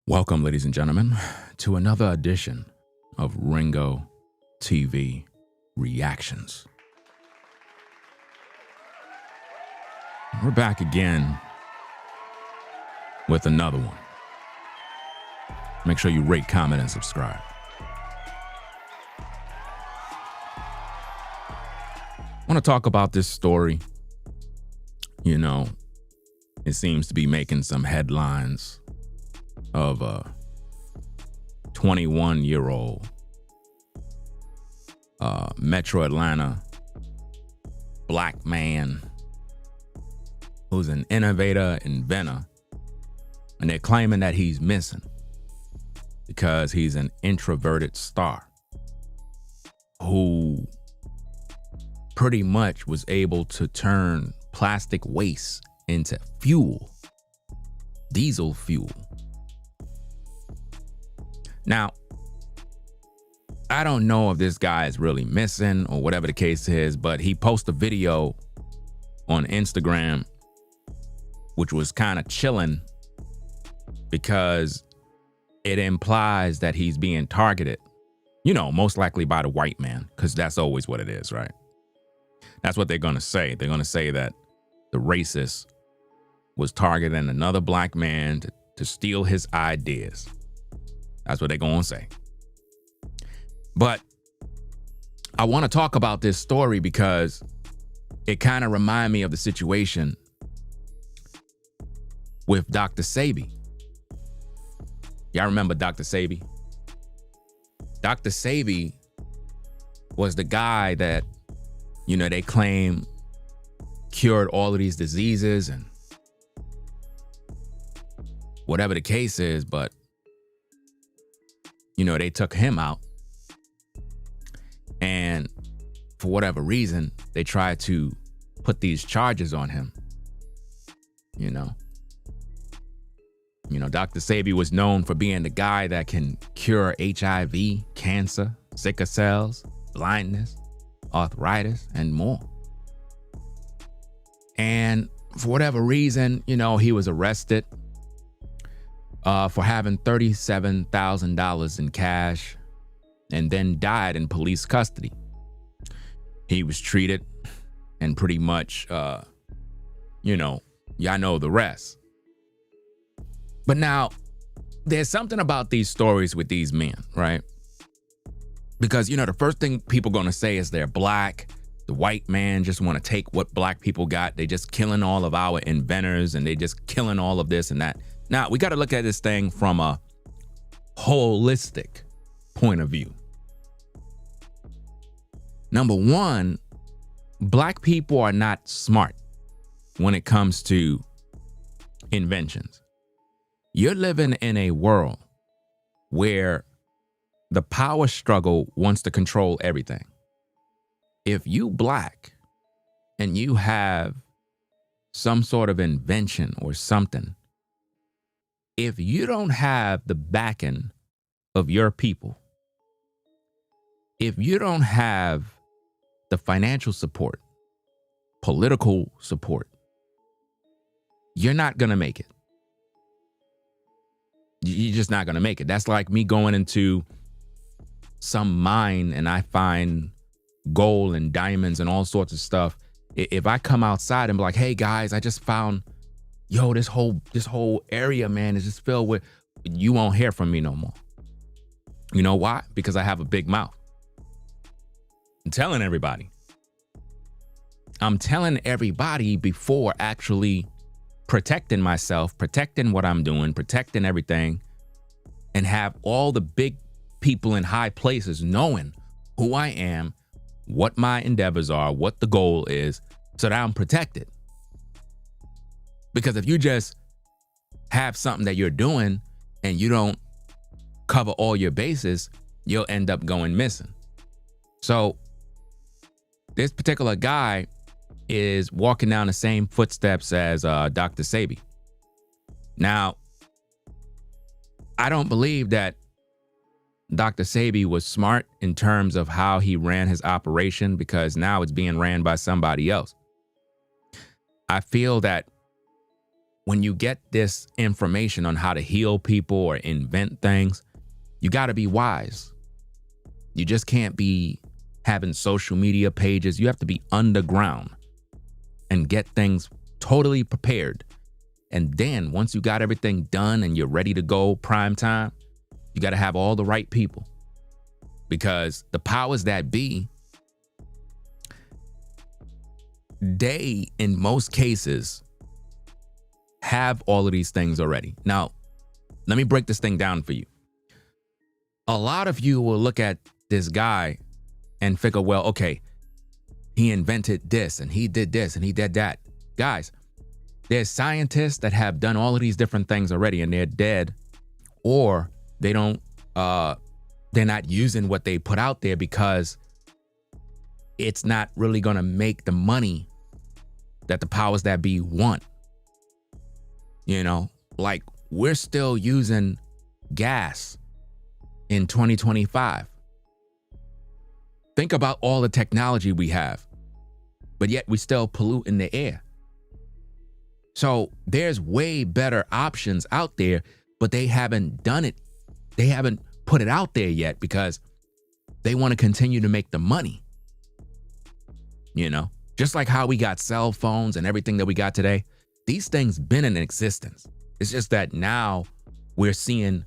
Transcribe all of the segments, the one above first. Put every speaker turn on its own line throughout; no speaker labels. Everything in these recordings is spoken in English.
Welcome, ladies and gentlemen, to another edition of Ringo TV Reactions. We're back again with another one. Make sure you rate, comment, and subscribe. I want to talk about this story. You know, it seems to be making some headlines of a 21-year-old Metro Atlanta black man who's an innovator, inventor, and they're claiming that he's missing because he's an introverted star who pretty much was able to turn plastic waste into fuel, diesel fuel. Now, I don't know if this guy is really missing or whatever the case is, but he posted a video on Instagram, which was kind of chilling because it implies that he's being targeted, you know, most likely by the white man, because that's always what it is, right? That's what they're going to say. They're going to say that the racist was targeting another black man to steal his ideas. That's what they're going to say. But I want to talk about this story because it kind of reminds me of the situation with Dr. Sebi. Y'all remember Dr. Sebi? Dr. Sebi was the guy that, you know, they claim cured all of these diseases and whatever the case is, but you know, they took him out, and for whatever reason, they tried to put these charges on him. You know, Dr. Sebi was known for being the guy that can cure HIV, cancer, sickle cells, blindness, arthritis, and more. And for whatever reason, you know, he was arrested for having $37,000 in cash and then died in police custody. He was treated and pretty much, you know, y'all know the rest. But now, there's something about these stories with these men, right? Because, you know, the first thing people are going to say is they're black. The white man just want to take what black people got. They just killing all of our inventors and they just killing all of this and that. Now, we got to look at this thing from a holistic point of view. Number one, black people are not smart when it comes to inventions. You're living in a world where the power struggle wants to control everything. If you black and you have some sort of invention or something, if you don't have the backing of your people, if you don't have the financial support, political support, you're not going to make it. You're just not going to make it. That's like me going into some mine and I find gold and diamonds and all sorts of stuff. If I come outside and be like, hey guys, I just found, yo, this whole area, man, is just filled with, you won't hear from me no more. You know why? Because I have a big mouth. I'm telling everybody. I'm telling everybody before actually protecting myself, protecting what I'm doing, protecting everything, and have all the big people in high places knowing who I am, what my endeavors are, what the goal is, so that I'm protected. Because if you just have something that you're doing and you don't cover all your bases, you'll end up going missing. So this particular guy is walking down the same footsteps as Dr. Sebi. Now, I don't believe that Dr. Sebi was smart in terms of how he ran his operation, because now it's being ran by somebody else. I feel that when you get this information on how to heal people or invent things, you got to be wise. You just can't be having social media pages. You have to be underground and get things totally prepared. And then once you got everything done and you're ready to go prime time, you got to have all the right people, because the powers that be, they, in most cases, have all of these things already. Now, let me break this thing down for you. A lot of you will look at this guy and figure, well, okay, he invented this and he did this and he did that. Guys, there's scientists that have done all of these different things already and they're dead, or they don't, they're not using what they put out there because it's not really going to make the money that the powers that be want. You know, like we're still using gas in 2025. Think about all the technology we have, but yet we still pollute in the air. So there's way better options out there, but they haven't done it. They haven't put it out there yet because they want to continue to make the money. You know, just like how we got cell phones and everything that we got today, these things been in existence. It's just that now we're seeing,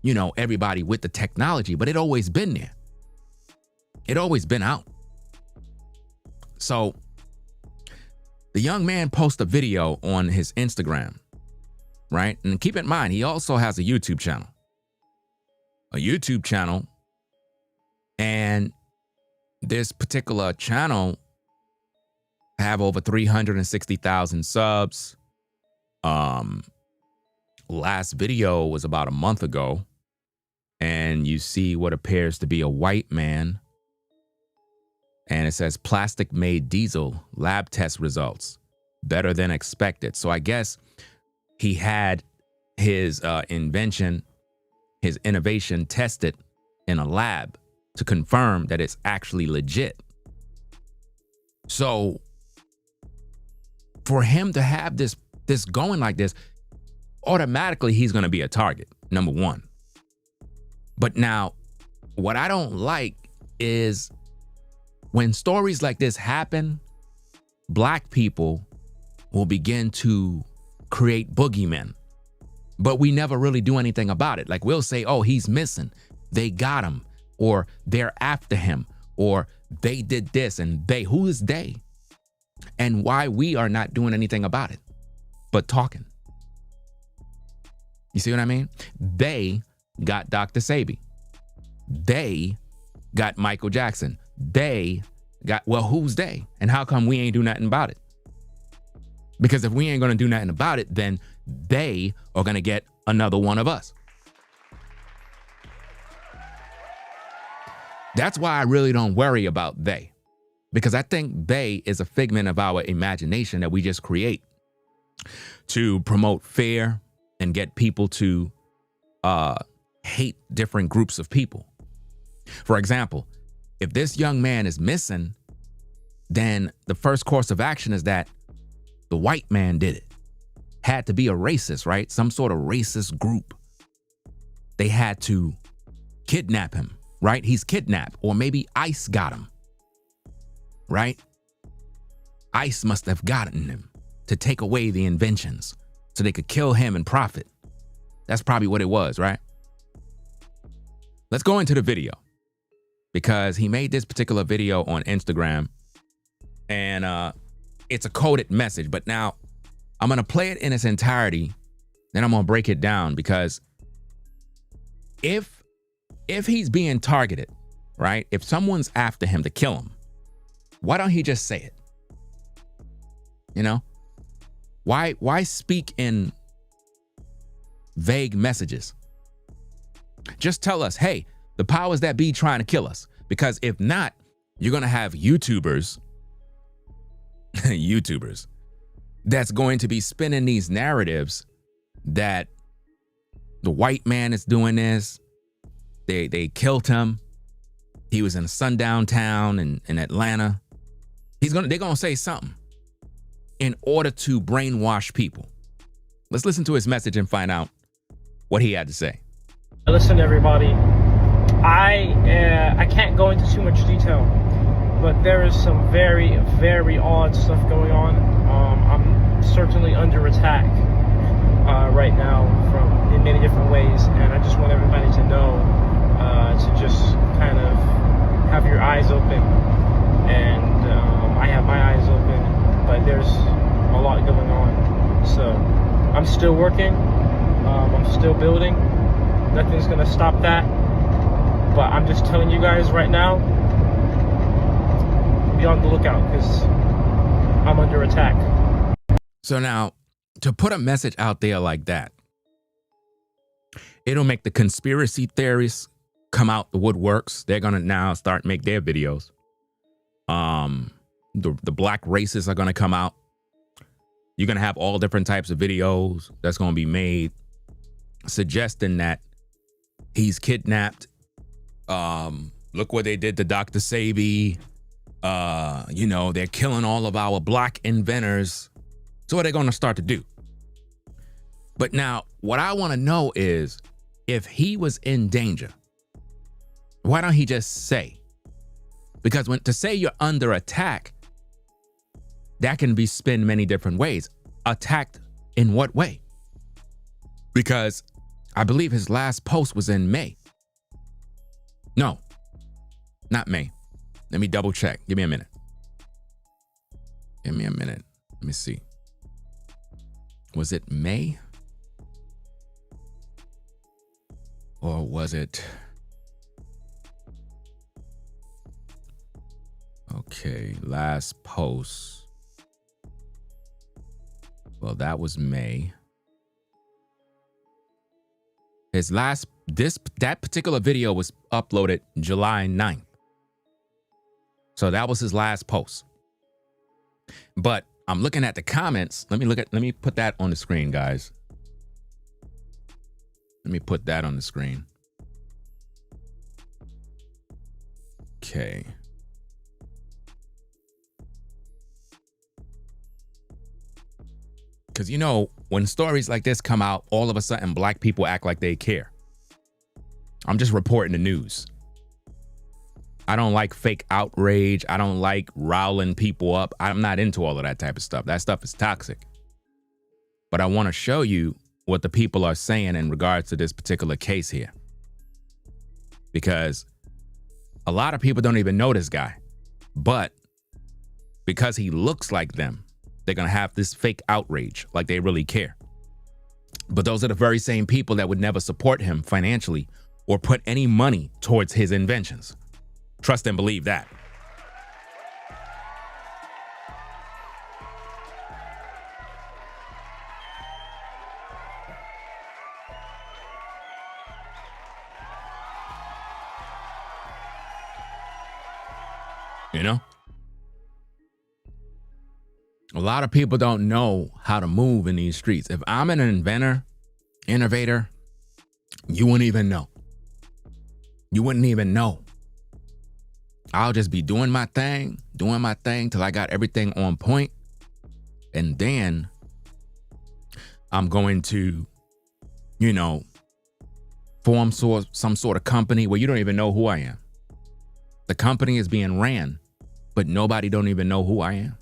you know, everybody with the technology, but it always been there. It always been out. So the young man posted a video on his Instagram, right? And keep in mind, he also has a YouTube channel. And this particular channel have over 360,000 subs. Last video was about a month ago, and you see what appears to be a white man, and it says plastic made diesel lab test results better than expected. So I guess he had his invention, his innovation tested in a lab to confirm that it's actually legit. So for him to have this going like this, automatically he's going to be a target, number one. But now, what I don't like is when stories like this happen, Black people will begin to create boogeymen, but we never really do anything about it. Like we'll say, oh, he's missing, they got him, or they're after him, or they did this, and they, who is they? And why we are not doing anything about it, but talking. You see what I mean? They got Dr. Sebi. They got Michael Jackson. They got, well, who's they? And how come we ain't do nothing about it? Because if we ain't gonna do nothing about it, then they are gonna get another one of us. That's why I really don't worry about they. Because I think they is a figment of our imagination that we just create to promote fear and get people to hate different groups of people. For example, if this young man is missing, then the first course of action is that the white man did it. Had to be a racist, right? Some sort of racist group. They had to kidnap him, right? He's kidnapped, or maybe ICE got him, right? ICE must have gotten him to take away the inventions so they could kill him and profit. That's probably what it was, right? Let's go into the video, because he made this particular video on Instagram, and it's a coded message. But now I'm going to play it in its entirety, then I'm going to break it down, because if he's being targeted, right? If someone's after him to kill him, why don't he just say it? You know? Why speak in vague messages? Just tell us, hey, the powers that be trying to kill us. Because if not, you're going to have YouTubers that's going to be spinning these narratives that the white man is doing this. They killed him. He was in a sundown town in Atlanta. They're going to say something in order to brainwash people. Let's listen to his message and find out what he had to say.
Listen, everybody, I can't go into too much detail, but there is some very, very odd stuff going on. I'm certainly under attack right now in many different ways, and I just want everybody to know to just kind of have your eyes open. And I have my eyes open, but there's a lot going on. So I'm still working, I'm still building. Nothing's gonna stop that. But I'm just telling you guys right now, be on the lookout, because I'm under attack.
So now, to put a message out there like that, it'll make the conspiracy theorists come out the woodworks. They're gonna now start make their videos. The black racists are gonna come out. You're gonna have all different types of videos that's gonna be made suggesting that he's kidnapped. Look what they did to Dr. Sebi. They're killing all of our black inventors. So what are they gonna start to do? But now, what I wanna know is, if he was in danger, why don't he just say? Because to say you're under attack, that can be spun many different ways. Attacked in what way? Because I believe his last post was in May. No, not May. Let me double check. Give me a minute. Let me see. Was it May? Or was it? Okay, last post. Well, that was May. That particular video was uploaded July 9th. So that was his last post. But I'm looking at the comments. Let me put that on the screen, guys. Let me put that on the screen. Okay. Because, when stories like this come out, all of a sudden black people act like they care. I'm just reporting the news. I don't like fake outrage. I don't like riling people up. I'm not into all of that type of stuff. That stuff is toxic. But I want to show you what the people are saying in regards to this particular case here. Because a lot of people don't even know this guy. But because he looks like them, they're going to have this fake outrage, like they really care. But those are the very same people that would never support him financially or put any money towards his inventions. Trust and believe that. A lot of people don't know how to move in these streets. If I'm an innovator, you wouldn't even know. You wouldn't even know. I'll just be doing my thing till I got everything on point. And then I'm going to, form some sort of company where you don't even know who I am. The company is being ran, but nobody don't even know who I am.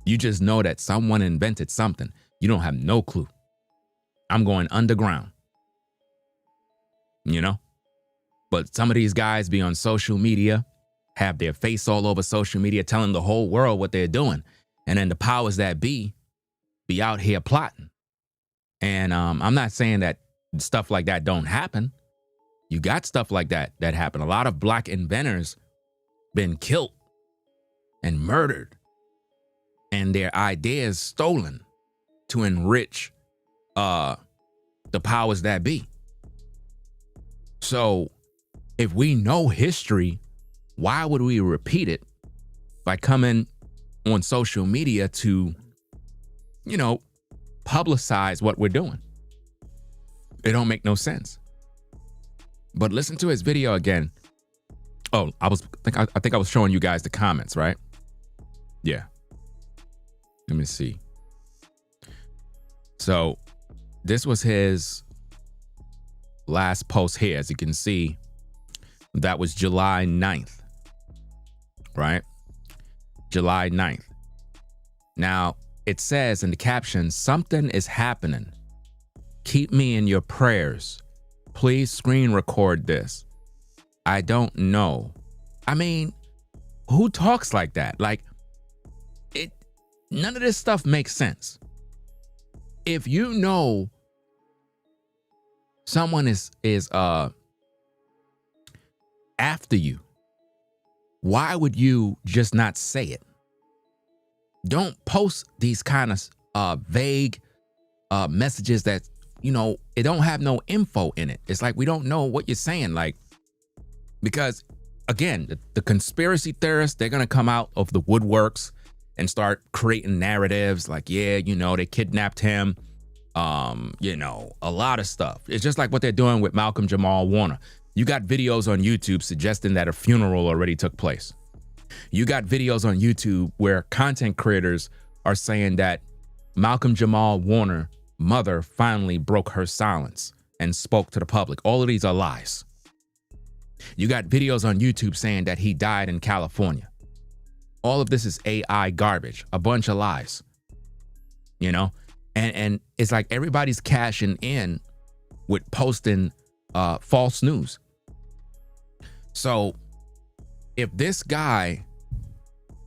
You just know that someone invented something. You don't have no clue. I'm going underground. But some of these guys be on social media, have their face all over social media, telling the whole world what they're doing. And then the powers that be out here plotting. And I'm not saying that stuff like that don't happen. You got stuff like that happen. A lot of black inventors been killed and murdered and their ideas stolen to enrich the powers that be. So if we know history, why would we repeat it by coming on social media to, publicize what we're doing? It don't make no sense. But listen to his video again. Oh, I think I was showing you guys the comments, right? Yeah. Let me see. So this was his last post here. As you can see, that was July 9th, right? July 9th. Now, it says in the caption, something is happening. Keep me in your prayers. Please screen record this. I don't know. I mean, who talks like that? Like, none of this stuff makes sense. If you know someone is after you, why would you just not say it? Don't post these kind of vague messages that, you know, it don't have no info in it. It's like we don't know what you're saying. Like, because again, the conspiracy theorists, they're gonna come out of the woodworks and start creating narratives like, yeah, you know, they kidnapped him. You know, a lot of stuff. It's just like what they're doing with Malcolm Jamal Warner. You got videos on YouTube suggesting that a funeral already took place. You got videos on YouTube where content creators are saying that Malcolm Jamal Warner's mother finally broke her silence and spoke to the public. All of these are lies. You got videos on YouTube saying that he died in California. All of this is AI garbage, a bunch of lies, you know? And it's like everybody's cashing in with posting false news. So if this guy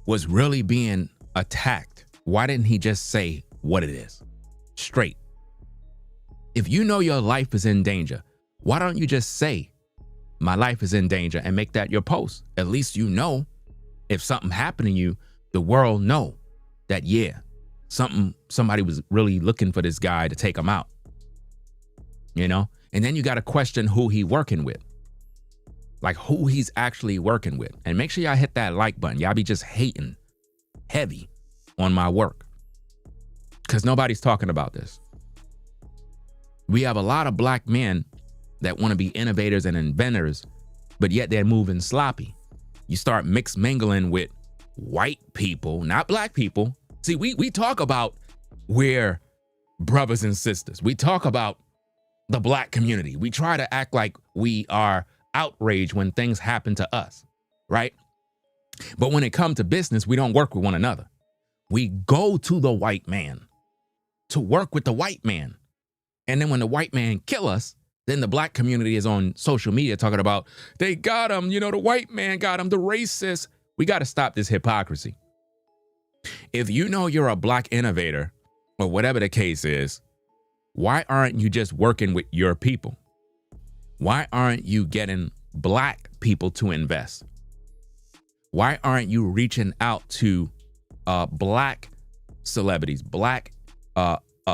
was really being attacked, why didn't he just say what it is? Straight. If you know your life is in danger, why don't you just say, my life is in danger, and make that your post? At least you know, if something happened to you, the world know that, yeah, somebody was really looking for this guy to take him out, you know? And then you got to question who he working with, like who he's actually working with. And make sure y'all hit that like button. Y'all be just hating heavy on my work because nobody's talking about this. We have a lot of black men that want to be innovators and inventors, but yet they're moving sloppy. You start mixed mingling with white people, not black people. See, we talk about we're brothers and sisters. We talk about the black community. We try to act like we are outraged when things happen to us, right? But when it comes to business, we don't work with one another. We go to the white man to work with the white man. And then when the white man kill us, then the black community is on social media talking about, they got him, you know, the white man got him, the racist. We got to stop this hypocrisy. If you know you're a black innovator or whatever the case is, why aren't you just working with your people? Why aren't you getting black people to invest? Why aren't you reaching out to black celebrities, black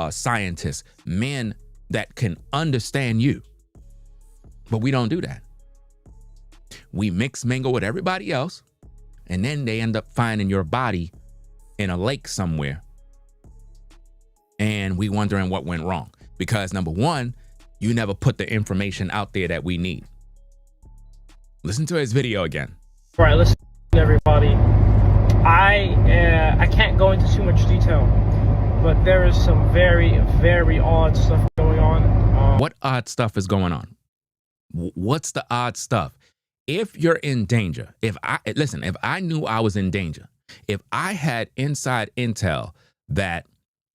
scientists, men that can understand you? But we don't do that. We mix mingle with everybody else, and then they end up finding your body in a lake somewhere. And we wondering what went wrong. Because number one, you never put the information out there that we need. Listen to his video again.
All right, listen, everybody. I can't go into too much detail, but there is some very, very odd stuff going on.
What odd stuff is going on? What's the odd stuff? If you're in danger, if I knew I was in danger, if I had inside intel that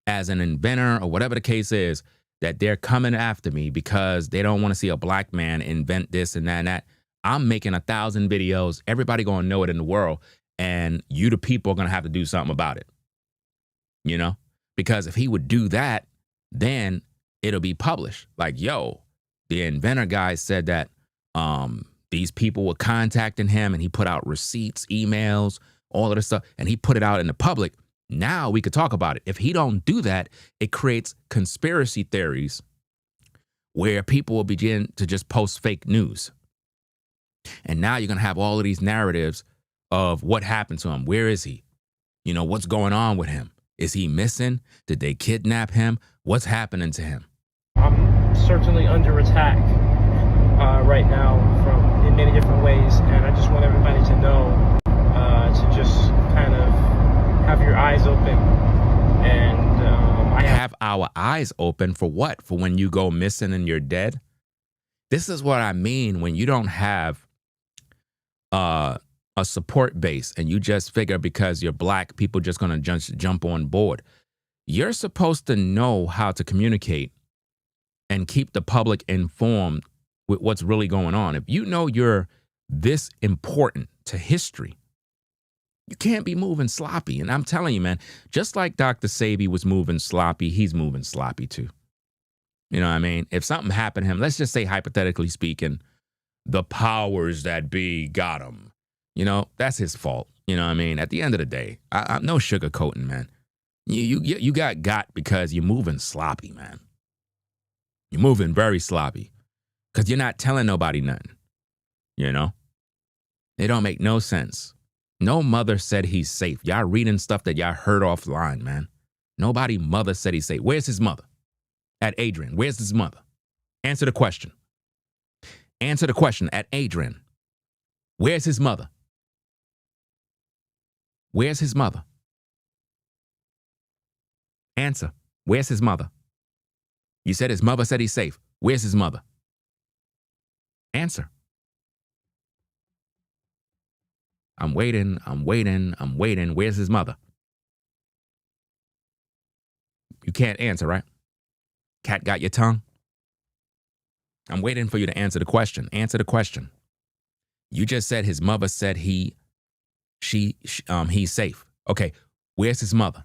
as an inventor or whatever the case is, that they're coming after me because they don't want to see a black man invent this and that and that, I'm making 1,000 videos. Everybody gonna know it in the world. And you, the people, are gonna have to do something about it. You know? Because if he would do that, then it'll be published. Like, yo, the inventor guy said that these people were contacting him and he put out receipts, emails, all of this stuff, and he put it out in the public. Now we could talk about it. If he don't do that, it creates conspiracy theories where people will begin to just post fake news. And now you're going to have all of these narratives of what happened to him. Where is he? You know, what's going on with him? Is he missing? Did they kidnap him? What's happening to him?
I'm certainly under attack right now in many different ways. And I just want everybody to know to just kind of have your eyes open and
have our eyes open for what? For when you go missing and you're dead? This is what I mean when you don't have a support base and you just figure because you're black, people just going to jump on board. You're supposed to know how to communicate and keep the public informed with what's really going on. If you know you're this important to history, you can't be moving sloppy. And I'm telling you, man, just like Dr. Sebi was moving sloppy, he's moving sloppy too. You know what I mean? If something happened to him, let's just say hypothetically speaking, the powers that be got him. You know, that's his fault. You know what I mean? At the end of the day, I'm no sugarcoating, man. You got because you're moving sloppy, man. You're moving very sloppy because you're not telling nobody nothing. You know? It don't make no sense. No mother said he's safe. Y'all reading stuff that y'all heard offline, man. Nobody mother said he's safe. Where's his mother? At Adrian, where's his mother? Answer the question. Answer the question at Adrian. Where's his mother? Where's his mother? Answer. Where's his mother? You said his mother said he's safe. Where's his mother? Answer. I'm waiting. Where's his mother? You can't answer, right? Cat got your tongue? I'm waiting for you to answer the question. Answer the question. You just said his mother said he's safe. Okay, where's his mother?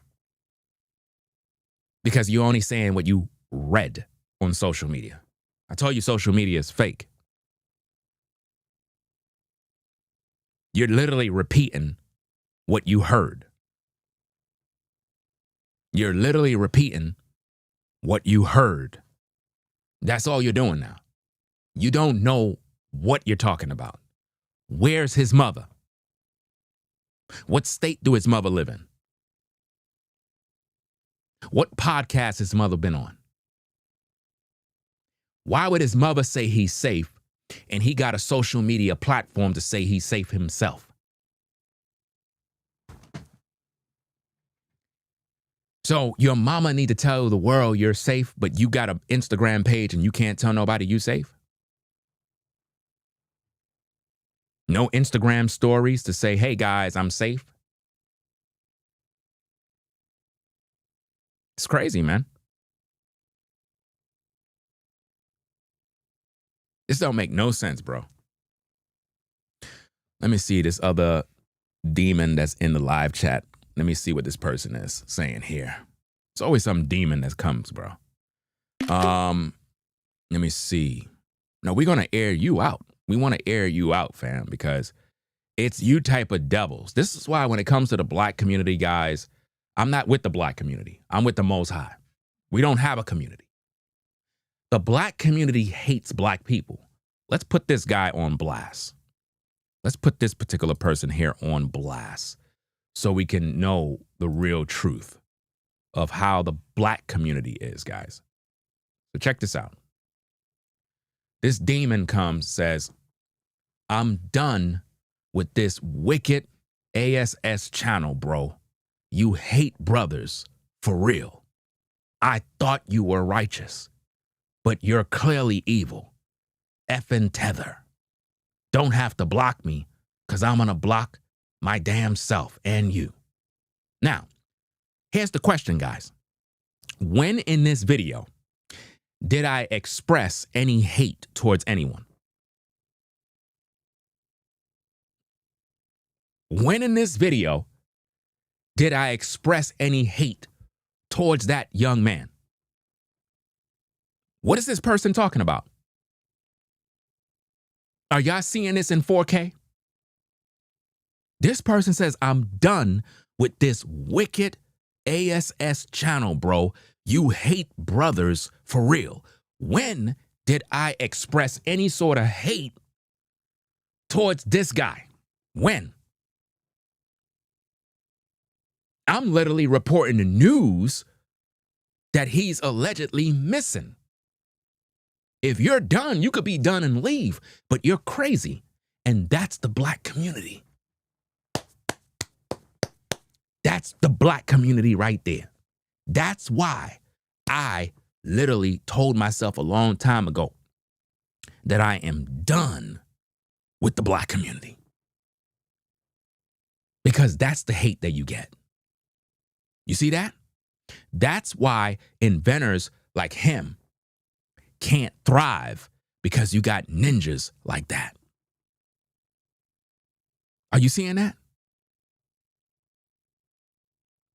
Because you're only saying what you read on social media. I told you social media is fake. You're literally repeating what you heard. You're literally repeating what you heard. That's all you're doing now. You don't know what you're talking about. Where's his mother? What state do his mother live in? What podcast has his mother been on? Why would his mother say he's safe and he got a social media platform to say he's safe himself? So your mama need to tell the world you're safe, but you got an Instagram page and you can't tell nobody you safe? No Instagram stories to say, hey guys, I'm safe? It's crazy, man. This don't make no sense, bro. Let me see this other demon that's in the live chat. Let me see what this person is saying here. It's always some demon that comes, bro. Let me see. No, we're going to air you out. We want to air you out, fam, because it's you type of devils. This is why when it comes to the black community, guys, I'm not with the black community. I'm with the Most High. We don't have a community. The black community hates black people. Let's put this guy on blast. Let's put this particular person here on blast so we can know the real truth of how the black community is, guys. So check this out. This demon comes, says, I'm done with this wicked ASS channel, bro. You hate brothers, for real. I thought you were righteous, but you're clearly evil. Effing tether. Don't have to block me, because I'm going to block my damn self and you. Now, here's the question, guys. When in this video did I express any hate towards anyone? When in this video did I express any hate towards that young man? What is this person talking about? Are y'all seeing this in 4K? This person says, I'm done with this wicked ASS channel, bro. You hate brothers for real. When did I express any sort of hate towards this guy? When? I'm literally reporting the news that he's allegedly missing. If you're done, you could be done and leave, but you're crazy. And that's the black community. That's the black community right there. That's why I literally told myself a long time ago that I am done with the Black community. Because that's the hate that you get. You see that? That's why inventors like him can't thrive, because you got ninjas like that. Are you seeing that?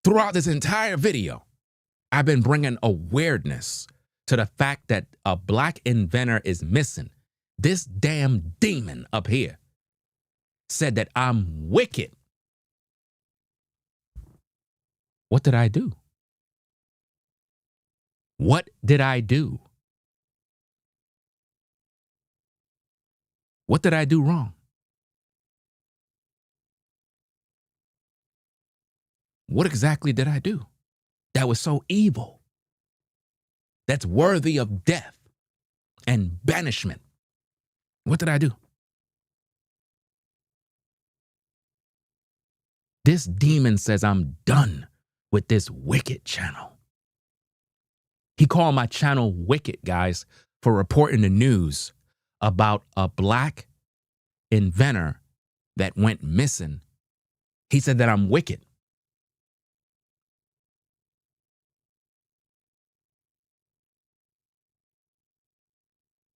Throughout this entire video, I've been bringing awareness to the fact that a Black inventor is missing. This damn demon up here said that I'm wicked. What did I do? What did I do? What did I do wrong? What exactly did I do that was so evil, that's worthy of death and banishment? What did I do? This demon says I'm done with this wicked channel. He called my channel wicked, guys, for reporting the news about a Black inventor that went missing. He said that I'm wicked.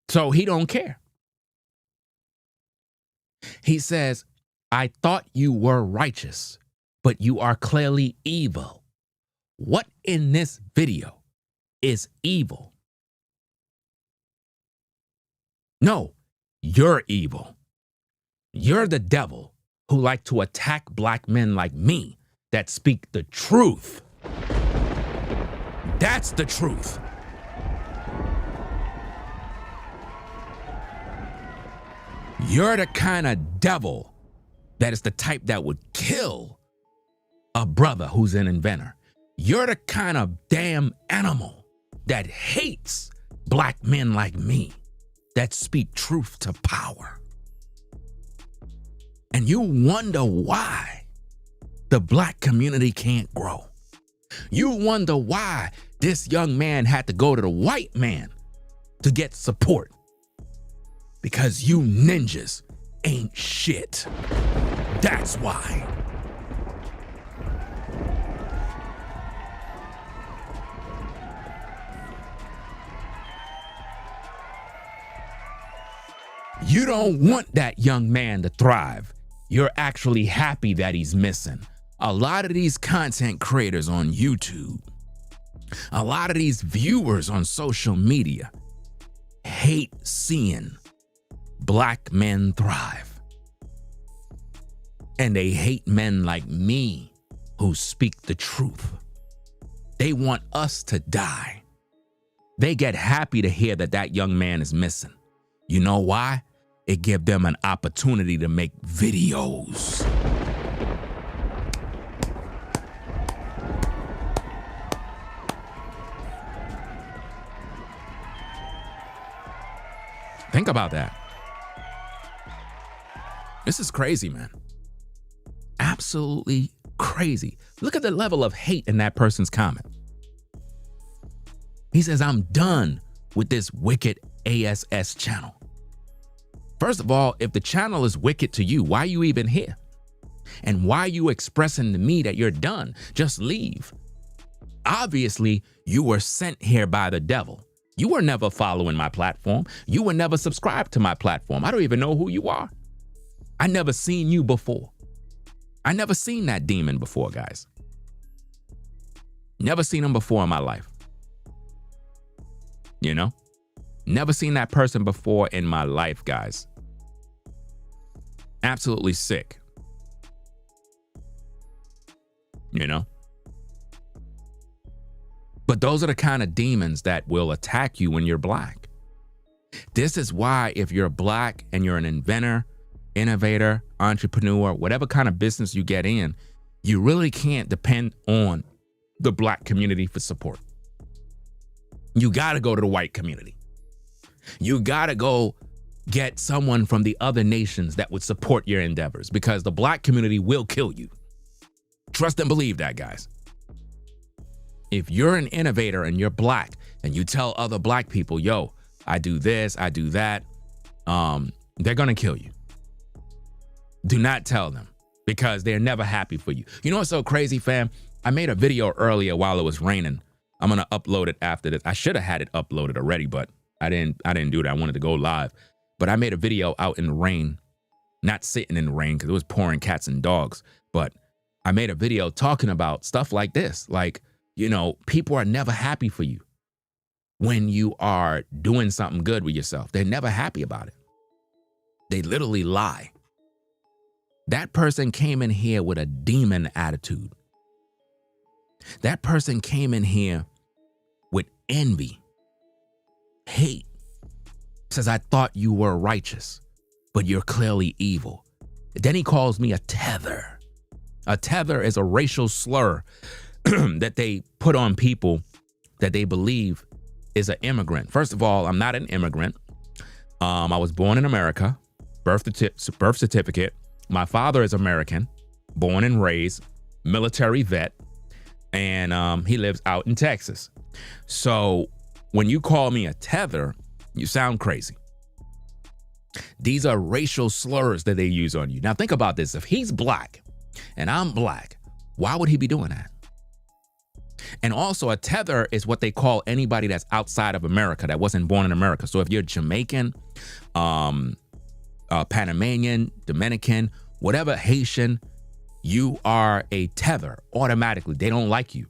So he don't care. He says, I thought you were righteous, but you are clearly evil. What in this video is evil? No, you're evil. You're the devil who like to attack Black men like me that speak the truth. That's the truth. You're the kind of devil that is the type that would kill a brother who's an inventor. You're the kind of damn animal that hates Black men like me that speak truth to power. And you wonder why the Black community can't grow. You wonder why this young man had to go to the white man to get support. Because you ninjas ain't shit. That's why. You don't want that young man to thrive. You're actually happy that he's missing. A lot of these content creators on YouTube, a lot of these viewers on social media hate seeing Black men thrive. And they hate men like me who speak the truth. They want us to die. They get happy to hear that that young man is missing. You know why? It gives them an opportunity to make videos. Think about that. This is crazy, man. Absolutely crazy. Look at the level of hate in that person's comment. He says, I'm done with this wicked ASS channel. First of all, if the channel is wicked to you, why are you even here? And why are you expressing to me that you're done? Just leave. Obviously, you were sent here by the devil. You were never following my platform. You were never subscribed to my platform. I don't even know who you are. I never seen you before. I never seen that demon before, guys. Never seen him before in my life. You know? Never seen that person before in my life, guys. Absolutely sick. You know? But those are the kind of demons that will attack you when you're Black. This is why if you're Black and you're an inventor, innovator, entrepreneur, whatever kind of business you get in, you really can't depend on the Black community for support. You gotta go to the white community. You gotta go get someone from the other nations that would support your endeavors, because the Black community will kill you. Trust and believe that, guys. If you're an innovator and you're black and you tell other black people, yo, I do this, I do that, they're going to kill you. Do not tell them, because they're never happy for you. You know what's so crazy, fam? I made a video earlier while it was raining. I'm going to upload it after this. I should have had it uploaded already, but I didn't do that. I wanted to go live. But I made a video out in the rain, not sitting in the rain because it was pouring cats and dogs. But I made a video talking about stuff like this. Like, you know, people are never happy for you when you are doing something good with yourself. They're never happy about it. They literally lie. That person came in here with a demon attitude. That person came in here with envy, hate. Says, I thought you were righteous, but you're clearly evil. Then he calls me a tether. A tether is a racial slur that they put on people that they believe is an immigrant. First of all, I'm not an immigrant. I was born in America, birth certificate. My father is American, born and raised, military vet, and he lives out in Texas. So when you call me a tether, you sound crazy. These are racial slurs that they use on you. Now think about this. If he's black and I'm black, why would he be doing that? And also a tether is what they call anybody that's outside of America, that wasn't born in America. So if you're Jamaican, Panamanian, Dominican, whatever, Haitian, you are a tether automatically. They don't like you.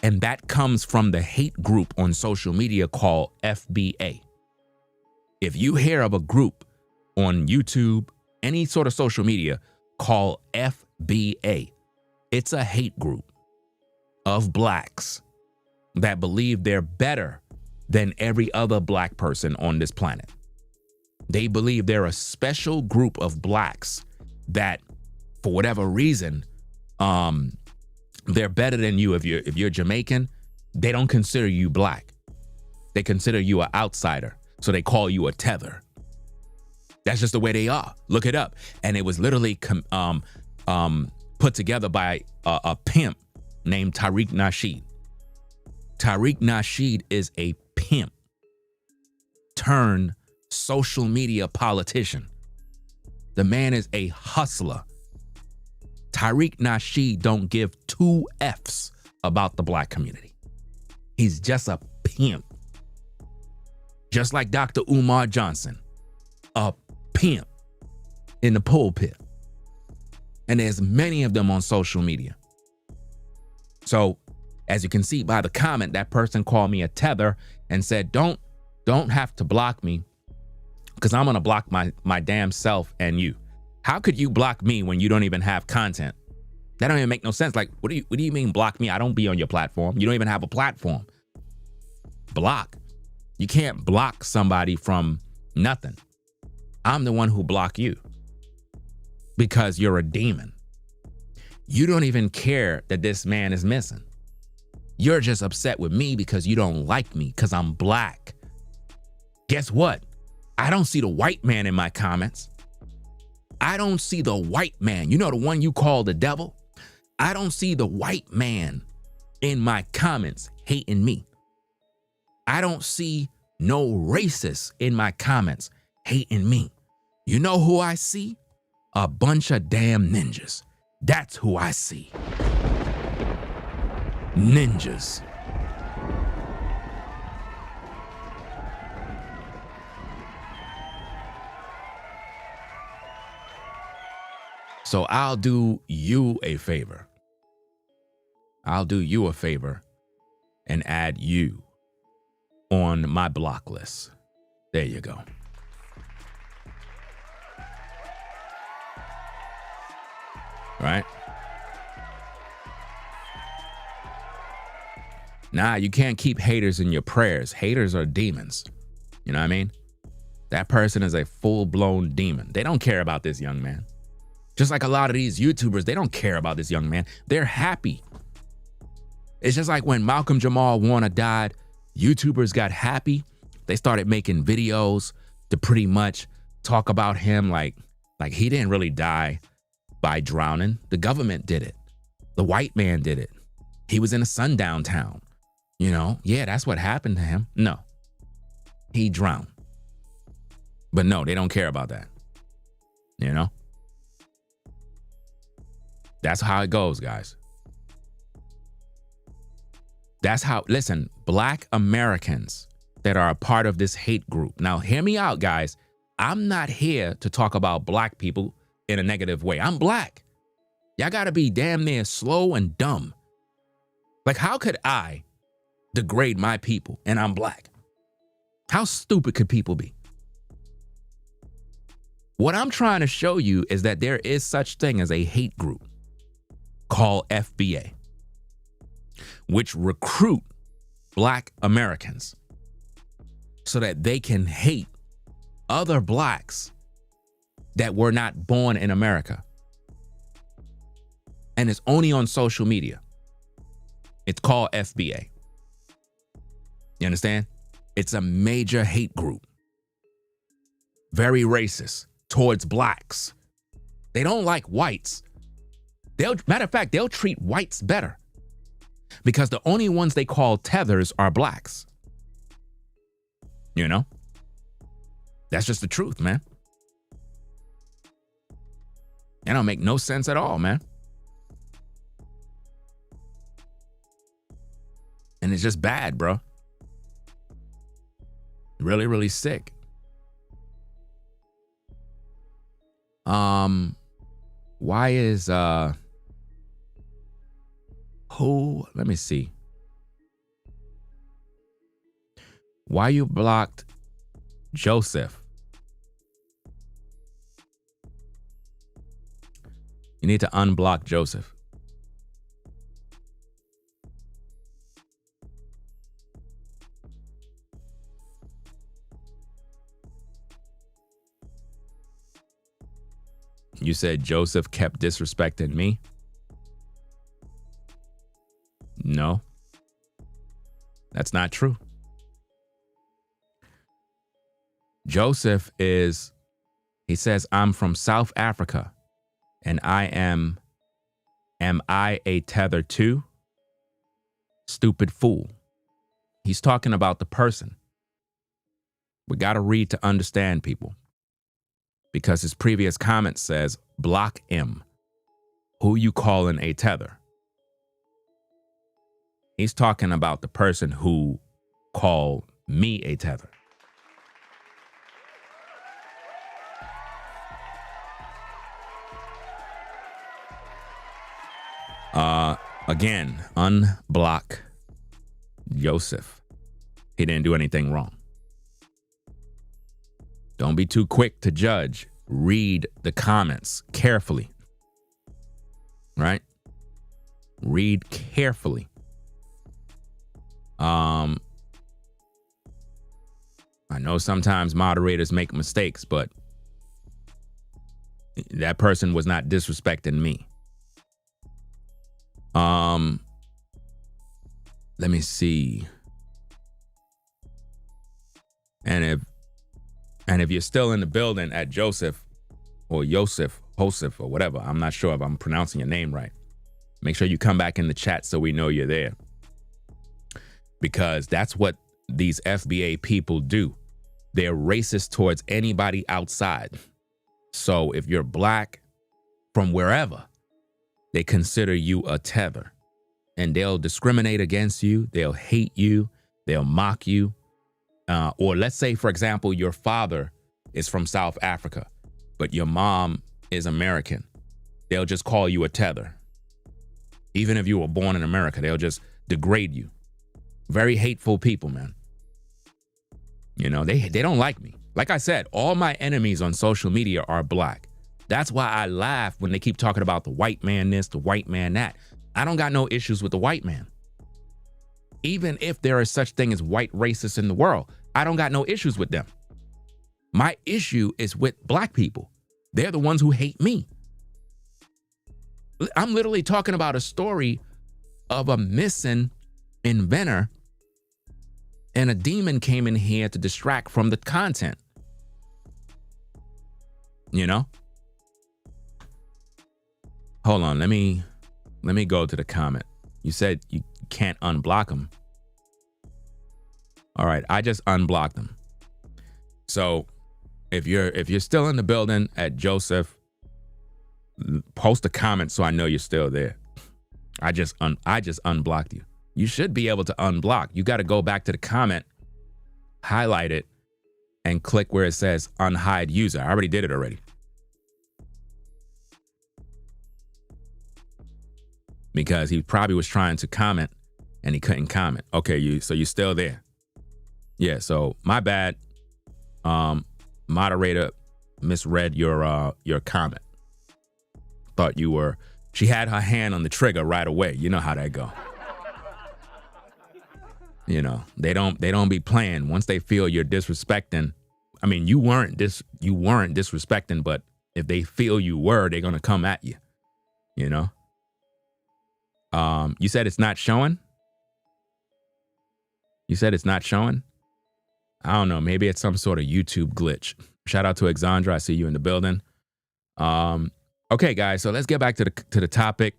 And that comes from the hate group on social media called FBA. If you hear of a group on YouTube, any sort of social media called FBA, it's a hate group of blacks that believe they're better than every other black person on this planet. They believe they're a special group of blacks that, for whatever reason, they're better than you. If you're Jamaican, they don't consider you black. They consider you an outsider, so they call you a tether. That's just the way they are. Look it up. And it was literally put together by a pimp named Tariq Nasheed. Tariq Nasheed is a pimp turned social media politician. The man is a hustler. Tariq Nasheed don't give two F's about the black community. He's just a pimp. Just like Dr. Umar Johnson, a pimp in the pulpit. And there's many of them on social media. So as you can see by the comment, that person called me a tether and said, don't have to block me, because I'm gonna block my damn self and you. How could you block me when you don't even have content? That don't even make no sense. Like, what do you mean block me? I don't be on your platform. You don't even have a platform. Block. You can't block somebody from nothing. I'm the one who block you because you're a demon. You don't even care that this man is missing. You're just upset with me because you don't like me because I'm black. Guess what? I don't see the white man in my comments. I don't see the white man. You know, the one you call the devil? I don't see the white man in my comments hating me. I don't see no racist in my comments hating me. You know who I see? A bunch of damn ninjas. That's who I see. Ninjas. So I'll do you a favor. I'll do you a favor and add you on my block list. There you go. Right? Nah, you can't keep haters in your prayers. Haters are demons. You know what I mean? That person is a full-blown demon. They don't care about this young man. Just like a lot of these YouTubers, they don't care about this young man. They're happy. It's just like when Malcolm Jamal Warner died, YouTubers got happy. They started making videos to pretty much talk about him like he didn't really die by drowning. The government did it. The white man did it. He was in a sundown town. You know, yeah, that's what happened to him. No, he drowned. But no, they don't care about that. You know? That's how it goes, guys. That's how, listen, Black Americans that are a part of this hate group. Now, hear me out, guys. I'm not here to talk about Black people in a negative way. I'm Black. Y'all gotta be damn near slow and dumb. Like, how could I degrade my people and I'm Black? How stupid could people be? What I'm trying to show you is that there is such thing as a hate group called FBA, which recruit Black Americans so that they can hate other Blacks that were not born in America. And it's only on social media. It's called FBA. You understand? It's a major hate group. Very racist towards Blacks. They don't like whites. Matter of fact, they'll treat whites better because the only ones they call tethers are Blacks. You know? That's just the truth, man. It don't make no sense at all, man. And it's just bad, bro. Really, really sick. Why is let me see. Why you blocked Joseph? You need to unblock Joseph. You said Joseph kept disrespecting me? No, that's not true. Joseph he says, I'm from South Africa and am I a tether too? Stupid fool. He's talking about the person. We got to read to understand, people. Because his previous comment says, block him. Who you calling a tether? He's talking about the person who called me a tether. Again, unblock Joseph. He didn't do anything wrong. Don't be too quick to judge. Read the comments carefully. Right? Read carefully. I know sometimes moderators make mistakes, but that person was not disrespecting me. Let me see. And if you're still in the building at Joseph or Yosef, Hosef or whatever, I'm not sure if I'm pronouncing your name right. Make sure you come back in the chat so we know you're there. Because that's what these FBA people do. They're racist towards anybody outside. So if you're Black from wherever, they consider you a tether. And they'll discriminate against you. They'll hate you. They'll mock you. Or let's say, for example, your father is from South Africa, but your mom is American. They'll just call you a tether. Even if you were born in America, they'll just degrade you. Very hateful people, man. You know, they don't like me. Like I said, all my enemies on social media are Black. That's why I laugh when they keep talking about the white man this, the white man that. I don't got no issues with the white man. Even if there is such thing as white racists in the world, I don't got no issues with them. My issue is with Black people. They're the ones who hate me. I'm literally talking about a story of a missing inventor, and a demon came in here to distract from the content. You know? Hold on, let me go to the comment. You said you can't unblock them. All right, I just unblocked them. So if you're still in the building at Joseph, post a comment so I know you're still there. I just unblocked you. You should be able to unblock. You got to go back to the comment, highlight it, and click where it says unhide user. I already did it already. Because he probably was trying to comment and he couldn't comment. Okay, so you're still there. Yeah, so my bad. Moderator misread your comment. Thought you were, she had her hand on the trigger right away. You know how that go. You know, they don't be playing once they feel you're disrespecting. I mean, you weren't disrespecting, but if they feel you were, they're gonna come at you. You know. You said it's not showing? You said it's not showing? I don't know. Maybe it's some sort of YouTube glitch. Shout out to Exandra. I see you in the building. Okay, guys. So let's get back to the topic.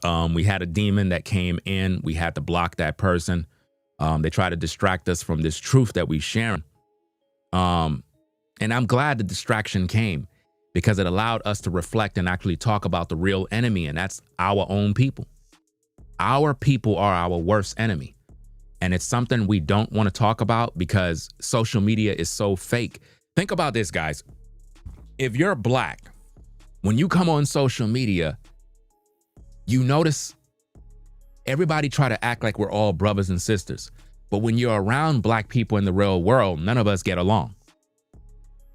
We had a demon that came in. We had to block that person. They try to distract us from this truth that we share. And I'm glad the distraction came because it allowed us to reflect and actually talk about the real enemy, and that's our own people. Our people are our worst enemy. And it's something we don't want to talk about because social media is so fake. Think about this, guys. If you're black, when you come on social media, you notice everybody try to act like we're all brothers and sisters. But when you're around black people in the real world, none of us get along.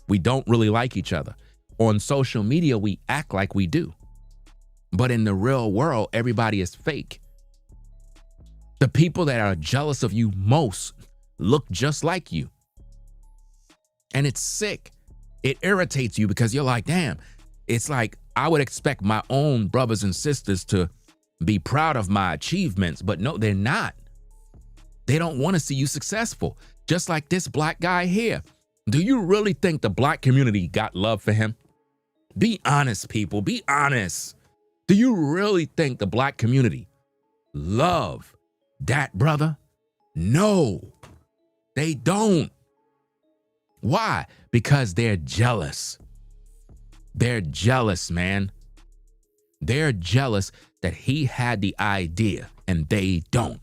We don't really like each other. On social media, we act like we do. But in the real world, everybody is fake. The people that are jealous of you most look just like you. And it's sick. It irritates you because you're like, damn, it's like I would expect my own brothers and sisters to be proud of my achievements, but no, they're not. They don't want to see you successful. Just like this black guy here. Do you really think the black community got love for him? Be honest, people. Be honest. Do you really think the black community love that brother? No, they don't. Why? Because they're jealous. They're jealous, man. They're jealous that he had the idea and they don't.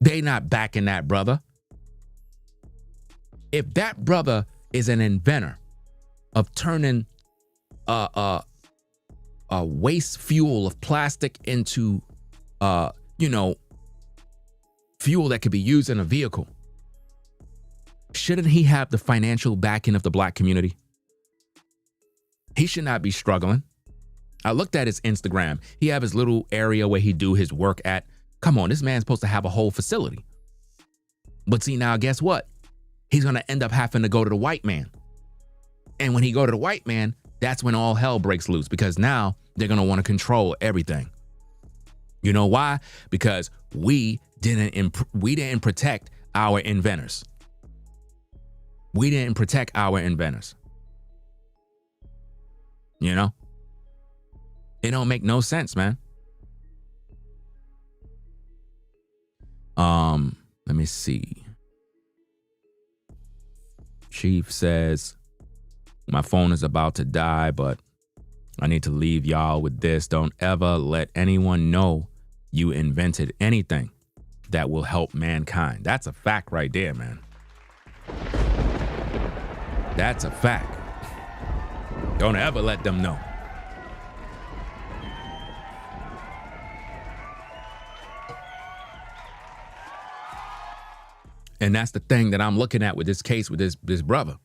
They not backing that brother. If that brother is an inventor of turning a waste fuel of plastic into, fuel that could be used in a vehicle, shouldn't he have the financial backing of the black community? He should not be struggling. I looked at his Instagram. He have his little area where he do his work at. Come on, this man's supposed to have a whole facility. But see, now guess what? He's going to end up having to go to the white man. And when he go to the white man, that's when all hell breaks loose because now they're going to want to control everything. You know why? Because we didn't protect our inventors. We didn't protect our inventors. You know? It don't make no sense, man. Let me see. Chief says, my phone is about to die, but I need to leave y'all with this. Don't ever let anyone know you invented anything that will help mankind. That's a fact right there, man. That's a fact. Don't ever let them know. And that's the thing that I'm looking at with this case with this brother.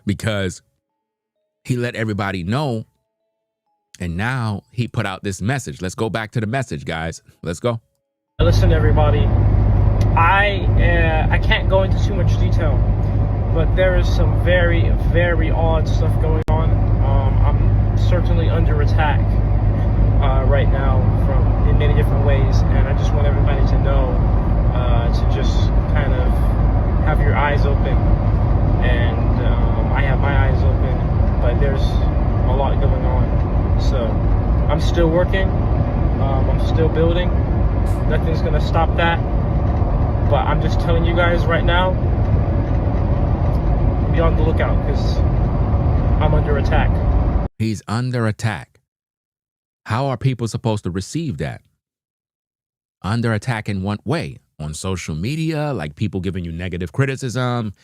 Because he let everybody know, and now he put out this message. Let's go back to the message, guys. Let's go.
Listen, everybody. I can't go into too much detail, but there is some very, very odd stuff going on. I'm certainly under attack right now in many different ways, and I just want everybody to know to just kind of have your eyes open. And I have my eyes open, but there's a lot going on. So I'm still working. I'm still building. Nothing's gonna stop that. But I'm just telling you guys right now, be on the lookout because I'm under attack.
He's under attack. How are people supposed to receive that? Under attack in what way? On social media, like people giving you negative criticism,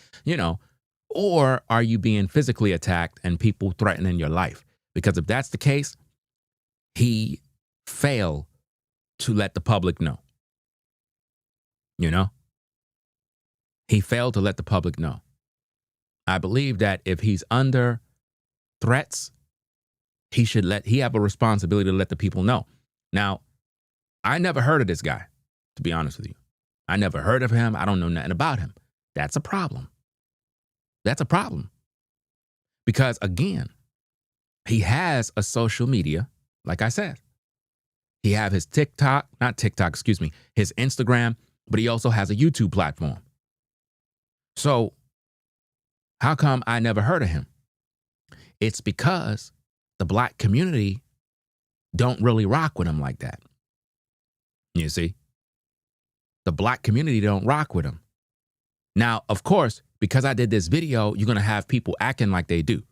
or are you being physically attacked and people threatening your life? Because if that's the case, he failed to let the public know. He failed to let the public know. I believe that if he's under threats, he have a responsibility to let the people know. Now, I never heard of this guy, to be honest with you. I never heard of him. I don't know nothing about him. That's a problem. That's a problem. Because again, he has a social media, like I said. He have his his Instagram, but he also has a YouTube platform. So how come I never heard of him? It's because the black community don't really rock with him like that. You see? The black community don't rock with him. Now, of course, because I did this video, you're going to have people acting like they do.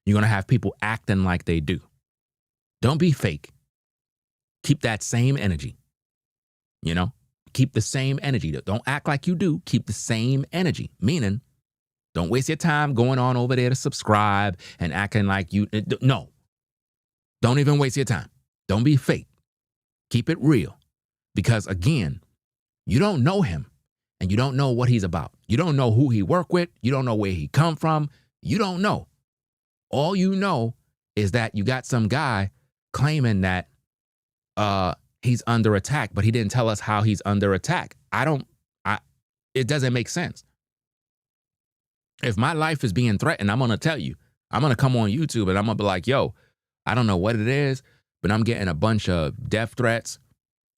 You're going to have people acting like they do. Don't be fake. Keep that same energy. Keep the same energy. Don't act like you do. Keep the same energy. Meaning, don't waste your time going on over there to subscribe and acting like you. No. Don't even waste your time. Don't be fake. Keep it real. Because again, you don't know him and you don't know what he's about. You don't know who he worked with. You don't know where he come from. You don't know. All you know is that you got some guy claiming that he's under attack, but he didn't tell us how he's under attack. It doesn't make sense. If my life is being threatened, I'm going to tell you. I'm going to come on YouTube and I'm going to be like, yo, I don't know what it is, but I'm getting a bunch of death threats,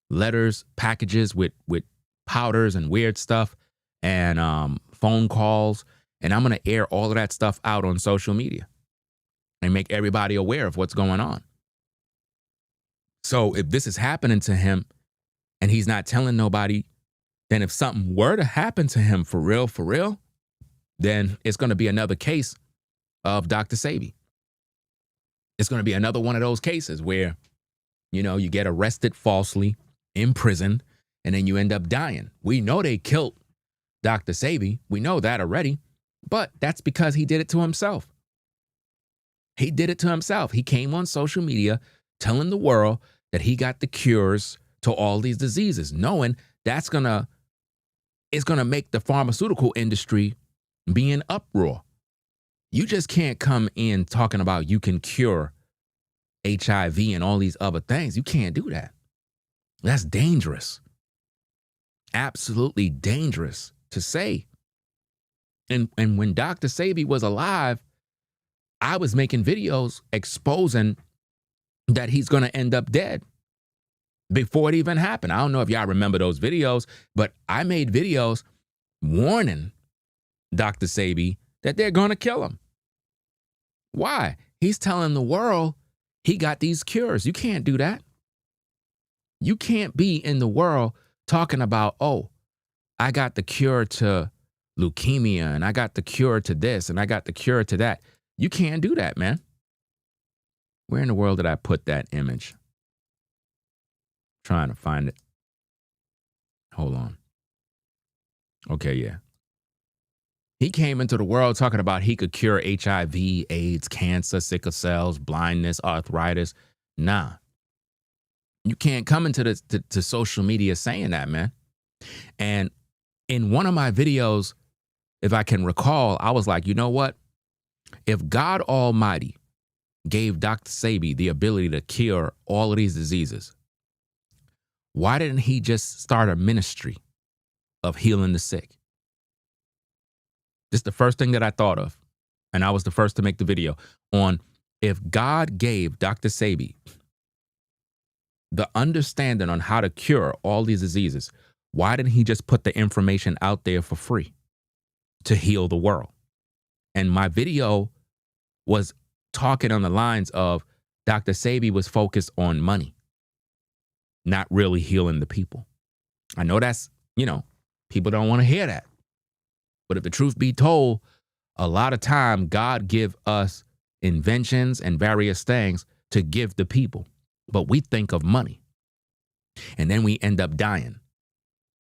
letters, packages with powders and weird stuff and phone calls. And I'm going to air all of that stuff out on social media and make everybody aware of what's going on. So if this is happening to him and he's not telling nobody, then if something were to happen to him for real, then it's going to be another case of Dr. Sebi. It's going to be another one of those cases where, you get arrested falsely, imprisoned, and then you end up dying. We know they killed Dr. Sebi. We know that already, but that's because he did it to himself. He did it to himself. He came on social media telling the world that he got the cures to all these diseases, knowing it's going to make the pharmaceutical industry be in uproar. You just can't come in talking about you can cure HIV and all these other things. You can't do that. That's dangerous. Absolutely dangerous to say. And when Dr. Sebi was alive, I was making videos exposing that he's going to end up dead before it even happened. I don't know if y'all remember those videos, but I made videos warning Dr. Sebi that they're going to kill him. Why? He's telling the world he got these cures. You can't do that. You can't be in the world talking about, oh, I got the cure to leukemia and I got the cure to this and I got the cure to that. You can't do that, man. Where in the world did I put that image? Trying to find it. Hold on. Okay, yeah. He came into the world talking about he could cure HIV, AIDS, cancer, sickle cells, blindness, arthritis. Nah. You can't come into to social media saying that, man. And in one of my videos, if I can recall, I was like, you know what? If God Almighty gave Dr. Sebi the ability to cure all of these diseases, why didn't he just start a ministry of healing the sick? This is the first thing that I thought of. And I was the first to make the video on if God gave Dr. Sebi the understanding on how to cure all these diseases, why didn't he just put the information out there for free to heal the world? And my video was talking on the lines of Dr. Sebi was focused on money, not really healing the people. I know that's, people don't want to hear that. But if the truth be told, a lot of time God give us inventions and various things to give the people. But we think of money. And then we end up dying.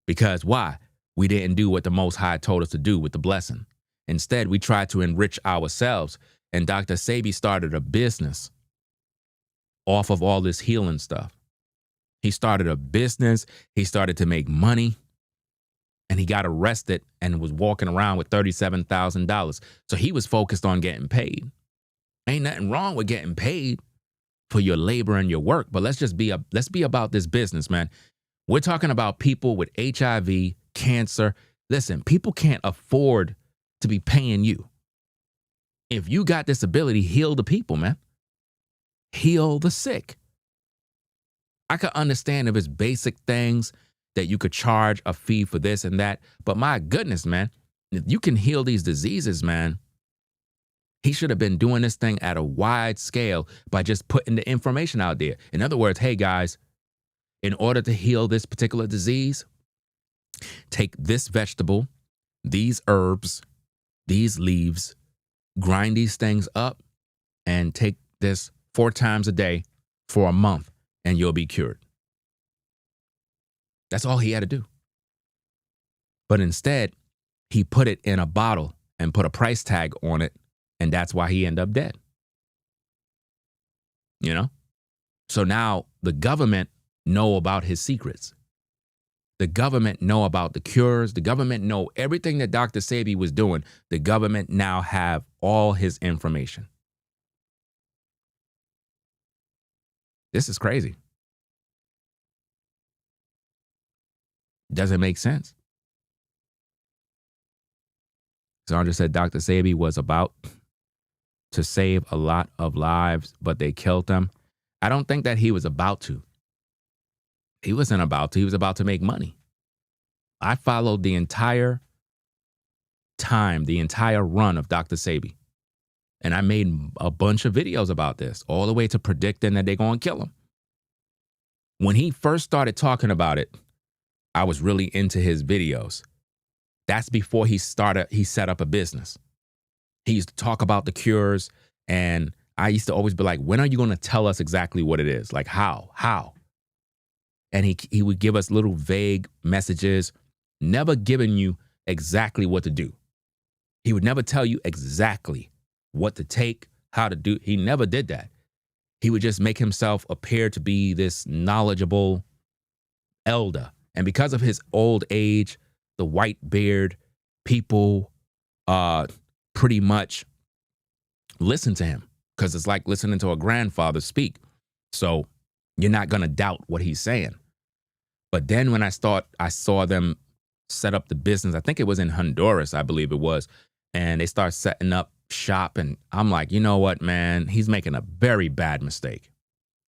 Because why? We didn't do what the Most High told us to do with the blessing. Instead, we tried to enrich ourselves. And Dr. Sebi started a business off of all this healing stuff. He started a business. He started to make money. And he got arrested and was walking around with $37,000. So he was focused on getting paid. Ain't nothing wrong with getting paid for your labor and your work. But let's be about this business, man. We're talking about people with HIV, cancer. Listen, people can't afford to be paying you. If you got this ability, heal the people, man. Heal the sick. I could understand if it's basic things that you could charge a fee for this and that. But my goodness, man, if you can heal these diseases, man, he should have been doing this thing at a wide scale by just putting the information out there. In other words, hey guys, in order to heal this particular disease, take this vegetable, these herbs, these leaves, grind these things up, and take this 4 times a day for a month, and you'll be cured. That's all he had to do. But instead, he put it in a bottle and put a price tag on it, and that's why he ended up dead. So now the government know about his secrets. The government know about the cures. The government know everything that Dr. Sebi was doing. The government now have all his information. This is crazy. Doesn't make sense. Sandra said Dr. Sebi was about to save a lot of lives, but they killed him. I don't think that he was about to. He wasn't about to. He was about to make money. I followed the entire time, the entire run of Dr. Sebi. And I made a bunch of videos about this, all the way to predicting that they're going to kill him. When he first started talking about it, I was really into his videos. That's before he set up a business. He used to talk about the cures, and I used to always be like, when are you going to tell us exactly what it is? Like, how? And he would give us little vague messages, never giving you exactly what to do. He would never tell you exactly what to take, how to do. He never did that. He would just make himself appear to be this knowledgeable elder. And because of his old age, the white beard, people pretty much listen to him because it's like listening to a grandfather speak. So you're not going to doubt what he's saying. But then when I saw them set up the business, I think it was in Honduras, I believe it was, and they start setting up shop. And I'm like, you know what, man, he's making a very bad mistake.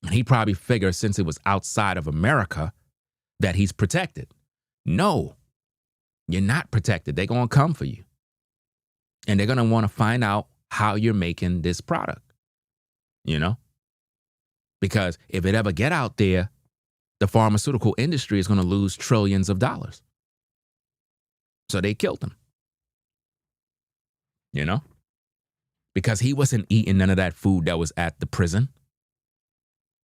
And he probably figures since it was outside of America that he's protected. No, you're not protected. They're going to come for you. And they're going to want to find out how you're making this product, Because if it ever get out there, the pharmaceutical industry is going to lose trillions of dollars. So they killed him, because he wasn't eating none of that food that was at the prison.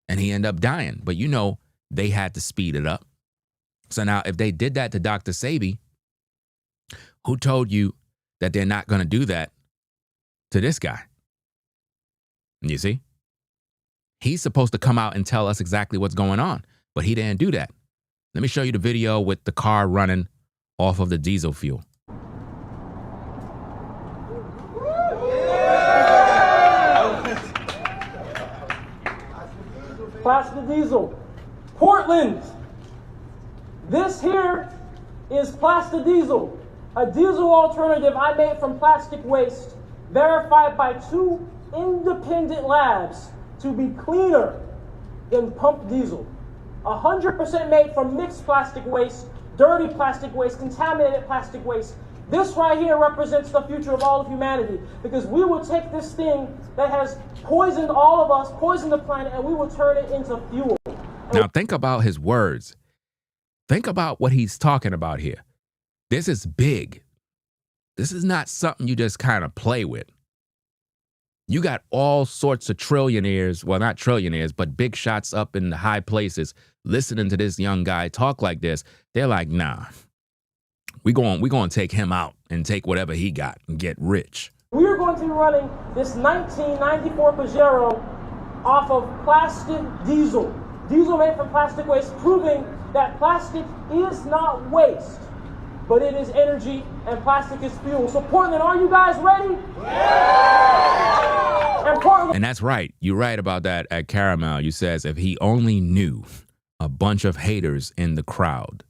And he ended up dying. But they had to speed it up. So now if they did that to Dr. Sebi, who told you that they're not going to do that to this guy? You see? He's supposed to come out and tell us exactly what's going on, but he didn't do that. Let me show you the video with the car running off of the diesel fuel.
Plastic diesel. Portland. This here is plastic diesel, a diesel alternative I made from plastic waste, verified by 2 independent labs to be cleaner than pump diesel. 100% made from mixed plastic waste, dirty plastic waste, contaminated plastic waste, This right here represents the future of all of humanity, because we will take this thing that has poisoned all of us, poisoned the planet, and we will turn it into fuel.
Now think about his words. Think about what he's talking about here. This is big. This is not something you just kind of play with. You got all sorts of trillionaires, well, not trillionaires, but big shots up in the high places listening to this young guy talk like this. They're like, nah, we're going to take him out and take whatever he got and get rich.
We are going to be running this 1994 Pajero off of plastic diesel. Diesel made from plastic waste, proving that plastic is not waste, but it is energy, and plastic is fuel. So Portland, are you guys ready? Yeah! And Portland.
And that's right. You're right about that at Caramel. You says if he only knew a bunch of haters in the crowd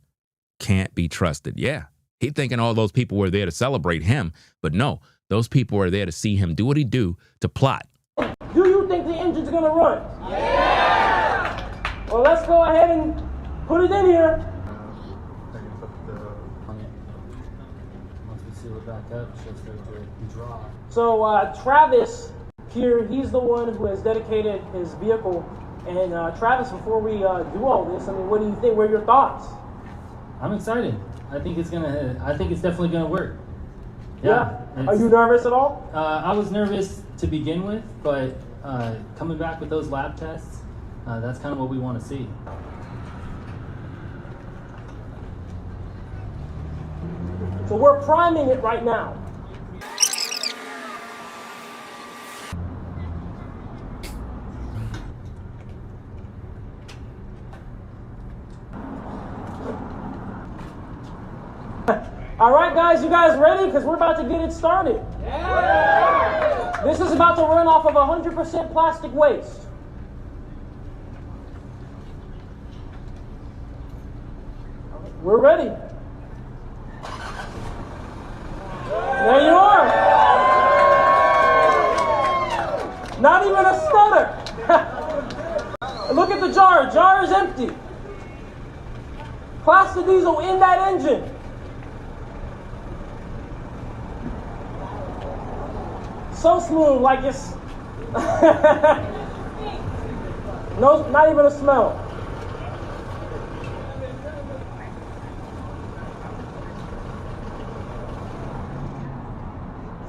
can't be trusted. Yeah. He thinking all those people were there to celebrate him, but no, those people were there to see him do what he do to plot.
Do you think the engine's gonna run? Yeah! Well, let's go ahead and put it in here. So Travis here, he's the one who has dedicated his vehicle. And Travis, before we do all this, I mean, what do you think? What are your thoughts?
I'm excited. I think it's definitely gonna work.
Yeah. Are you nervous at all?
I was nervous to begin with, but coming back with those lab tests, that's kind of what we want to see.
So we're priming it right now. All right, guys, you guys ready? Because we're about to get it started. Yeah! This is about to run off of 100% plastic waste. We're ready. There you are. Not even a stutter. Look at the jar. Jar is empty. Plastic diesel in that engine. So smooth, like it's no, not even a smell.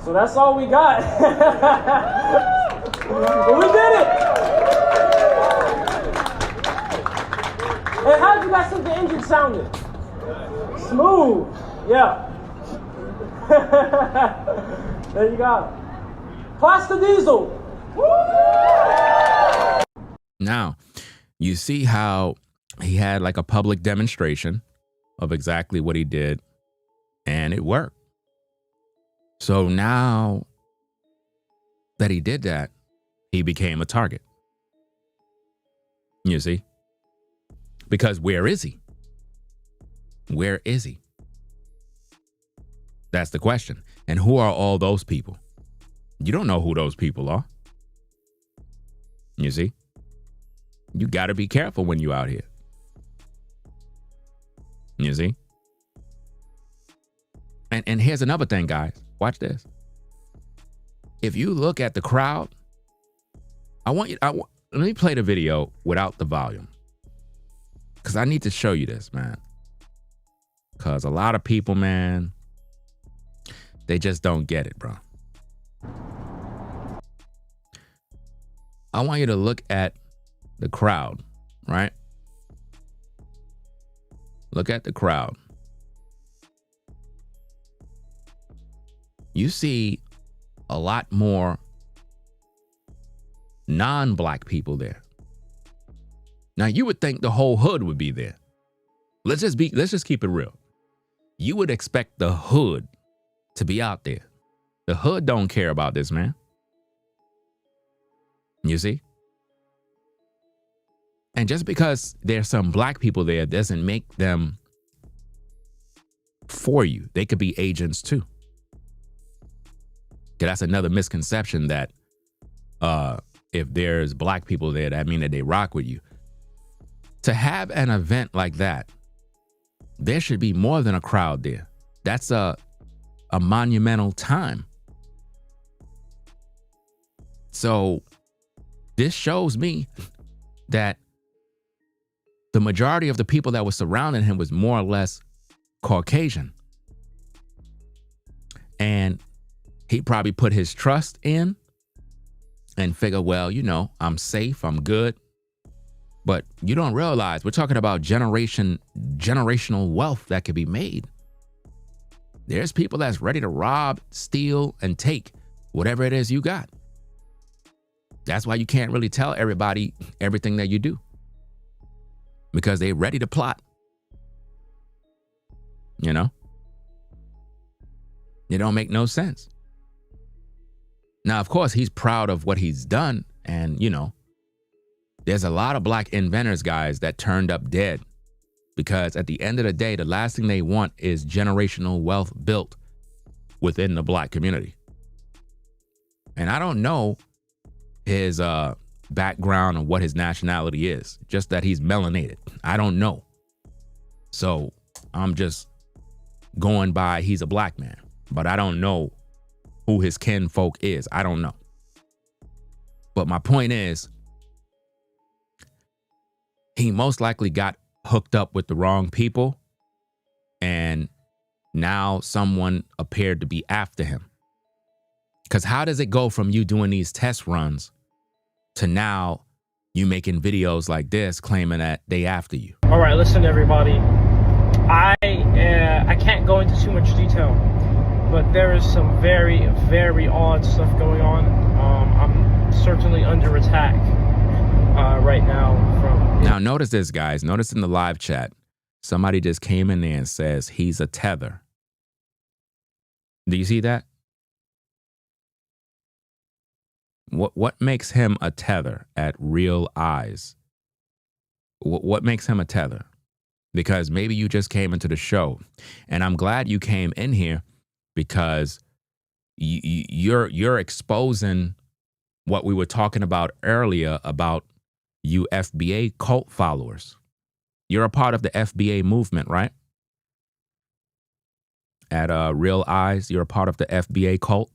So that's all we got. But we did it. And how did you guys think the engine sounded? Smooth. Yeah. There you go. Plastic diesel.
Now, you see how he had like a public demonstration of exactly what he did, and it worked. So now that he did that, he became a target. You see? Because where is he? Where is he? That's the question. And who are all those people? You don't know who those people are. You see? You got to be careful when you're out here. You see? And here's another thing, guys. Watch this. If you look at the crowd, let me play the video without the volume. Because I need to show you this, man. Because a lot of people, man, they just don't get it, bro. I want you to look at the crowd, right? Look at the crowd. You see a lot more non-black people there. Now you would think the whole hood would be there. Let's just keep it real. You would expect the hood to be out there. The hood don't care about this, man. You see? And just because there's some black people there doesn't make them for you. They could be agents too. That's another misconception that if there's black people there, that means that they rock with you. To have an event like that, there should be more than a crowd there. That's a a monumental time. So this shows me that the majority of the people that were surrounding him was more or less Caucasian. And he probably put his trust in and figure, well, you know, I'm safe, I'm good. But you don't realize we're talking about generational wealth that could be made. There's people that's ready to rob, steal, and take whatever it is you got. That's why you can't really tell everybody everything that you do, because they're ready to plot. You know? It don't make no sense. Now, of course, he's proud of what he's done. And, you know, there's a lot of black inventors, guys, that turned up dead, because at the end of the day, the last thing they want is generational wealth built within the black community. And I don't know his background or what his nationality is, just that he's melanated. I don't know. So I'm just going by he's a black man, but I don't know who his kinfolk is. I don't know. But my point is, he most likely got hooked up with the wrong people, and now someone appeared to be after him. Because how does it go from you doing these test runs to now you making videos like this claiming that they after you?
All right, listen, everybody. I can't go into too much detail, but there is some very, very odd stuff going on. I'm certainly under attack right now from...
Now, notice this, guys. Notice in the live chat, somebody just came in there and says he's a tether. Do you see that? What makes him a tether at real eyes? What makes him a tether? Because maybe you just came into the show, and I'm glad you came in here, because you're exposing what we were talking about earlier about you FBA cult followers. You're a part of the FBA movement, right? At Real Eyes, you're a part of the FBA cult.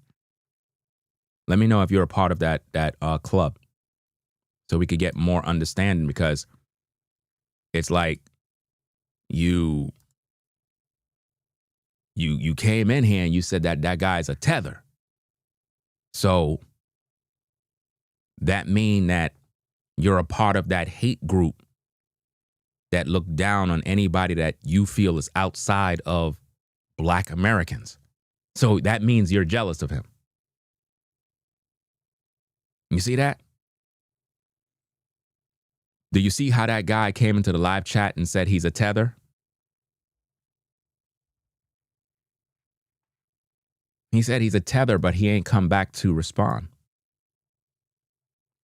Let me know if you're a part of that club, so we could get more understanding, because it's like you came in here and you said that guy's a tether. So that mean that you're a part of that hate group that look down on anybody that you feel is outside of Black Americans. So that means you're jealous of him. You see that? Do you see how that guy came into the live chat and said he's a tether? He said he's a tether, but he ain't come back to respond.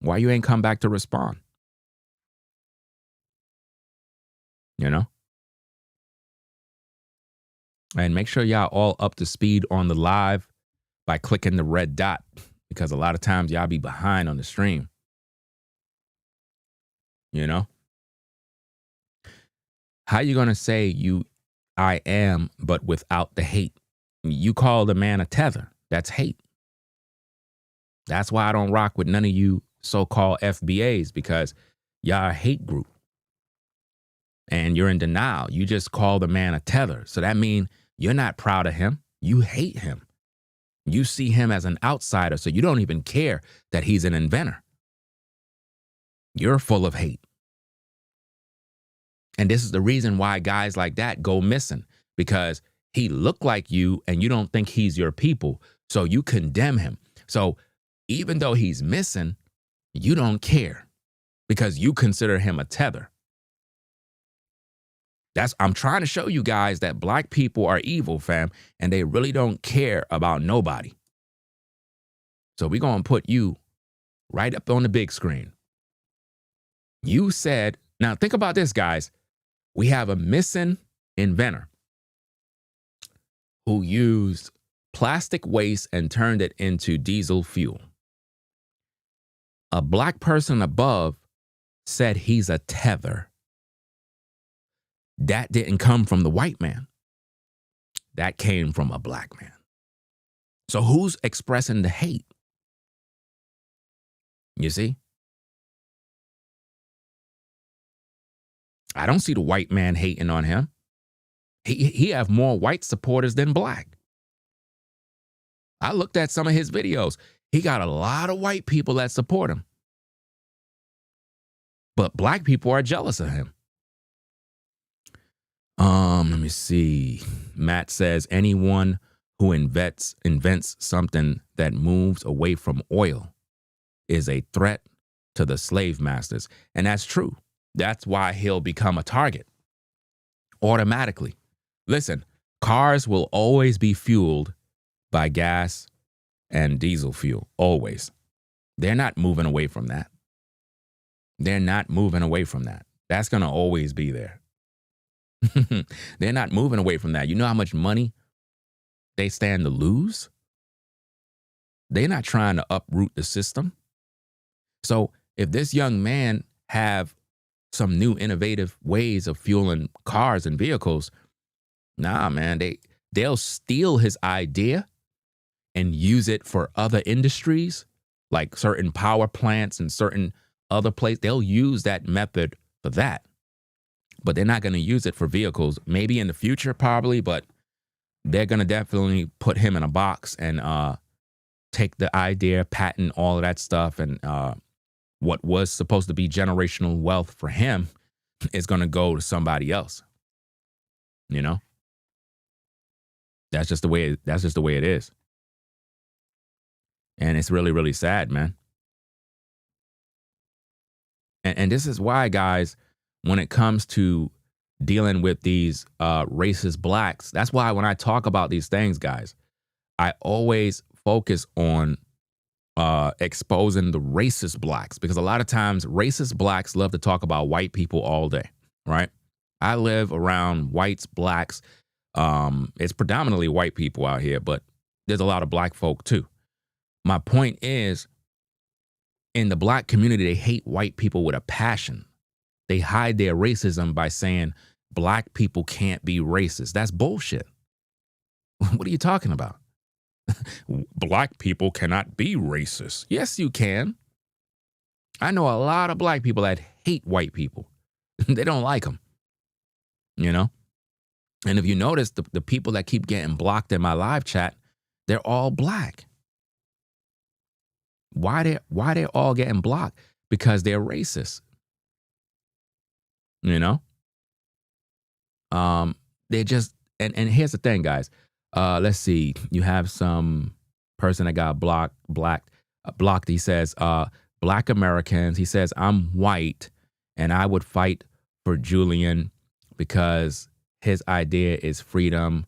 Why you ain't come back to respond? You know? And make sure y'all all up to speed on the live by clicking the red dot, because a lot of times y'all be behind on the stream. You know? How you gonna say I am, but without the hate? You call the man a tether. That's hate. That's why I don't rock with none of you so-called FBAs, because y'all a hate group. And you're in denial. You just call the man a tether. So that means you're not proud of him. You hate him. You see him as an outsider, so you don't even care that he's an inventor. You're full of hate. And this is the reason why guys like that go missing, because he looked like you and you don't think he's your people, so you condemn him. So even though he's missing, you don't care because you consider him a tether. I'm trying to show you guys that Black people are evil, fam, and they really don't care about nobody. So we're going to put you right up on the big screen. You said, now think about this, guys. We have a missing inventor who used plastic waste and turned it into diesel fuel. A Black person above said he's a tether. That didn't come from the white man. That came from a Black man. So who's expressing the hate? You see? I don't see the white man hating on him. He have more white supporters than black. I looked at some of his videos. He got a lot of white people that support him. But black people are jealous of him. Let me see. Matt says anyone who invents something that moves away from oil is a threat to the slave masters. And that's true. That's why he'll become a target automatically. Listen, cars will always be fueled by gas and diesel fuel, always. They're not moving away from that. They're not moving away from that. That's going to always be there. They're not moving away from that. You know how much money they stand to lose? They're not trying to uproot the system. So if this young man have some new innovative ways of fueling cars and vehicles, nah, man, they'll steal his idea and use it for other industries, like certain power plants and certain other places. They'll use that method for that. But they're not going to use it for vehicles. Maybe in the future, probably, but they're going to definitely put him in a box and take the idea, patent, all of that stuff. And what was supposed to be generational wealth for him is going to go to somebody else. You know? That's just the way it is. And it's really, really sad, man. And this is why, guys, when it comes to dealing with these racist blacks, that's why when I talk about these things, guys, I always focus on exposing the racist blacks, because a lot of times racist blacks love to talk about white people all day, right? I live around whites, blacks. It's predominantly white people out here, but there's a lot of black folk too. My point is, in the black community, they hate white people with a passion. They hide their racism by saying black people can't be racist. That's bullshit. What are you talking about? Black people cannot be racist. Yes, you can. I know a lot of black people that hate white people. They don't like them, you know? And if you notice, the people that keep getting blocked in my live chat, they're all black. Why they're all getting blocked? Because they're racist. You know? They're just, and here's the thing, guys. Let's see. You have some person that got blocked. He says, black Americans. He says, I'm white and I would fight for Julian because his idea is freedom.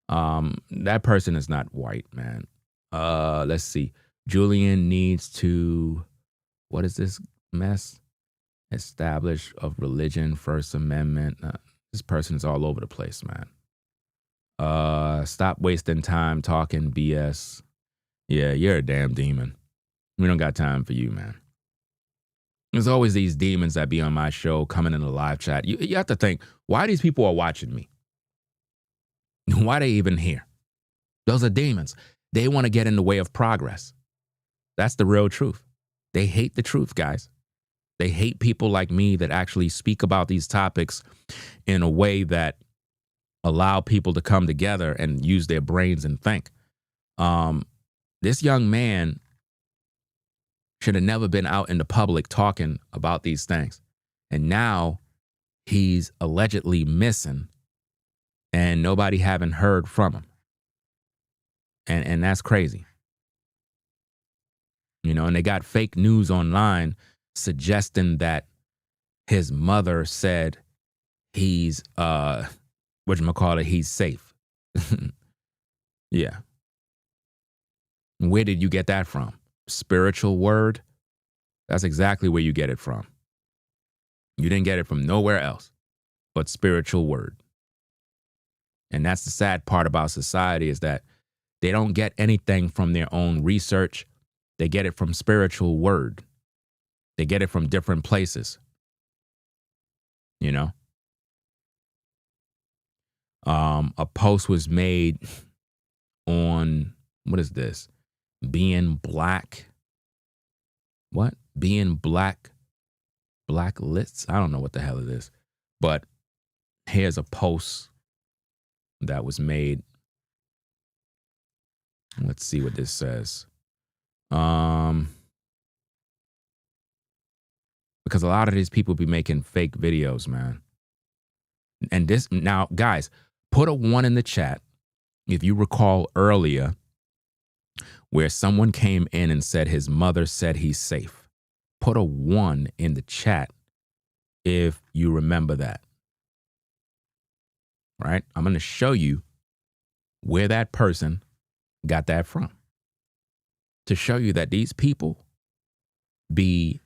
That person is not white, man. Let's see. Julian needs to, what is this mess? Establish of religion, First Amendment. This person is all over the place, man. Stop wasting time talking BS. Yeah, you're a damn demon. We don't got time for you, man. There's always these demons that be on my show coming in the live chat. You have to think, why these people are watching me? Why they even here? Those are demons. They want to get in the way of progress. That's the real truth. They hate the truth, guys. They hate people like me that actually speak about these topics in a way that allow people to come together and use their brains and think. This young man should have never been out in the public talking about these things. And now he's allegedly missing and nobody haven't heard from him. And that's crazy. You know, and they got fake news online suggesting that his mother said he's, he's safe. Yeah. Where did you get that from? Spiritual word? That's exactly where you get it from. You didn't get it from nowhere else but spiritual word. And that's the sad part about society, is that they don't get anything from their own research. They get it from spiritual word. They get it from different places. You know? A post was made on What is this? Being black. What? Being black lists? I don't know what the hell it is. But here's a post that was made. Let's see what this says. Because a lot of these people be making fake videos, man. And this, now, guys, put a 1 in the chat if you recall earlier where someone came in and said his mother said he's safe. Put a 1 in the chat if you remember that. Right? I'm going to show you where that person got that from, to show you that these people be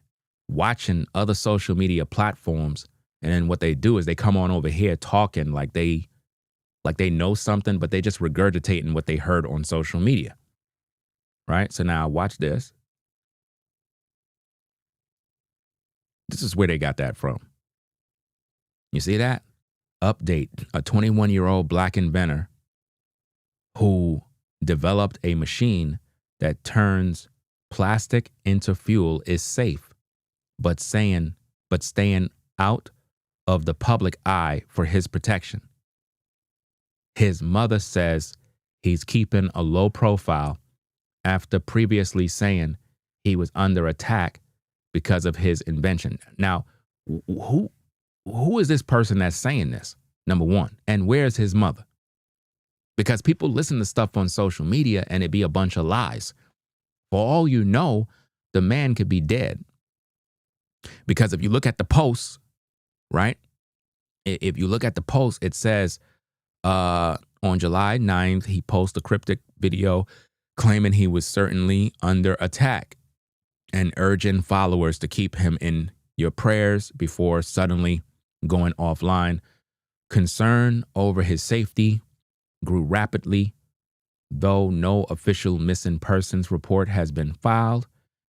watching other social media platforms, and then what they do is they come on over here talking like they know something, but they just regurgitating what they heard on social media. Right? So now watch this. This is where they got that from. You see that? Update: a 21-year-old black inventor who developed a machine that turns plastic into fuel is safe, but staying out of the public eye for his protection. His mother says he's keeping a low profile after previously saying he was under attack because of his invention. Now, who is this person that's saying this? Number one, and where's his mother? Because people listen to stuff on social media and it be a bunch of lies. For all you know, the man could be dead. Because if you look at the post, right? If you look at the post, it says on July 9th, he posted a cryptic video claiming he was certainly under attack and urging followers to keep him in your prayers before suddenly going offline. Concern over his safety grew rapidly, though no official missing persons report has been filed,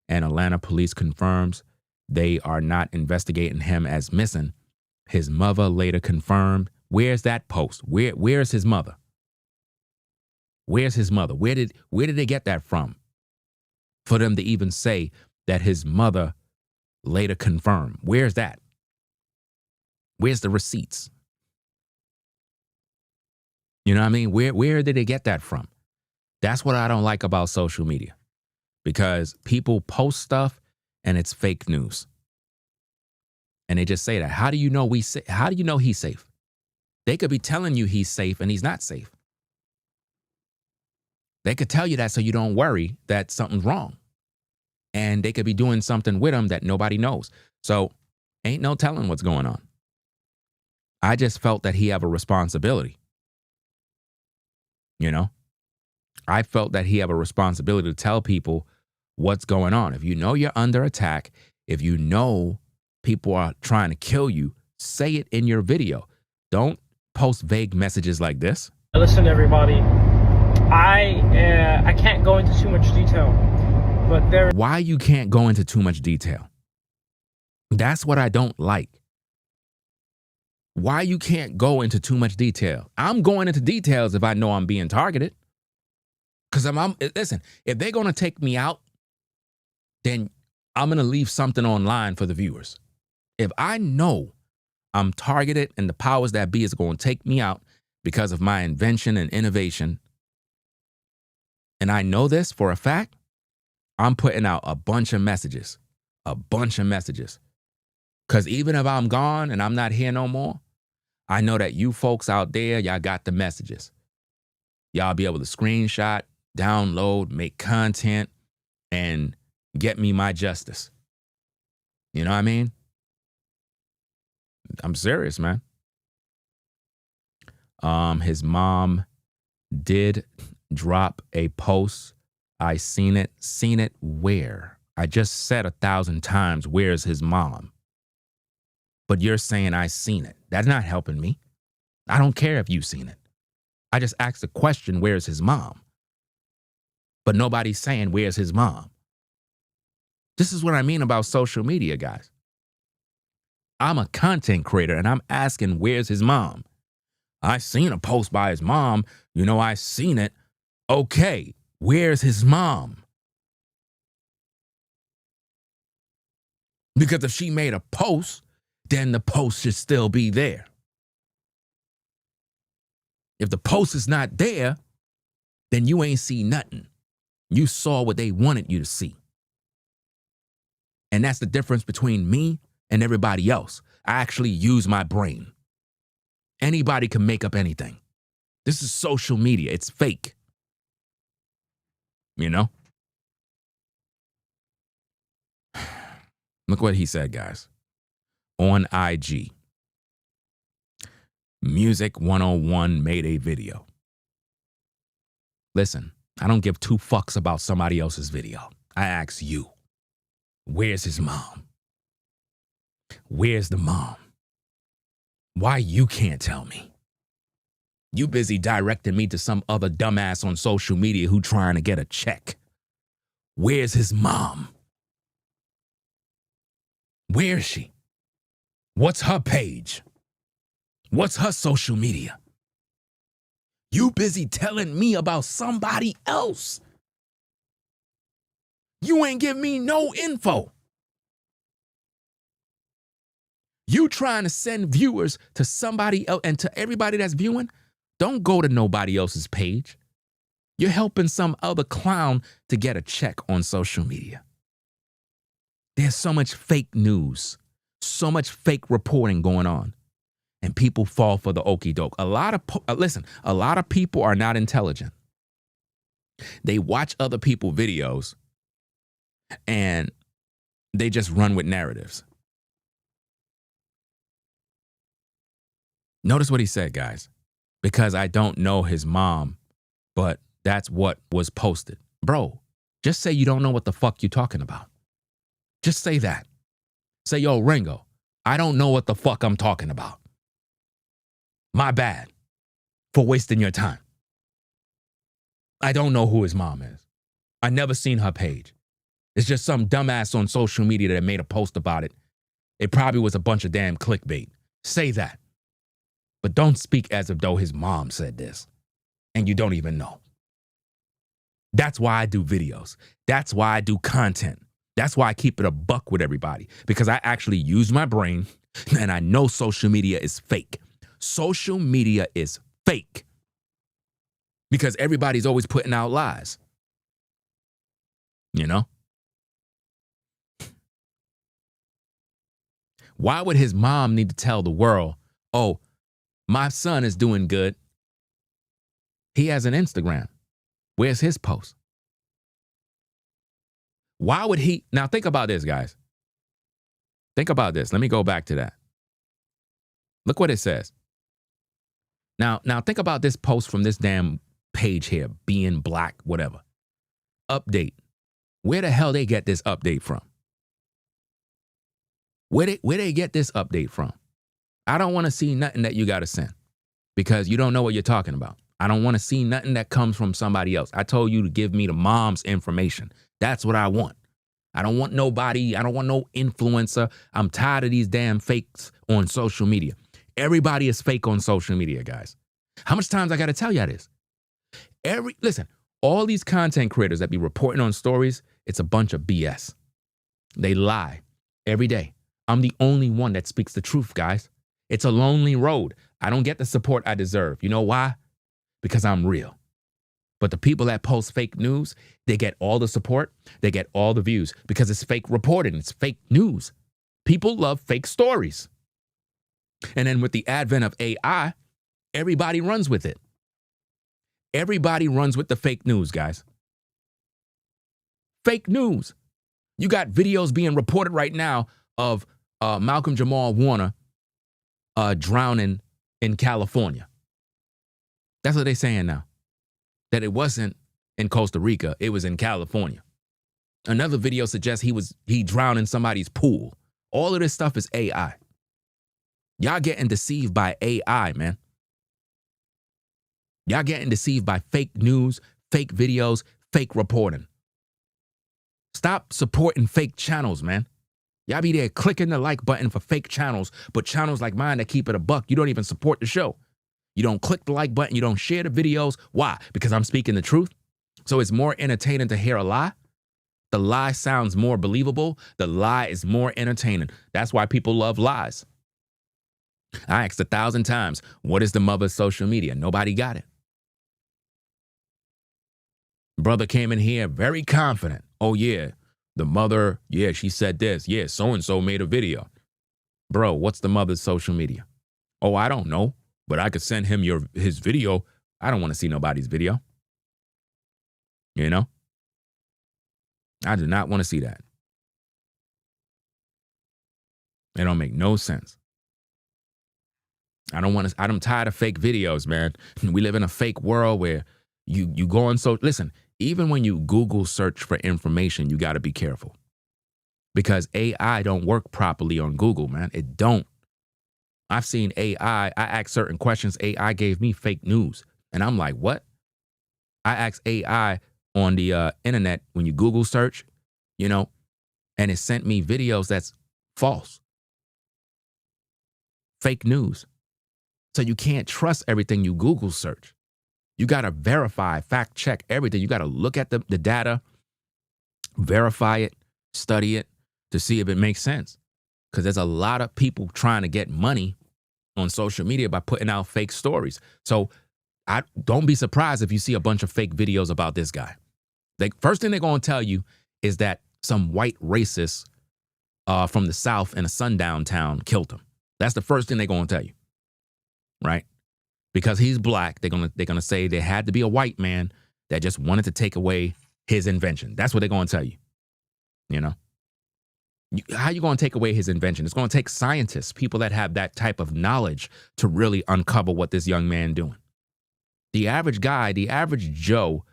and Atlanta police confirms they are not investigating him as missing. His mother later confirmed. Where's that post? Where's his mother? Where's his mother? Where did they get that from? For them to even say that his mother later confirmed. Where's that? Where's the receipts? You know what I mean? Where did they get that from? That's what I don't like about social media, because people post stuff and it's fake news. And they just say that. How do you know how do you know he's safe? They could be telling you he's safe and he's not safe. They could tell you that so you don't worry that something's wrong. And they could be doing something with him that nobody knows. So ain't no telling what's going on. I just felt that he have a responsibility. You know, I felt that he have a responsibility to tell people what's going on. If you know you're under attack, if you know people are trying to kill you, say it in your video. Don't post vague messages like this.
Listen, everybody, I can't go into too much detail, but
Why you can't go into too much detail? That's what I don't like. Why you can't go into too much detail? I'm going into details if I know I'm being targeted. Because listen, if they're going to take me out, then I'm going to leave something online for the viewers. If I know I'm targeted and the powers that be is going to take me out because of my invention and innovation, and I know this for a fact, I'm putting out a bunch of messages. Because even if I'm gone and I'm not here no more, I know that you folks out there, y'all got the messages. Y'all be able to screenshot, download, make content, and get me my justice. You know what I mean? I'm serious, man. His mom did drop a post. I seen it. Seen it where? I just said 1,000 times, where's his mom? But you're saying I seen it. That's not helping me. I don't care if you've seen it. I just asked the question, where's his mom? But nobody's saying, where's his mom? This is what I mean about social media, guys. I'm a content creator and I'm asking, where's his mom? I seen a post by his mom. You know, I seen it. Okay, Where's his mom? Because if she made a post, then the post should still be there. If the post is not there, then you ain't see nothing. You saw what they wanted you to see. And that's the difference between me and everybody else. I actually use my brain. Anybody can make up anything. This is social media. It's fake. You know? Look what he said, guys. On IG. Music 101 made a video. Listen, I don't give two fucks about somebody else's video. I ask you, where's his mom? Where's the mom? Why you can't tell me? You busy directing me to some other dumbass on social media who trying to get a check. Where's his mom? Where is she? What's her page? What's her social media? You busy telling me about somebody else. You ain't give me no info. You trying to send viewers to somebody else, and to everybody that's viewing, don't go to nobody else's page. You're helping some other clown to get a check on social media. There's so much fake news, so much fake reporting going on, and people fall for the okie doke. A lot of people are not intelligent. They watch other people's videos and they just run with narratives. Notice what he said, guys. Because I don't know his mom, but that's what was posted. Bro, just say you don't know what the fuck you're talking about. Just say that. Say, yo, Ringo, I don't know what the fuck I'm talking about. My bad for wasting your time. I don't know who his mom is. I never seen her page. It's just some dumbass on social media that made a post about it. It probably was a bunch of damn clickbait. Say that. But don't speak as if though his mom said this and you don't even know. That's why I do videos. That's why I do content. That's why I keep it a buck with everybody, because I actually use my brain and I know social media is fake. Social media is fake because everybody's always putting out lies. You know? Why would his mom need to tell the world, oh, my son is doing good? He has an Instagram. Where's his post? Why would he? Now think about this, guys. Think about this. Let me go back to that. Look what it says. Now think about this post from this damn page here, being black, whatever. Update. Where the hell they get this update from? Where they get this update from? I don't want to see nothing that you got to send because you don't know what you're talking about. I don't want to see nothing that comes from somebody else. I told you to give me the mom's information. That's what I want. I don't want nobody. I don't want no influencer. I'm tired of these damn fakes on social media. Everybody is fake on social media, guys. How much times I got to tell y'all this? Listen, all these content creators that be reporting on stories, it's a bunch of BS. They lie every day. I'm the only one that speaks the truth, guys. It's a lonely road. I don't get the support I deserve. You know why? Because I'm real. But the people that post fake news, they get all the support, they get all the views because it's fake reporting, it's fake news. People love fake stories. And then with the advent of AI, everybody runs with it. Everybody runs with the fake news, guys. Fake news. You got videos being reported right now of Malcolm Jamal Warner drowning in California. That's what they're saying now. That it wasn't in Costa Rica, it was in California. Another video suggests he drowned in somebody's pool. All of this stuff is AI. Y'all getting deceived by AI, man. Y'all getting deceived by fake news, fake videos, fake reporting. Stop supporting fake channels, man. Y'all be there clicking the like button for fake channels, but channels like mine that keep it a buck, you don't even support the show. You don't click the like button. You don't share the videos. Why? Because I'm speaking the truth? So it's more entertaining to hear a lie. The lie sounds more believable. The lie is more entertaining. That's why people love lies. I asked 1,000 times, what is the mother's social media? Nobody got it. Brother came in here very confident. Oh, yeah, the mother, yeah, she said this. Yeah, so-and-so made a video. Bro, what's the mother's social media? Oh, I don't know, but I could send him his video. I don't want to see nobody's video. You know? I do not want to see that. It don't make no sense. I'm tired of fake videos, man. We live in a fake world where you go on. So listen, even when you Google search for information, you got to be careful because AI don't work properly on Google, man. It don't. I've seen AI. I asked certain questions. AI gave me fake news. And I'm like, what? I asked AI on the internet when you Google search, you know, and it sent me videos that's false. Fake news. So you can't trust everything you Google search. You got to verify, fact check everything. You got to look at the data, verify it, study it to see if it makes sense. Because there's a lot of people trying to get money on social media by putting out fake stories. So don't be surprised if you see a bunch of fake videos about this guy. The first thing they're going to tell you is that some white racist from the South in a sundown town killed him. That's the first thing they're going to tell you. Right? Because he's black, they're gonna say there had to be a white man that just wanted to take away his invention. That's what they're gonna tell you. You know? How you gonna take away his invention? It's gonna take scientists, people that have that type of knowledge to really uncover what this young man doing. The average guy, the average Joe,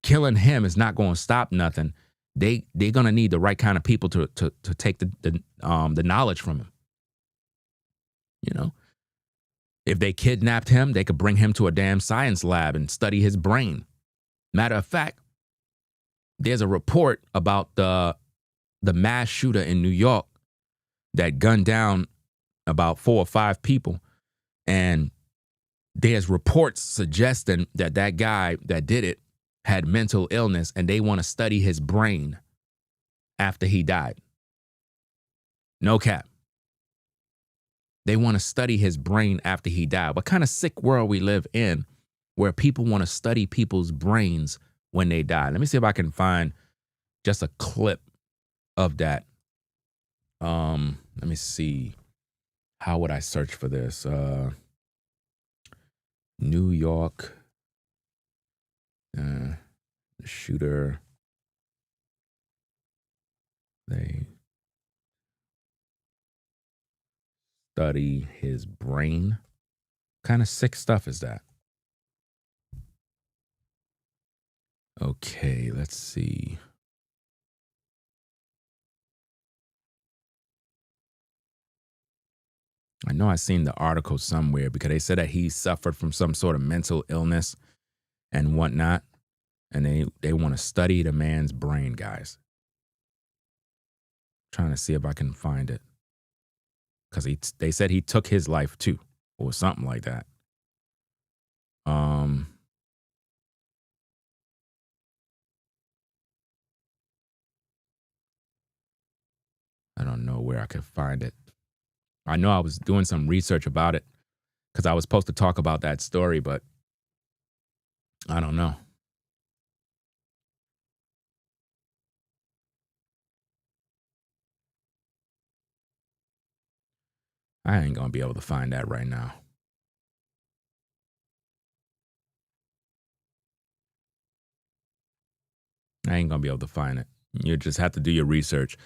killing him is not gonna stop nothing. They're gonna need the right kind of people to take the knowledge from him. You know? If they kidnapped him, they could bring him to a damn science lab and study his brain. Matter of fact, there's a report about the mass shooter in New York that gunned down about 4 or 5 people. And there's reports suggesting that that guy that did it had mental illness and they want to study his brain after he died. No cap. They want to study his brain after he died. What kind of sick world we live in where people want to study people's brains when they die? Let me see if I can find just a clip of that. Let me see. How would I search for this? New York. The shooter. They study his brain. What kind of sick stuff is that? Okay, let's see. I know I've seen the article somewhere because they said that he suffered from some sort of mental illness and whatnot. And they want to study the man's brain, guys. Trying to see if I can find it. Because they said he took his life too, or something like that. I don't know where I could find it. I know I was doing some research about it because I was supposed to talk about that story, but I don't know. I ain't gonna be able to find that right now. I ain't gonna be able to find it. You just have to do your research.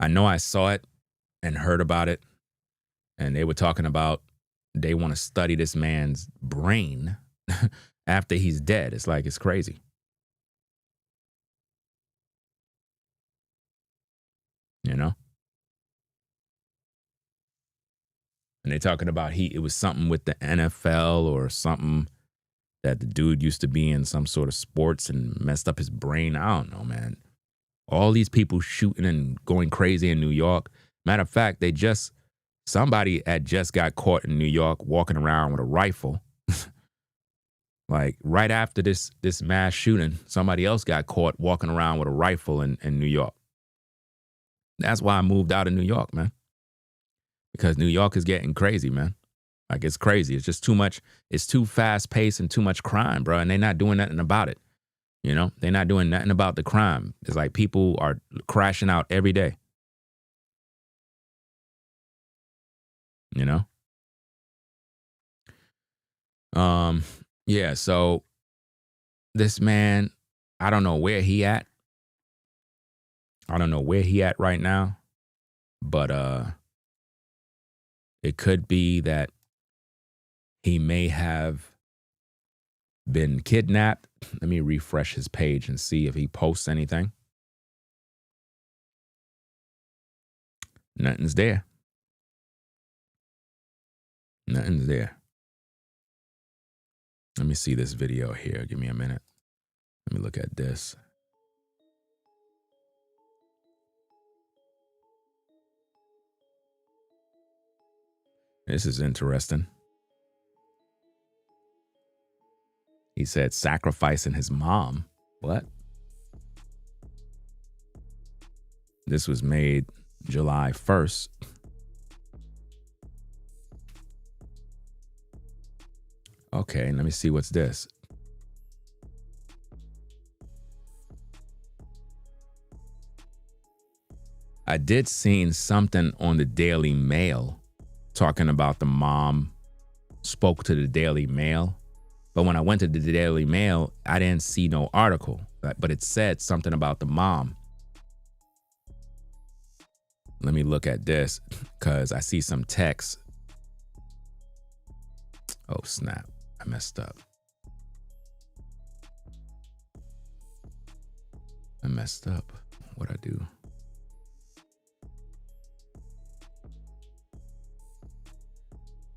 I know I saw it and heard about it, and they were talking about they want to study this man's brain after he's dead. It's like, it's crazy. You know? And they're talking about it was something with the NFL or something that the dude used to be in some sort of sports and messed up his brain. I don't know, man. All these people shooting and going crazy in New York. Matter of fact, somebody had just got caught in New York walking around with a rifle Like right after this mass shooting, somebody else got caught walking around with a rifle in New York. That's why I moved out of New York, man. Because New York is getting crazy, man. Like it's crazy. It's just too much. It's too fast paced and too much crime, bro. And they're not doing nothing about it. You know, they're not doing nothing about the crime. It's like people are crashing out every day. You know? Yeah, so this man, I don't know where he at. I don't know where he at right now. But it could be that he may have been kidnapped. Let me refresh his page and see if he posts anything. Nothing's there. Nothing's there. Let me see this video here. Give me a minute. Let me look at this. This is interesting. He said sacrificing his mom. What? This was made July 1st. Okay, let me see what's this. I did see something on the Daily Mail talking about the mom spoke to the Daily Mail. But when I went to the Daily Mail, I didn't see no article, but it said something about the mom. Let me look at this because I see some text. Oh, snap. I messed up. What'd I do?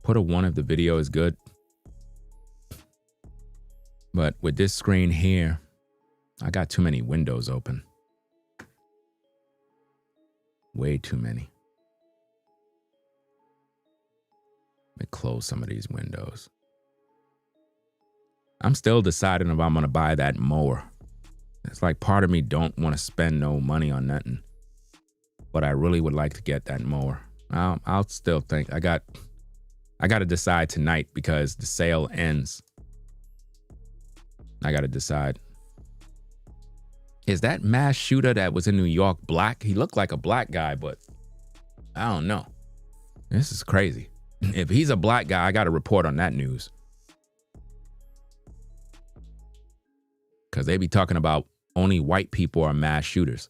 Put a 1 if the video is good. But with this screen here, I got too many windows open. Way too many. Let me close some of these windows. I'm still deciding if I'm going to buy that mower. It's like part of me don't want to spend no money on nothing. But I really would like to get that mower. I'll still think. I got to decide tonight because the sale ends. I got to decide. Is that mass shooter that was in New York black? He looked like a black guy, but I don't know. This is crazy. If he's a black guy, I got to report on that news. Because they be talking about only white people are mass shooters.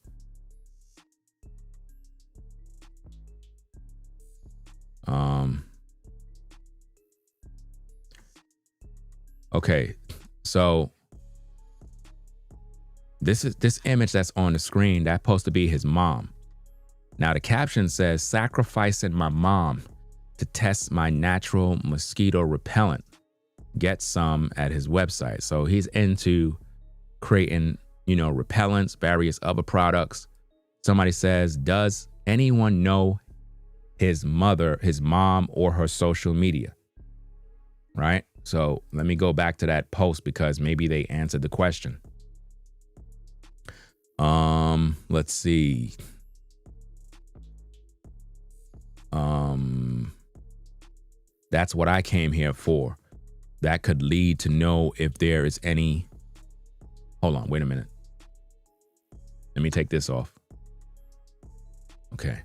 Okay, so this image that's on the screen, that's supposed to be his mom. Now the caption says, sacrificing my mom to test my natural mosquito repellent. Get some at his website. So he's into creating, repellents, various other products. Somebody says, does anyone know his mom, or her social media? Right? So let me go back to that post because maybe they answered the question. Let's see. That's what I came here for. That could lead to know if there is any. Hold on, wait a minute. Let me take this off. Okay.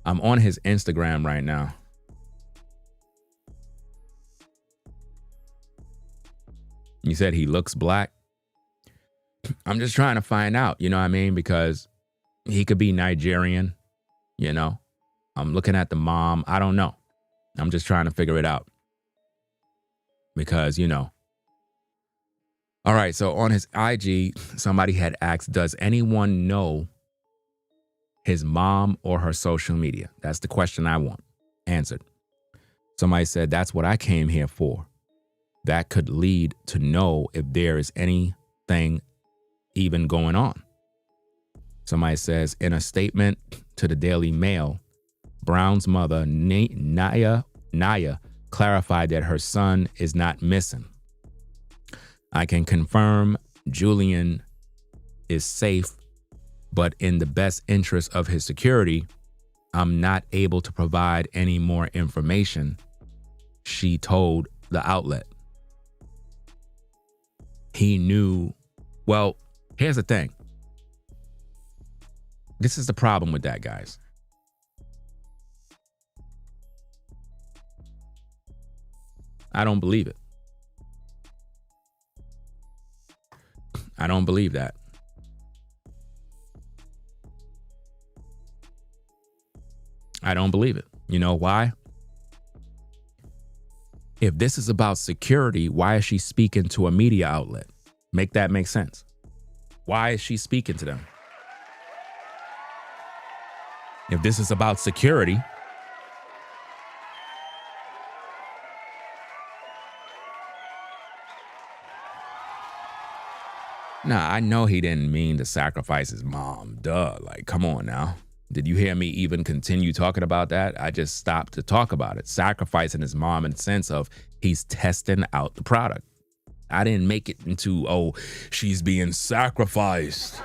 I'm on his Instagram right now. You said he looks black. I'm just trying to find out, you know what I mean? Because he could be Nigerian, I'm looking at the mom. I don't know. I'm just trying to figure it out. Because, All right, so on his IG, somebody had asked, does anyone know his mom or her social media? That's the question I want answered. Somebody said, that's what I came here for. That could lead to know if there is anything even going on. Somebody says, in a statement to the Daily Mail, Brown's mother, Naya, clarified that her son is not missing. I can confirm Julian is safe, but in the best interest of his security, I'm not able to provide any more information, she told the outlet. He knew, well, here's the thing. This is the problem with that, guys. I don't believe it. I don't believe that. I don't believe it. You know why? If this is about security, why is she speaking to a media outlet? Make that make sense. Why is she speaking to them? If this is about security, nah, I know he didn't mean to sacrifice his mom. Duh, like, come on now. Did you hear me even continue talking about that? I just stopped to talk about it. Sacrificing his mom in the sense of he's testing out the product. I didn't make it into, oh, she's being sacrificed.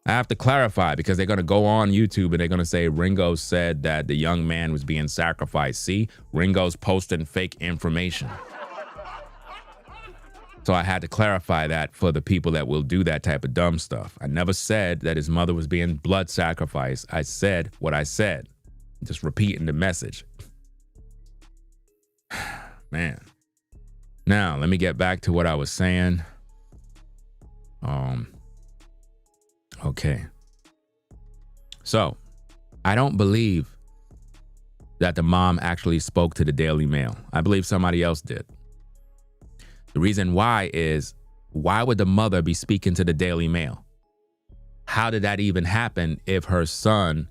I have to clarify because they're going to go on YouTube and they're going to say Ringo said that the young man was being sacrificed. See, Ringo's posting fake information. So I had to clarify that for the people that will do that type of dumb stuff. I never said that his mother was being blood sacrificed. I said what I said, just repeating the message. Man. Now, let me get back to what I was saying. Okay. So, I don't believe that the mom actually spoke to the Daily Mail. I believe somebody else did. The reason why is, why would the mother be speaking to the Daily Mail? How did that even happen if her son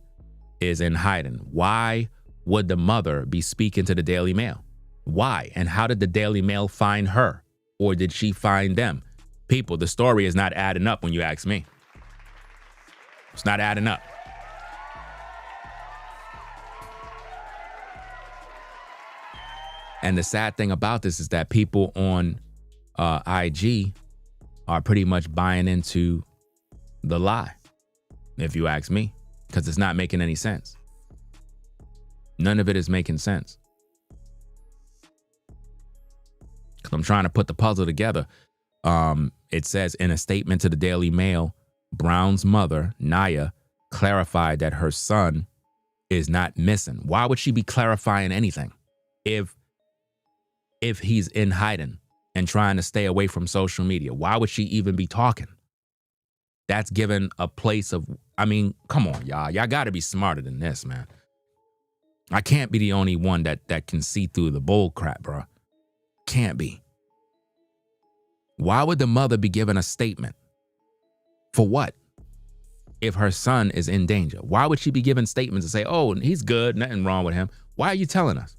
is in hiding? Why would the mother be speaking to the Daily Mail? Why? And how did the Daily Mail find her? Or did she find them? People, the story is not adding up when you ask me. It's not adding up. And the sad thing about this is that people on IG are pretty much buying into the lie, if you ask me, because it's not making any sense. None of it is making sense. Because I'm trying to put the puzzle together. It says in a statement to the Daily Mail, Brown's mother, Naya, clarified that her son is not missing. Why would she be clarifying anything if he's in hiding and trying to stay away from social media? Why would she even be talking? That's given a place of, I mean, come on, y'all. Y'all got to be smarter than this, man. I can't be the only one that can see through the bull crap, bro. Can't be. Why would the mother be giving a statement? For what? If her son is in danger, why would she be giving statements and say, oh, he's good, nothing wrong with him? Why are you telling us?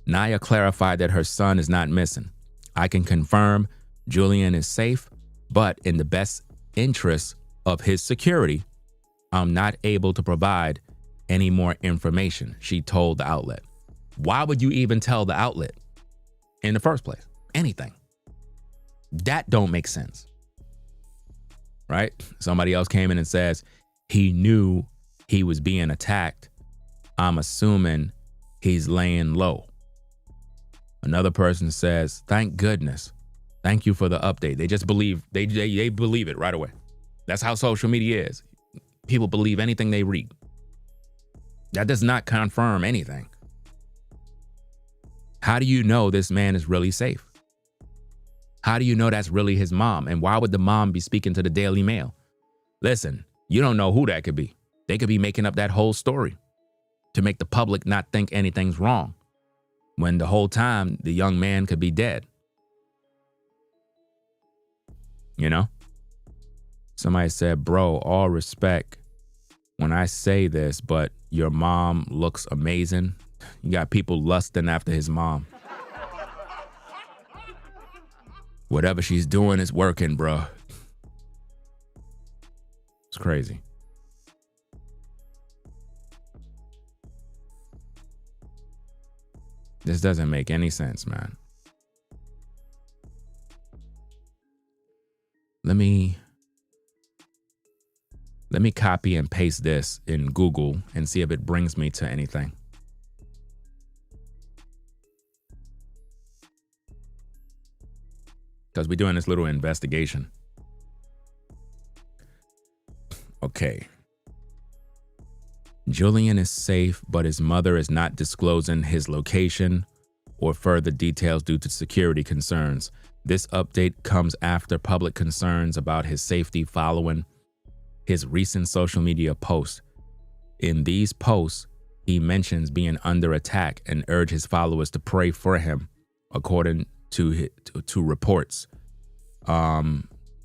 Naya clarified that her son is not missing. I can confirm Julian is safe, but in the best interest of his security, I'm not able to provide any more information, she told the outlet. Why would you even tell the outlet in the first place? Anything. That don't make sense. Right? Somebody else came in and says he knew he was being attacked. I'm assuming he's laying low. Another person says, thank goodness. Thank you for the update. They just believe, they believe it right away. That's how social media is. People believe anything they read. That does not confirm anything. How do you know this man is really safe? How do you know that's really his mom? And why would the mom be speaking to the Daily Mail? Listen, you don't know who that could be. They could be making up that whole story to make the public not think anything's wrong, when the whole time the young man could be dead. You know? Somebody said, bro, all respect when I say this, but your mom looks amazing. You got people lusting after his mom. Whatever she's doing is working, bro. It's crazy. This doesn't make any sense, man. Let me copy and paste this in Google and see if it brings me to anything. Because we're doing this little investigation. Okay. Julian is safe, but his mother is not disclosing his location or further details due to security concerns. This update comes after public concerns about his safety following his recent social media posts. In these posts, he mentions being under attack and urged his followers to pray for him, according to reports.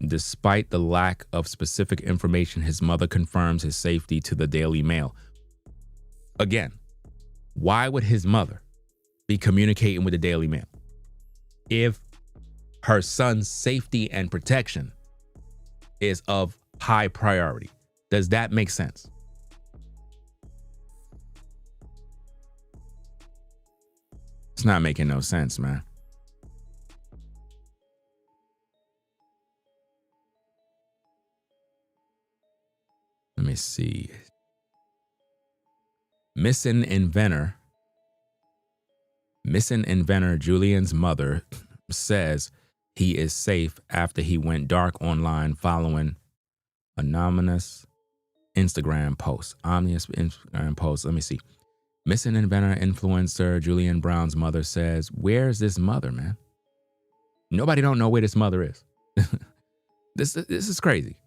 Despite the lack of specific information, his mother confirms his safety to the Daily Mail. Again, why would his mother be communicating with the Daily Mail if her son's safety and protection is of high priority? Does that make sense? It's not making no sense, man. Let me see. Missing Inventor Julian's mother says he is safe after he went dark online following anonymous Instagram posts. Omnious Instagram posts. Let me see. Missing Inventor influencer Julian Brown's mother says, "Where's this mother, man? Nobody don't know where this mother is." This is crazy.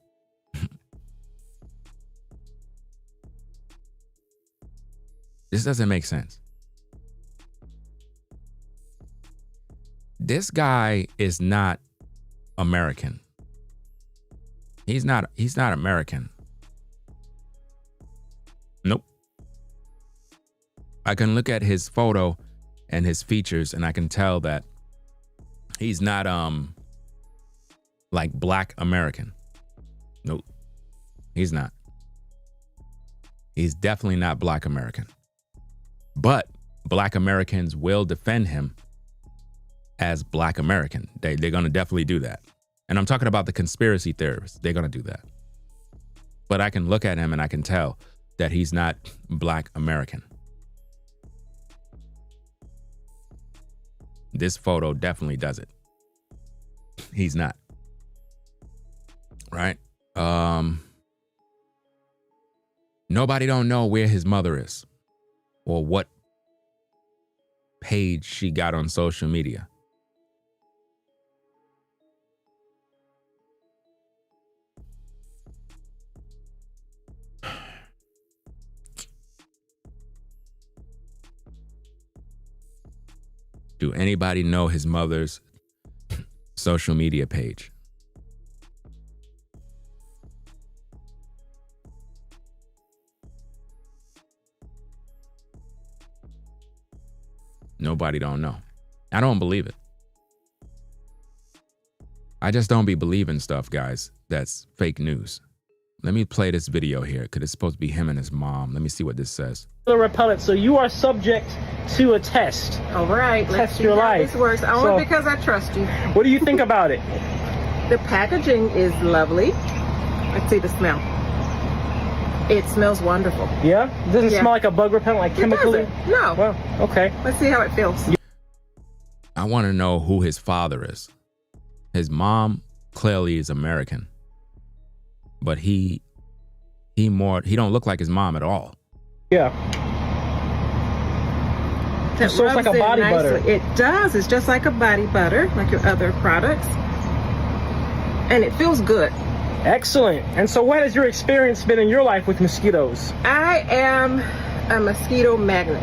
This doesn't make sense. This guy is not American. He's not American. Nope. I can look at his photo and his features and I can tell that he's not like Black American. Nope. He's not. He's definitely not Black American. But Black Americans will defend him as Black American. They're going to definitely do that. And I'm talking about the conspiracy theorists. They're going to do that. But I can look at him and I can tell that he's not Black American. This photo definitely does it. He's not. Right? Nobody don't know where his mother is or what page she got on social media. Do anybody know his mother's social media page? Nobody don't know. I don't believe it. I just don't be believing stuff, guys. That's fake news. Let me play this video here because it's supposed to be him and his mom. Let me see what this says.
Repellent, so you are subject to a test.
All right, let's
Test
see
your
how
life.
this works. Only because I trust you.
What do you think about it?
The packaging is lovely. Let's see the smell. It smells wonderful.
Yeah? It doesn't
Yeah.
smell like a bug repellent, like
It
chemically?
doesn't. No.
Well, okay.
Let's see how it feels.
I want to know who his father is. His mom clearly is American, but he don't look like his mom at all.
Yeah.
That
So it's like a
rubs in
body butter.
nicely. It does. It's just like a body butter, like your other products. And it feels good.
Excellent. And so what has your experience been in your life with mosquitoes?
I am a mosquito magnet.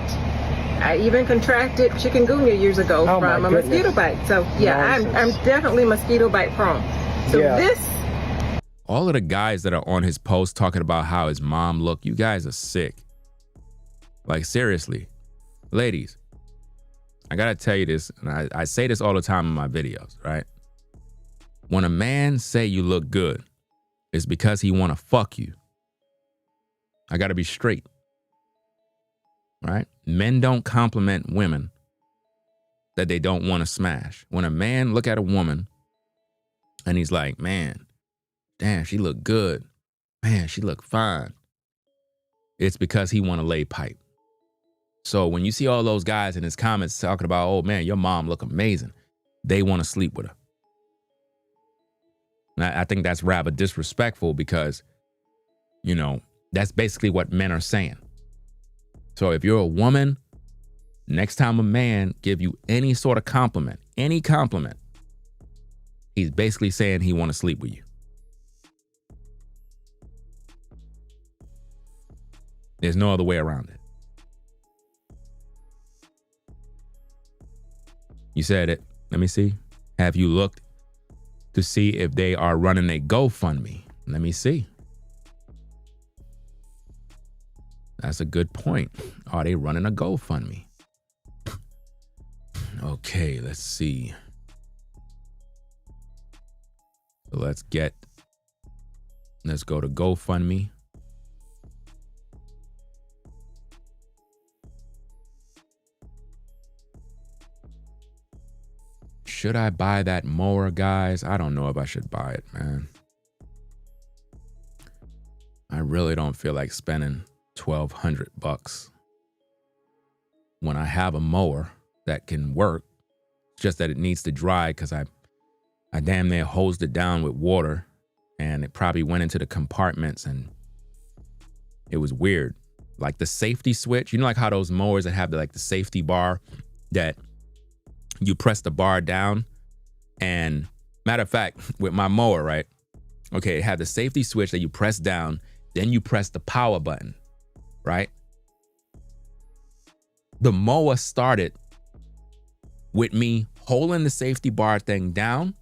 I even contracted chikungunya years ago
Oh, my
from a
goodness.
mosquito bite. So yeah, I'm
Nonsense.
definitely mosquito bite prone. So
Yeah.
this
All of the guys that are on his post talking about how his mom looked, you guys are sick. Like, seriously. Ladies, I gotta tell you this, and I say this all the time in my videos, right? When a man say you look good, it's because he wanna fuck you. I gotta be straight, right? Men don't compliment women that they don't want to smash. When a man look at a woman and he's like, man, damn, she look good. Man, she look fine. It's because he want to lay pipe. So when you see all those guys in his comments talking about, oh man, your mom look amazing, they want to sleep with her. And I think that's rather disrespectful because, you know, that's basically what men are saying. So if you're a woman, next time a man give you any sort of compliment, any compliment, he's basically saying he want to sleep with you. There's no other way around it. You said it. Let me see. Have you looked to see if they are running a GoFundMe? Let me see. That's a good point. Are they running a GoFundMe? Okay, let's see. So let's go to GoFundMe. Should I buy that mower, guys? I don't know if I should buy it, man. I really don't feel like spending $1,200 when I have a mower that can work. It's just that it needs to dry because I damn near hosed it down with water and it probably went into the compartments and it was weird. Like the safety switch, you know, like how those mowers that have the safety bar that you press the bar down. And matter of fact, with my mower, right? Okay, it had the safety switch that you press down, then you press the power button, right? The mower started with me holding the safety bar thing down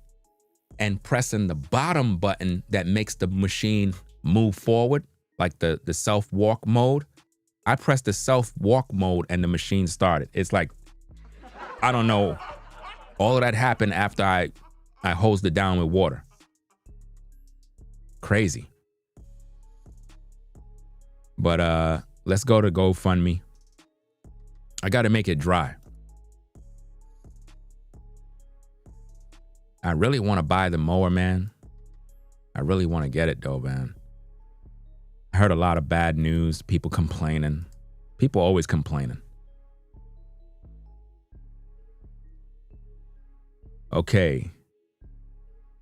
and pressing the bottom button that makes the machine move forward, like the self-walk mode. I pressed the self-walk mode and the machine started. It's like, I don't know. All of that happened after I hosed it down with water. Crazy. But let's go to GoFundMe. I got to make it dry. I really want to buy the mower, man. I really want to get it though, man. I heard a lot of bad news, people complaining. People always complaining. Okay,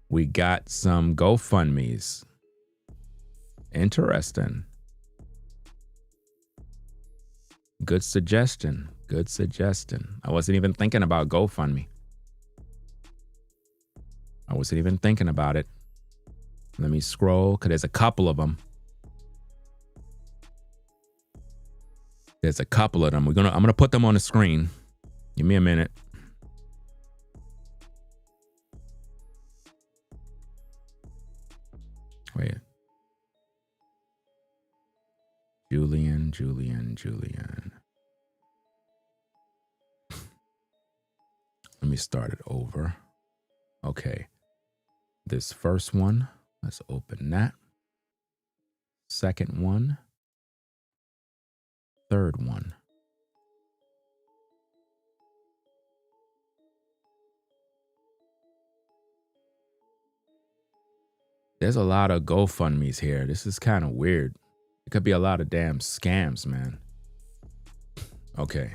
we got some GoFundMes. Interesting. Good suggestion. Good suggestion. I wasn't even thinking about GoFundMe. I wasn't even thinking about it. Let me scroll, because there's a couple of them. There's a couple of them. I'm gonna put them on the screen. Give me a minute. Wait. Julian. Let me start it over. Okay. This first one, let's open that. Second one. Third one. There's a lot of GoFundMes here. This is kind of weird. It could be a lot of damn scams, man. Okay.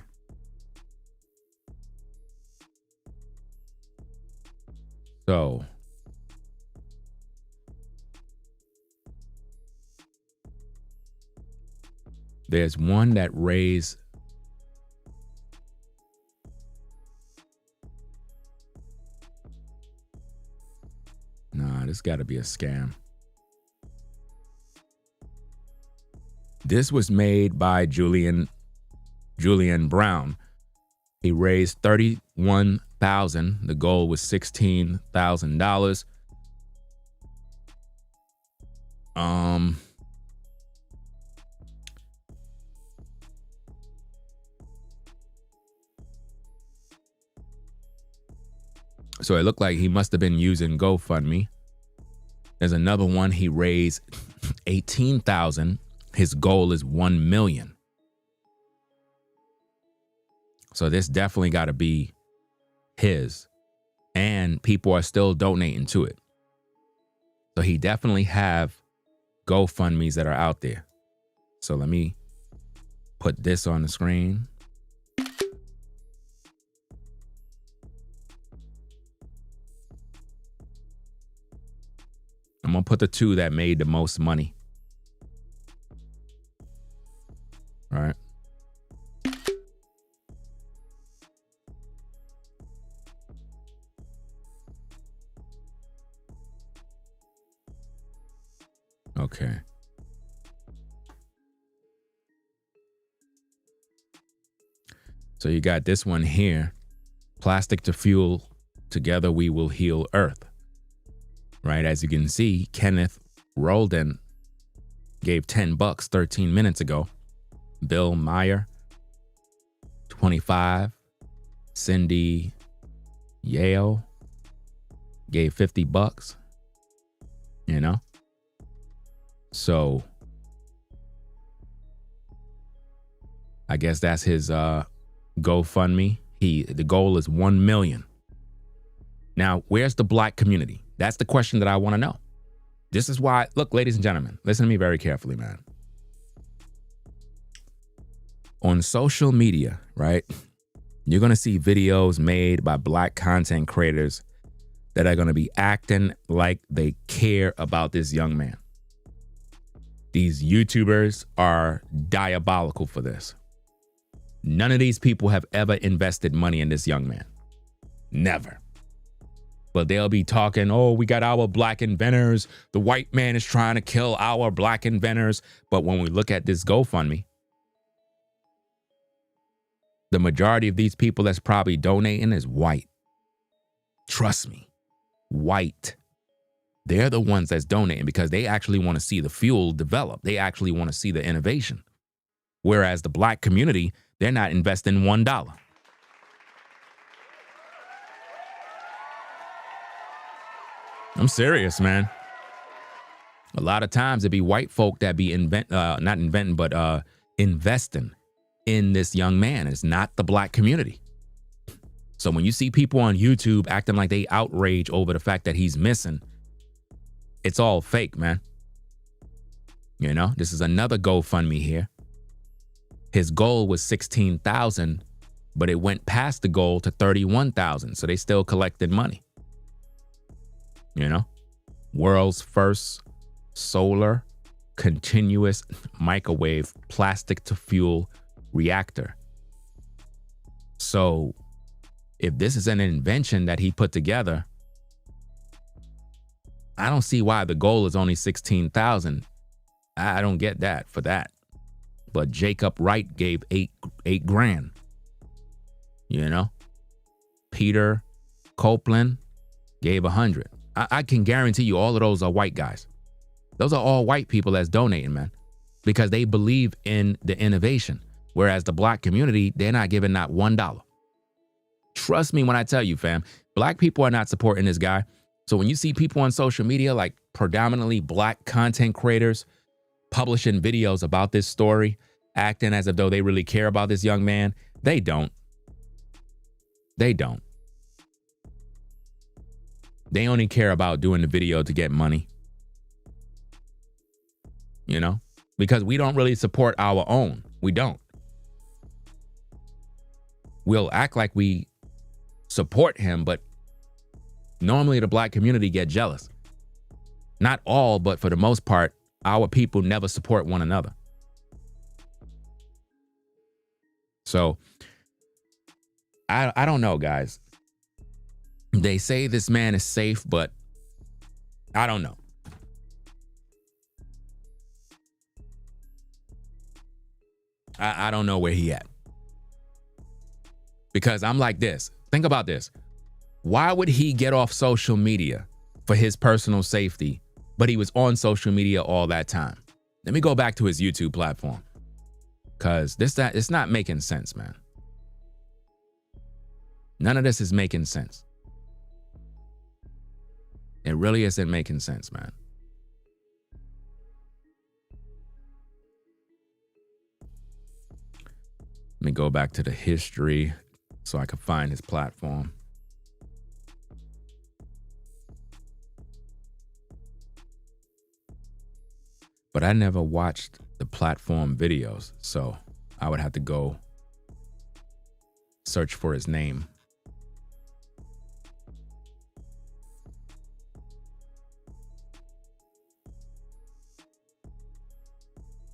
So. There's one that raised Nah, this got to be a scam. This was made by Julian Brown. He raised $31,000. The goal was $16,000. So it looked like he must have been using GoFundMe. There's another one. He raised $18,000. His goal is $1 million. So this definitely got to be his, and people are still donating to it. So he definitely have GoFundMes that are out there. So let me put this on the screen. I'm gonna put the two that made the most money. All right. Okay. So you got this one here. Plastic to fuel. Together we will heal Earth. Right, as you can see, Kenneth Roldan gave $10 13 minutes ago. Bill Meyer, 25. Cindy Yale gave $50. You know? So I guess that's his GoFundMe. The goal is 1 million. Now, where's the black community? That's the question that I want to know. This is why, look, ladies and gentlemen, listen to me very carefully, man. On social media, right, you're going to see videos made by black content creators that are going to be acting like they care about this young man. These YouTubers are diabolical for this. None of these people have ever invested money in this young man. Never. But they'll be talking, oh, we got our black inventors. The white man is trying to kill our black inventors. But when we look at this GoFundMe, the majority of these people that's probably donating is white. Trust me, white. They're the ones that's donating because they actually want to see the fuel develop. They actually want to see the innovation. Whereas the black community, they're not investing $1. I'm serious, man. A lot of times it'd be white folk that be investing in this young man. It's not the black community. So when you see people on YouTube acting like they outrage over the fact that he's missing, it's all fake, man. You know, this is another GoFundMe here. His goal was 16,000, but it went past the goal to 31,000. So they still collected money. You know, world's first solar continuous microwave plastic to fuel reactor. So if this is an invention that he put together, I don't see why the goal is only 16,000. I don't get that for that. But Jacob Wright gave eight grand. You know, Peter Copeland gave 100. I can guarantee you all of those are white guys. Those are all white people that's donating, man, because they believe in the innovation. Whereas the black community, they're not giving not $1. Trust me when I tell you, fam, black people are not supporting this guy. So when you see people on social media, like predominantly black content creators publishing videos about this story, acting as if though they really care about this young man, they don't. They don't. They only care about doing the video to get money. You know, because we don't really support our own. We don't. We'll act like we support him, but normally the black community get jealous. Not all, but for the most part, our people never support one another. So I don't know, guys. They say this man is safe, but I don't know. I don't know where he at. Because I'm like this. Think about this. Why would he get off social media for his personal safety, but he was on social media all that time? Let me go back to his YouTube platform. Because it's not making sense, man. None of this is making sense. It really isn't making sense, man. Let me go back to the history so I can find his platform. But I never watched the platform videos, so I would have to go search for his name.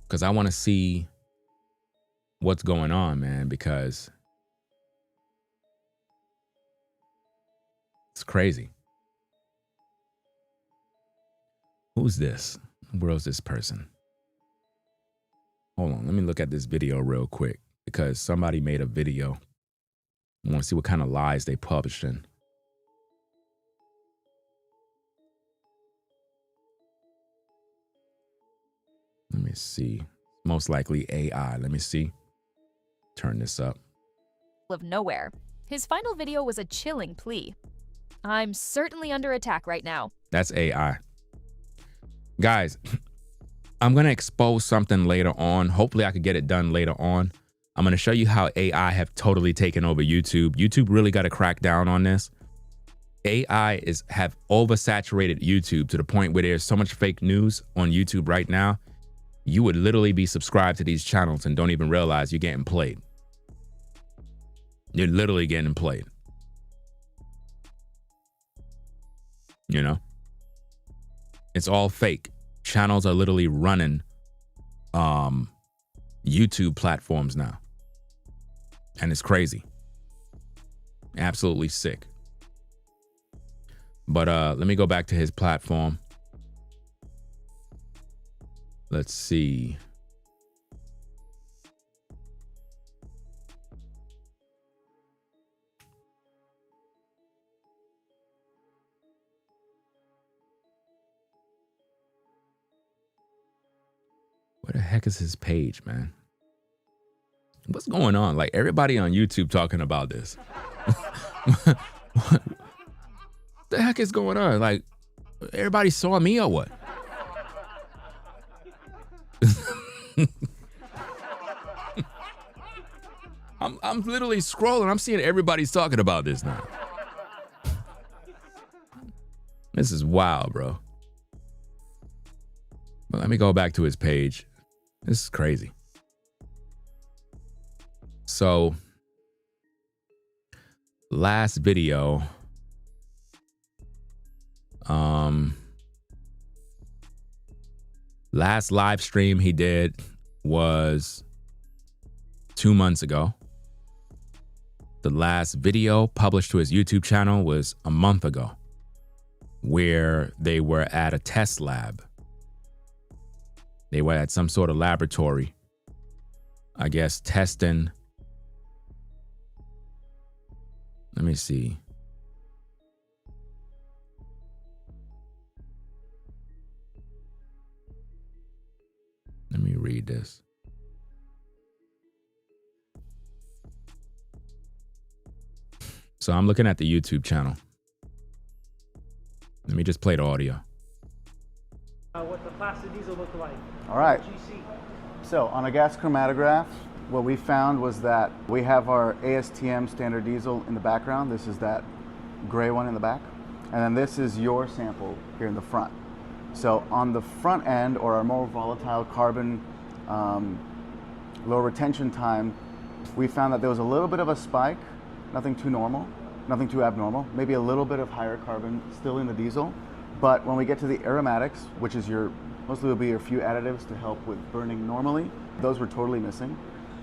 Because I want to see what's going on, man, because it's crazy. Who's this? Where's this person? Hold on, let me look at this video real quick because somebody made a video. I want to see what kind of lies they published in. Let me see. Most likely AI. Let me see. Turn this up.
Of nowhere. His final video was a chilling plea. I'm certainly under attack right now.
That's AI. Guys, I'm going to expose something later on. Hopefully I could get it done later on. I'm going to show you how AI have totally taken over YouTube. YouTube really got to crack down on this. AI have oversaturated YouTube to the point where there's so much fake news on YouTube right now. You would literally be subscribed to these channels and don't even realize you're getting played. You're literally getting played. You know? It's all fake. Channels are literally running YouTube platforms now. And it's crazy. Absolutely sick. But let me go back to his platform. Let's see. Where the heck is his page, man? What's going on? Like everybody on YouTube talking about this. What the heck is going on? Like everybody saw me or what? I'm literally scrolling. I'm seeing everybody's talking about this now. This is wild, bro. But let me go back to his page. This is crazy. So, last video, last live stream he did was 2 months ago. The last video published to his YouTube channel was a month ago, where they were at a test lab. They were at some sort of laboratory, I guess, testing. Let me see. Let me read this. So I'm looking at the YouTube channel. Let me just play the audio.
What the class of diesel look like.
All right.
GC.
So on a gas chromatograph, what we found was that we have our ASTM standard diesel in the background. This is that gray one in the back. And then this is your sample here in the front. So on the front end, or our more volatile carbon, low retention time, we found that there was a little bit of a spike, nothing too normal, nothing too abnormal, maybe a little bit of higher carbon still in the diesel. But when we get to the aromatics, which is mostly will be your few additives to help with burning normally, those were totally missing,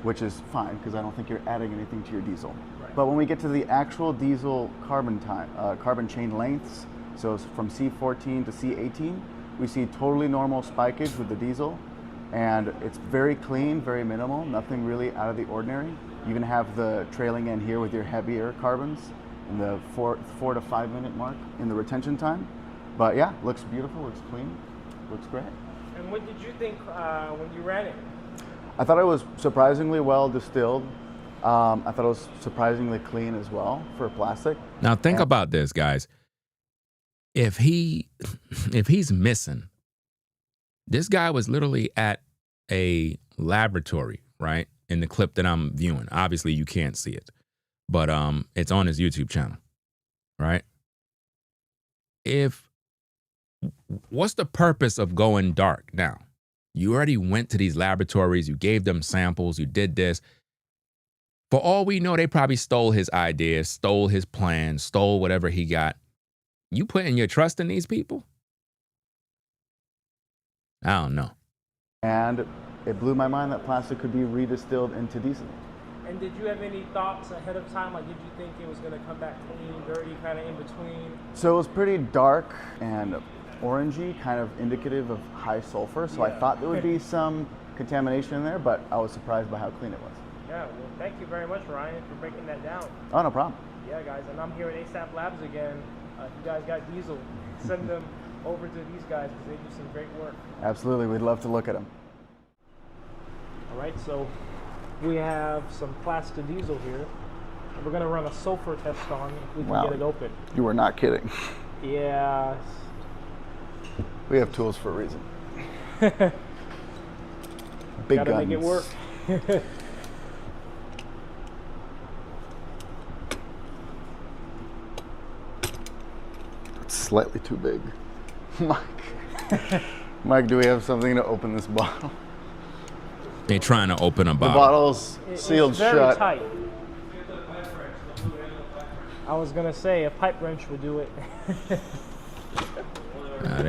which is fine because I don't think you're adding anything to your diesel. Right. But when we get to the actual diesel carbon chain lengths, so from C14 to C18, we see totally normal spikage with the diesel, and it's very clean, very minimal, nothing really out of the ordinary. You even have the trailing end here with your heavier carbons in the 4 to 5 minute mark in the retention time. But yeah, looks beautiful, looks clean, looks great.
And what did you think when you ran it?
I thought it was surprisingly well distilled. I thought it was surprisingly clean as well for plastic.
Now think about this, guys. If he's missing, this guy was literally at a laboratory, right? In the clip that I'm viewing. Obviously you can't see it, but it's on his YouTube channel, right? What's the purpose of going dark now? You already went to these laboratories. You gave them samples. You did this. For all we know, they probably stole his ideas, stole his plans, stole whatever he got. You putting your trust in these people? I don't know.
And it blew my mind that plastic could be redistilled into diesel.
And did you have any thoughts ahead of time? Like, did you think it was going to come back clean, dirty, kind of in between?
So it was pretty dark and orangey, kind of indicative of high sulfur. So I thought there would be some contamination in there, but I was surprised by how clean it was.
Yeah, well, thank you very much, Ryan, for breaking that down.
Oh, no problem.
Yeah, guys, and I'm here at ASAP Labs again. If you guys got diesel, send them over to these guys because they do some great work.
Absolutely, we'd love to look at them.
All right, so we have some plastic diesel here. And we're going to run a sulfur test on if we can get it open.
You were not kidding.
Yeah.
We have tools for a reason. Big
Gotta
guns.
make it work.
It's slightly too big. Mike. Mike, do we have something to open this bottle?
They're trying to open a
The
bottle.
bottle's sealed
it's very
shut.
tight. I was gonna say a pipe wrench would do it.
They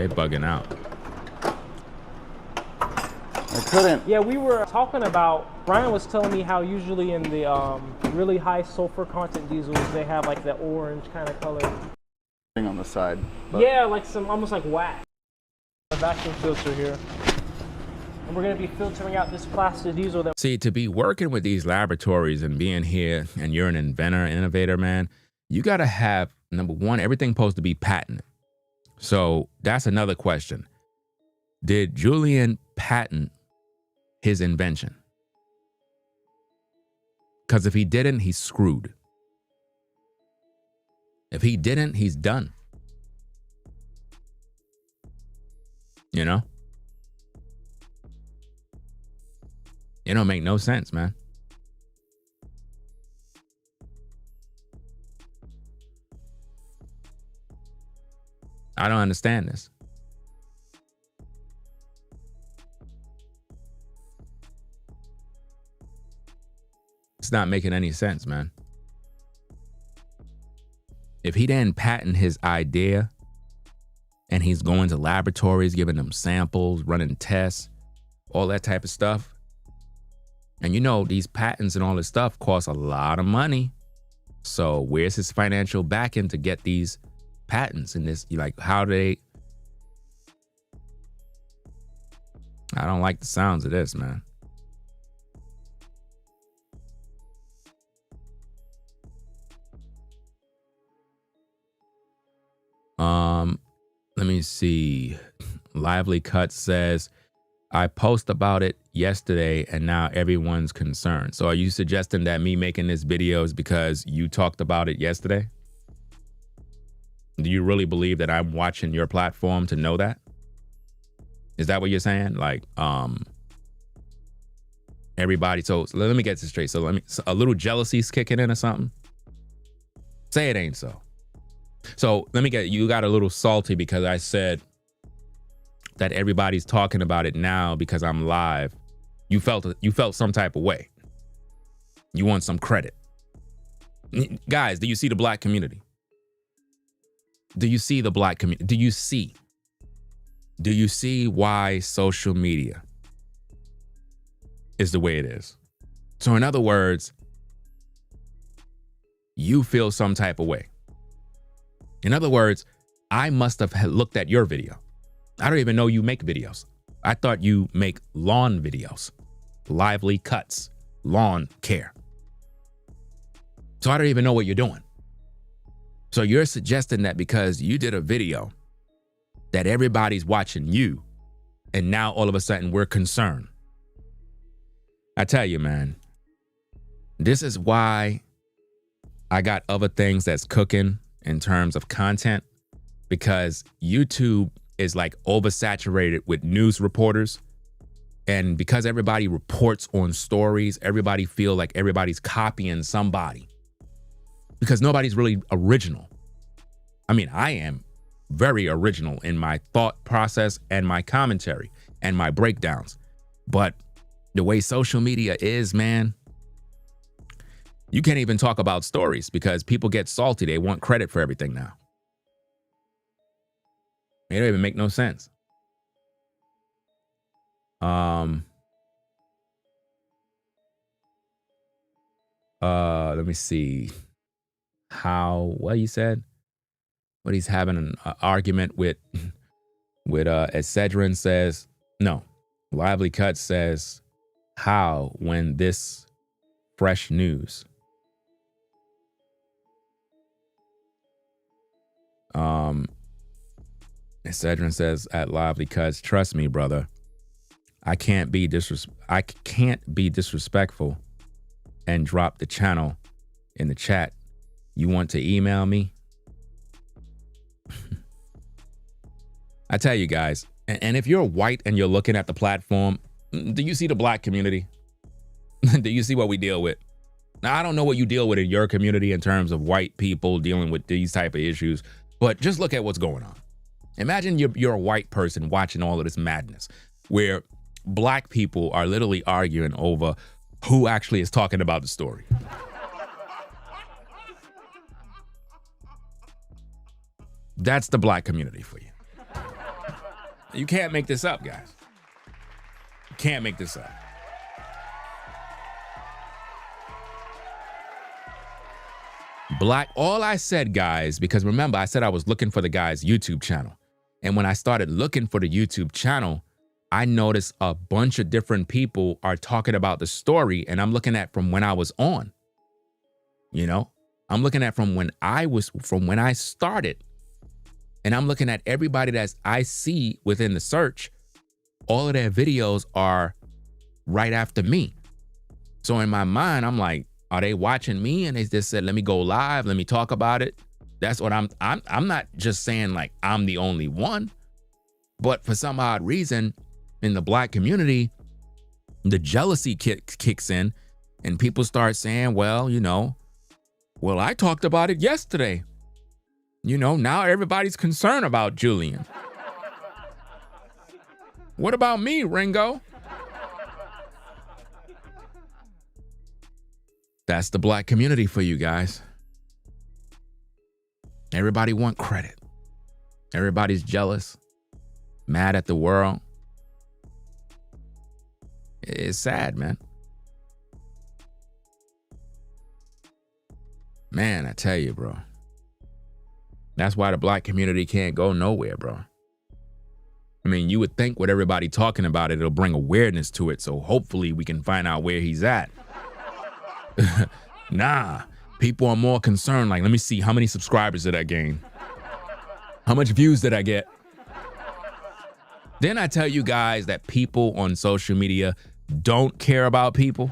bugging out.
I couldn't.
Yeah, we were talking about, Brian was telling me how usually in the really high sulfur content diesels, they have like the orange kind of color.
On the side. But
Yeah, like some, almost like wax. A vacuum filter here. And we're gonna be filtering out this plastic diesel that
See, to be working with these laboratories and being here, and you're an inventor, innovator, man, you got to have, number one, everything supposed to be patented. So that's another question. Did Julian patent his invention? Because if he didn't, he's screwed. If he didn't, he's done. You know? It don't make no sense, man. I don't understand this. It's not making any sense, man. If he didn't patent his idea and he's going to laboratories, giving them samples, running tests, all that type of stuff. And you know, these patents and all this stuff cost a lot of money. So where's his financial backing to get these patents and this? Like, how do they? I don't like the sounds of this, man. Let me see. Lively Cut says, I post about it yesterday and now everyone's concerned. So are you suggesting that me making this video is because you talked about it yesterday? Do you really believe that I'm watching your platform to know that? Is that what you're saying? Like, everybody. So let me get this straight. So a little jealousy's kicking in or something? Say it ain't so. So let me you got a little salty because I said that everybody's talking about it now because I'm live. You felt some type of way. You want some credit. Guys, do you see the black community? Do you see the black community? Do you see why social media is the way it is? So in other words, you feel some type of way. In other words, I must have looked at your video. I don't even know you make videos. I thought you make lawn videos, lively cuts, lawn care. So I don't even know what you're doing. So you're suggesting that because you did a video that everybody's watching you and now all of a sudden we're concerned. I tell you, man, this is why I got other things that's cooking in terms of content, because YouTube is like oversaturated with news reporters. And because everybody reports on stories, everybody feel like everybody's copying somebody because nobody's really original. I mean, I am, very original in my thought process and my commentary and my breakdowns. But the way social media is, man, you can't even talk about stories because people get salty. They want credit for everything now. It don't even make no sense. Let me see. What you said? What he's having an argument with Excedrin says, no. Lively Cut says, how when this fresh news? Excedrin says at Lively Cuts, trust me, brother. I can't be disrespectful and drop the channel in the chat. You want to email me? I tell you guys, and if you're white and you're looking at the platform, do you see the black community? Do you see what we deal with? Now, I don't know what you deal with in your community in terms of white people dealing with these type of issues, but just look at what's going on. Imagine you're a white person watching all of this madness where black people are literally arguing over who actually is talking about the story. That's the black community for you. You can't make this up, guys. You can't make this up. All I said, guys, because remember, I said I was looking for the guy's YouTube channel. And when I started looking for the YouTube channel, I noticed a bunch of different people are talking about the story, and I'm looking at from when I was on. You know, I'm looking at from when I started. And I'm looking at everybody that I see within the search. All of their videos are right after me. So in my mind, I'm like, are they watching me? And they just said, let me go live. Let me talk about it. That's what I'm not just saying like I'm the only one. But for some odd reason, in the black community, the jealousy kicks in and people start saying, well, I talked about it yesterday. Now everybody's concerned about Julian. What about me, Ringo? That's the black community for you guys. Everybody want credit. Everybody's jealous, mad at the world. It's sad, man. Man, I tell you, bro. That's why the black community can't go nowhere, bro. I mean, you would think with everybody talking about it, it'll bring awareness to it. So hopefully we can find out where he's at. Nah, people are more concerned. Like, let me see, how many subscribers did I gain? How much views did I get? Then I tell you guys that people on social media don't care about people.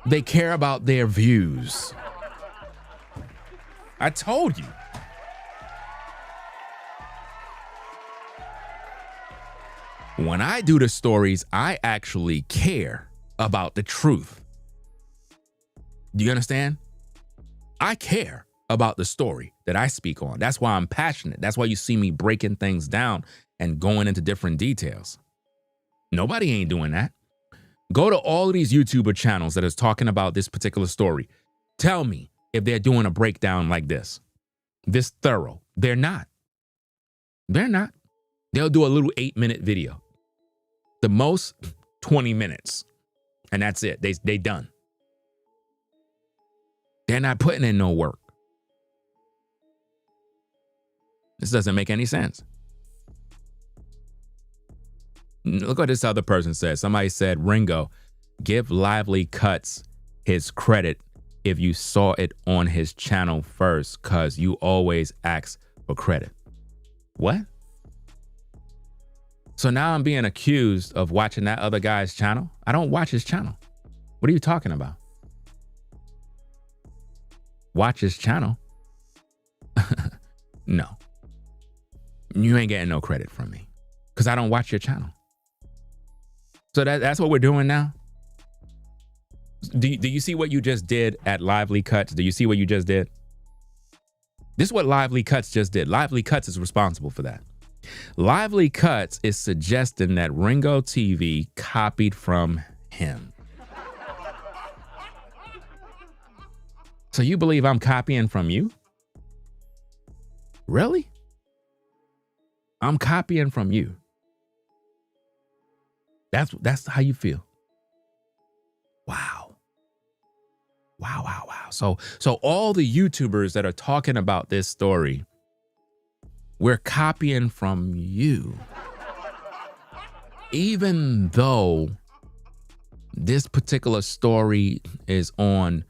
They care about their views. I told you. When I do the stories, I actually care about the truth. Do you understand? I care about the story that I speak on. That's why I'm passionate. That's why you see me breaking things down and going into different details. Nobody ain't doing that. Go to all of these YouTuber channels that is talking about this particular story. Tell me if they're doing a breakdown like this thorough. They're not. They're not. They'll do a little 8-minute video. The most 20 minutes. And that's it. They done. They're not putting in no work. This doesn't make any sense. Look what this other person said. Somebody said, Ringo, give Lively Cuts his credit if you saw it on his channel first, because you always ask for credit. What? So now I'm being accused of watching that other guy's channel? I don't watch his channel. What are you talking about? Watch his channel? No. You ain't getting no credit from me because I don't watch your channel. So that's what we're doing now? Do you see what you just did at Lively Cuts? Do you see what you just did? This is what Lively Cuts just did. Lively Cuts is responsible for that. Lively Cuts is suggesting that Ringo TV copied from him. So you believe I'm copying from you? Really? I'm copying from you. That's how you feel. Wow. Wow. So all the YouTubers that are talking about this story, we're copying from you. Even though this particular story is on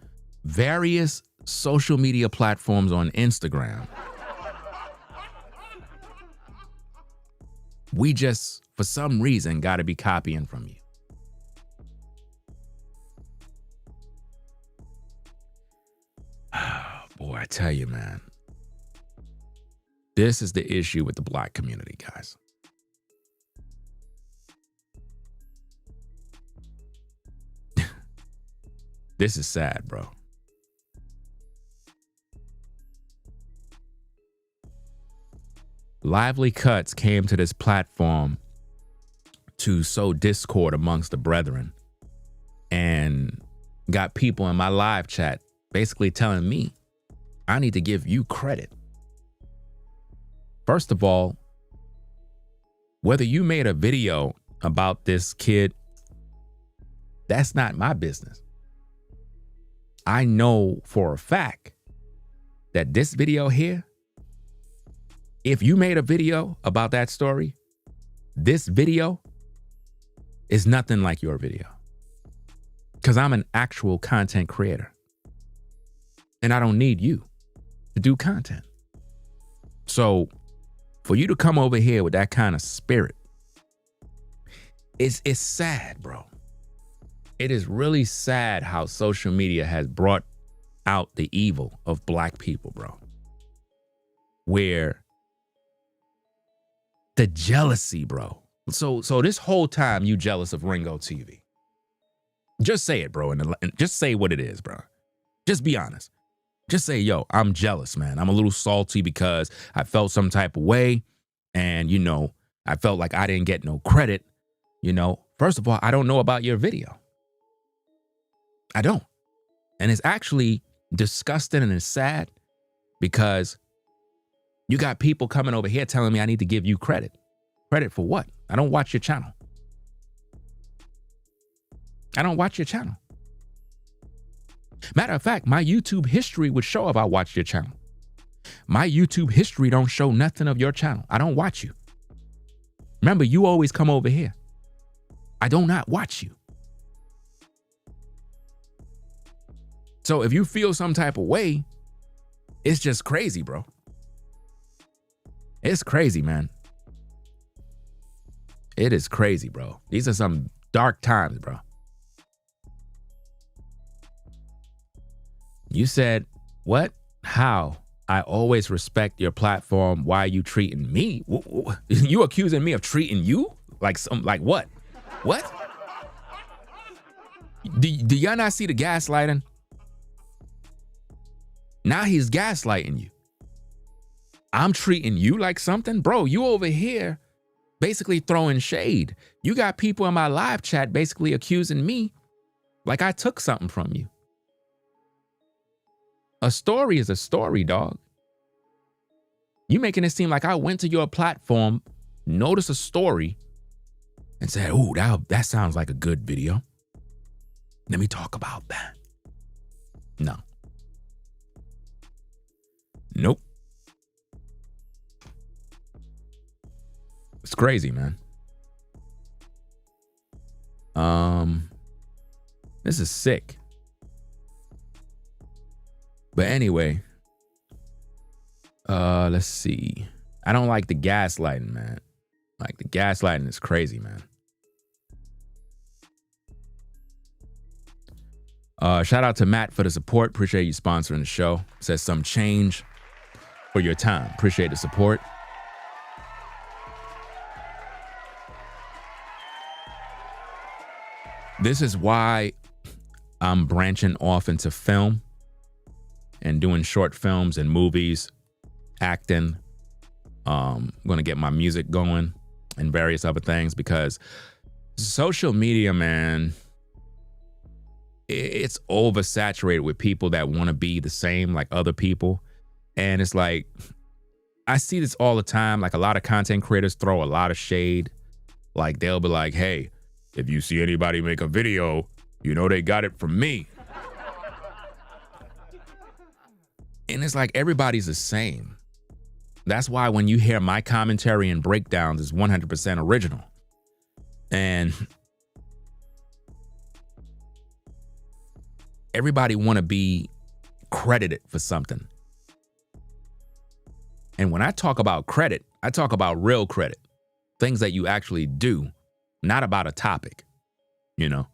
various social media platforms on Instagram, we just, for some reason, got to be copying from you. Boy, I tell you, man, this is the issue with the Black community, guys. This is sad, bro. Lively Cuts came to this platform to sow discord amongst the brethren and got people in my live chat basically telling me I need to give you credit. First of all, whether you made a video about this kid, that's not my business. I know for a fact that this video here, if you made a video about that story, this video is nothing like your video. Because I'm an actual content creator. And I don't need you to do content. So for you to come over here with that kind of spirit, it's sad, bro. It is really sad how social media has brought out the evil of Black people, bro. Where the jealousy, bro. So this whole time you jealous of Ringo TV. Just say it, bro. And just say what it is, bro. Just be honest. Just say, yo, I'm jealous, man. I'm a little salty because I felt some type of way. And, you know, I felt like I didn't get no credit. You know, first of all, I don't know about your video. I don't. And it's actually disgusting and it's sad because you got people coming over here telling me I need to give you credit. Credit for what? I don't watch your channel. I don't watch your channel. Matter of fact, my YouTube history would show if I watched your channel. My YouTube history don't show nothing of your channel. I don't watch you. Remember, you always come over here. I do not watch you. So if you feel some type of way, it's just crazy, bro. It's crazy, man. It is crazy, bro. These are some dark times, bro. You said, what? How? I always respect your platform. Why are you treating me? You accusing me of treating you? Like what? What? Do y'all not see the gaslighting? Now he's gaslighting you. I'm treating you like something? Bro, you over here basically throwing shade. You got people in my live chat basically accusing me like I took something from you. A story is a story, dog. You making it seem like I went to your platform, noticed a story, and said, "Ooh, that sounds like a good video. Let me talk about that." No. Nope. It's crazy, man. This is sick. But anyway, let's see. I don't like the gaslighting, man. Like, the gaslighting is crazy, man. Shout out to Matt for the support. Appreciate you sponsoring the show. Says some change for your time. Appreciate the support. This is why I'm branching off into film and doing short films and movies acting. I'm going to get my music going and various other things, because social media, man, it's oversaturated with people that want to be the same like other people. And it's like, I see this all the time. Like, a lot of content creators throw a lot of shade. Like, they'll be like, hey, if you see anybody make a video, you know they got it from me. And it's like, everybody's the same. That's why when you hear my commentary and breakdowns, it's 100% original. And everybody want to be credited for something. And when I talk about credit, I talk about real credit, things that you actually do, not about a topic. You know,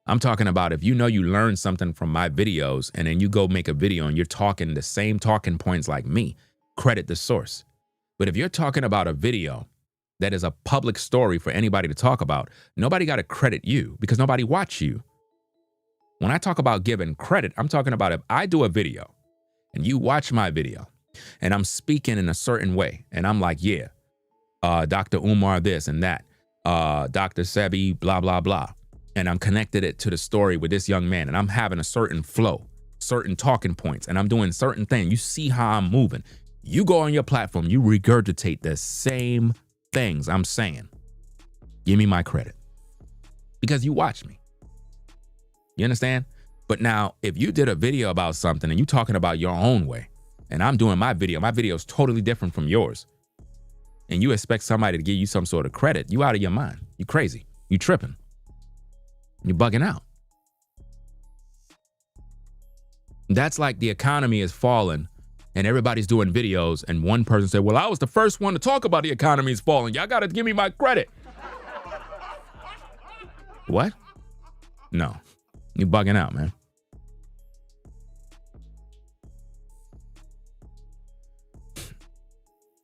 I'm talking about if you know you learned something from my videos and then you go make a video and you're talking the same talking points like me, credit the source. But if you're talking about a video that is a public story for anybody to talk about, nobody got to credit you because nobody watched you. When I talk about giving credit, I'm talking about if I do a video and you watch my video and I'm speaking in a certain way and I'm like, yeah, Dr. Umar this and that, Dr. Sebi, blah, blah, blah. And I'm connected it to the story with this young man and I'm having a certain flow, certain talking points, and I'm doing certain things. You see how I'm moving. You go on your platform, you regurgitate the same things I'm saying. Give me my credit because you watch me. You understand? But now, if you did a video about something and you talking about your own way, and I'm doing my video is totally different from yours, and you expect somebody to give you some sort of credit, you out of your mind. You crazy. You tripping. You're bugging out. That's like the economy is falling and everybody's doing videos and one person said, well, I was the first one to talk about the economy is falling. Y'all got to give me my credit. What? No. You bugging out, man.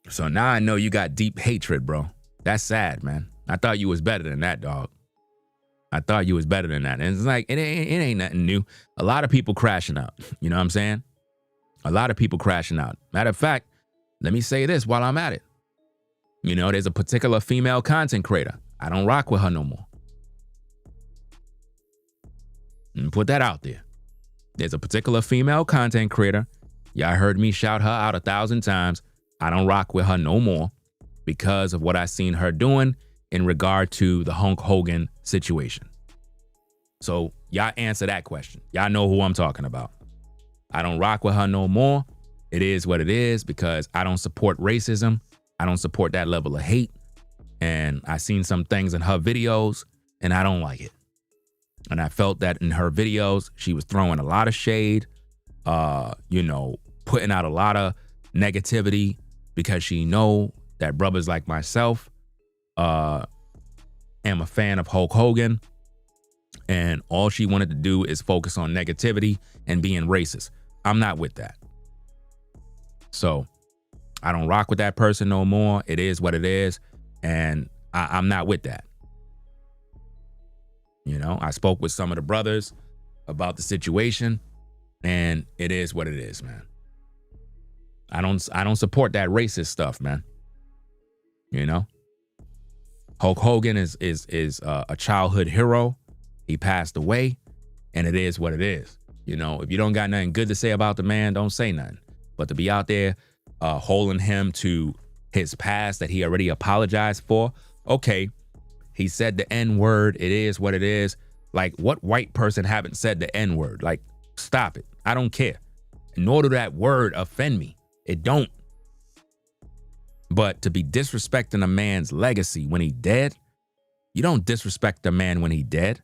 So now I know you got deep hatred, bro. That's sad, man. I thought you was better than that, dog. I thought you was better than that. And it's like, it ain't nothing new. A lot of people crashing out. You know what I'm saying? A lot of people crashing out. Matter of fact, let me say this while I'm at it. You know, there's a particular female content creator. I don't rock with her no more. And put that out there. There's a particular female content creator. Y'all heard me shout her out 1,000 times. I don't rock with her no more because of what I seen her doing in regard to the Hulk Hogan situation. So y'all answer that question. Y'all know who I'm talking about. I don't rock with her no more. It is what it is because I don't support racism. I don't support that level of hate. And I seen some things in her videos and I don't like it. And I felt that in her videos, she was throwing a lot of shade, you know, putting out a lot of negativity because she know that brothers like myself am a fan of Hulk Hogan. And all she wanted to do is focus on negativity and being racist. I'm not with that. So I don't rock with that person no more. It is what it is. And I'm not with that. You know, I spoke with some of the brothers about the situation and it is what it is, man. I don't support that racist stuff, man. You know, Hulk Hogan is a childhood hero. He passed away and it is what it is. You know, if you don't got nothing good to say about the man, don't say nothing. But to be out there holding him to his past that he already apologized for, okay, he said the N-word, it is what it is. Like, what white person haven't said the N-word? Like, stop it. I don't care. Nor do that word offend me. It don't. But to be disrespecting a man's legacy when he dead, you don't disrespect a man when he dead.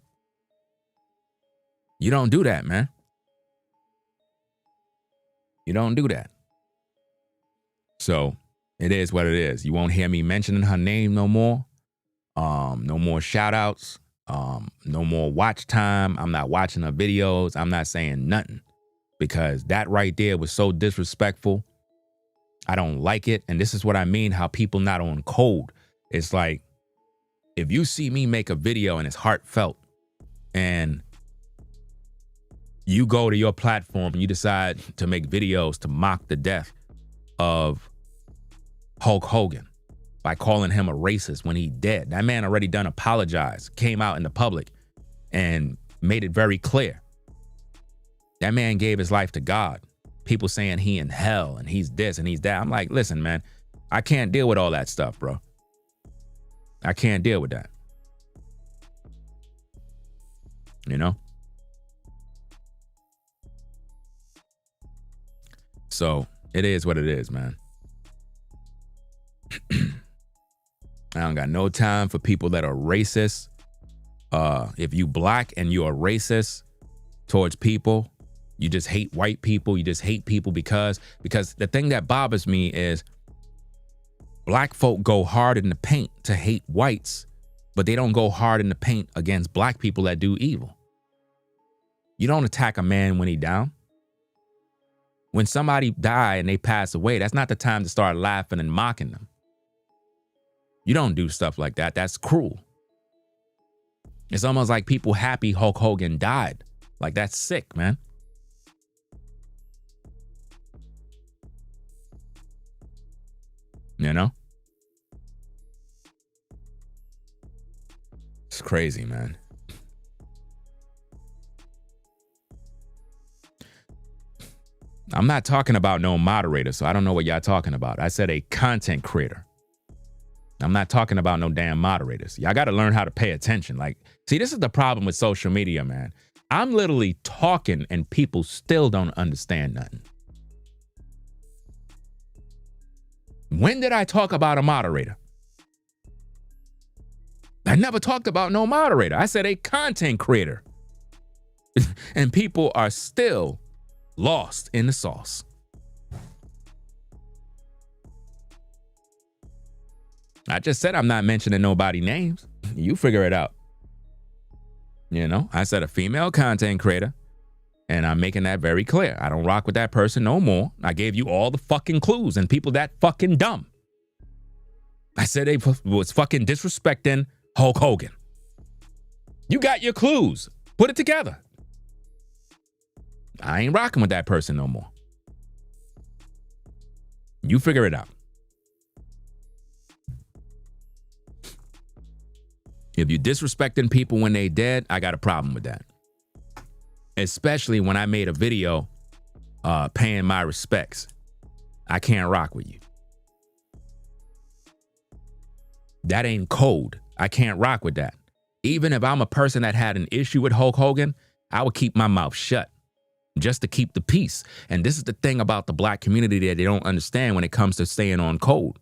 You don't do that, man. You don't do that. So it is what it is. You won't hear me mentioning her name no more. No more shout outs. No more watch time. I'm not watching her videos. I'm not saying nothing because that right there was so disrespectful. I don't like it. And this is what I mean, how people not on code. It's like, if you see me make a video and it's heartfelt and you go to your platform and you decide to make videos to mock the death of Hulk Hogan by calling him a racist when he dead. That man already done apologized, came out in the public and made it very clear. That man gave his life to God. People saying he in hell and he's this and he's that. I'm like, listen, man, I can't deal with all that stuff, bro. I can't deal with that. You know? So it is what it is, man. I don't got no time for people that are racist. If you black and you're racist towards people, you just hate white people. You just hate people because the thing that bothers me is black folk go hard in the paint to hate whites, but they don't go hard in the paint against black people that do evil. You don't attack a man when he down. When somebody die and they pass away, that's not the time to start laughing and mocking them. You don't do stuff like that. That's cruel. It's almost like people happy Hulk Hogan died. Like, that's sick, man. You know? It's crazy, man. I'm not talking about no moderator, so I don't know what y'all talking about. I said a content creator. I'm not talking about no damn moderators. Y'all got to learn how to pay attention. Like, see, this is the problem with social media, man. I'm literally talking and people still don't understand nothing. When did I talk about a moderator? I never talked about no moderator. I said a content creator. And people are still lost in the sauce. I just said I'm not mentioning nobody's names. You figure it out. You know, I said a female content creator, and I'm making that very clear. I don't rock with that person no more. I gave you all the fucking clues, and people that fucking dumb. I said they was fucking disrespecting Hulk Hogan. You got your clues. Put it together. I ain't rocking with that person no more. You figure it out. If you're disrespecting people when they dead, I got a problem with that. Especially when I made a video paying my respects. I can't rock with you. That ain't code. I can't rock with that. Even if I'm a person that had an issue with Hulk Hogan, I would keep my mouth shut just to keep the peace. And this is the thing about the black community that they don't understand when it comes to staying on code.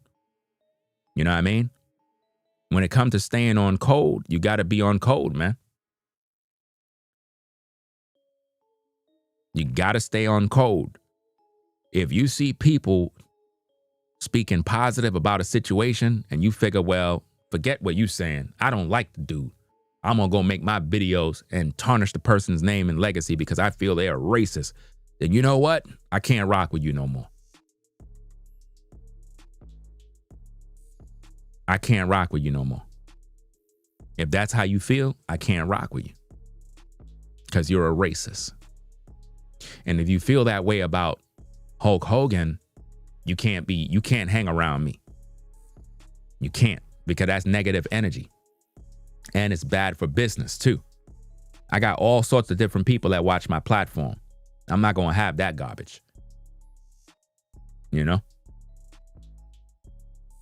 You know what I mean? When it comes to staying on code, you got to be on code, man. You got to stay on code. If you see people speaking positive about a situation and you figure, well, forget what you saying. I don't like the dude. I'm going to go make my videos and tarnish the person's name and legacy because I feel they are racist. Then you know what? I can't rock with you no more. I can't rock with you no more. If that's how you feel, I can't rock with you because you're a racist. And if you feel that way about Hulk Hogan, you can't hang around me. You can't, because that's negative energy. And it's bad for business too. I got all sorts of different people that watch my platform. I'm not going to have that garbage. You know?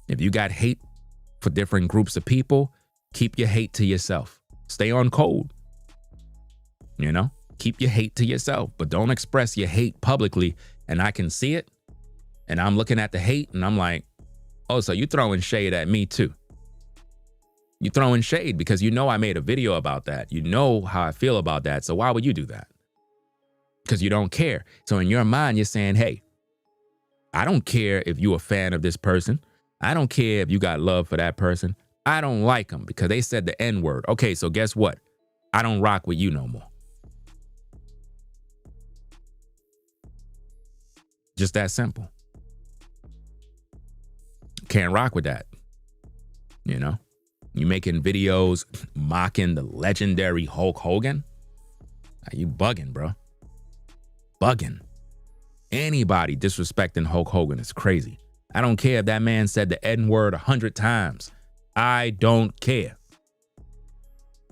If you got hate for different groups of people, keep your hate to yourself. Stay on code. You know? Keep your hate to yourself, but don't express your hate publicly. And I can see it. And I'm looking at the hate and I'm like, oh, so you throwing shade at me too. You throwing shade because you know I made a video about that. You know how I feel about that. So why would you do that? Because you don't care. So in your mind, you're saying, hey, I don't care if you're a fan of this person. I don't care if you got love for that person. I don't like them because they said the N-word. Okay, so guess what? I don't rock with you no more. Just that simple. Can't rock with that. You know? You making videos mocking the legendary Hulk Hogan? Are you bugging, bro? Bugging. Anybody disrespecting Hulk Hogan is crazy. I don't care if that man said the N-word 100 times. I don't care.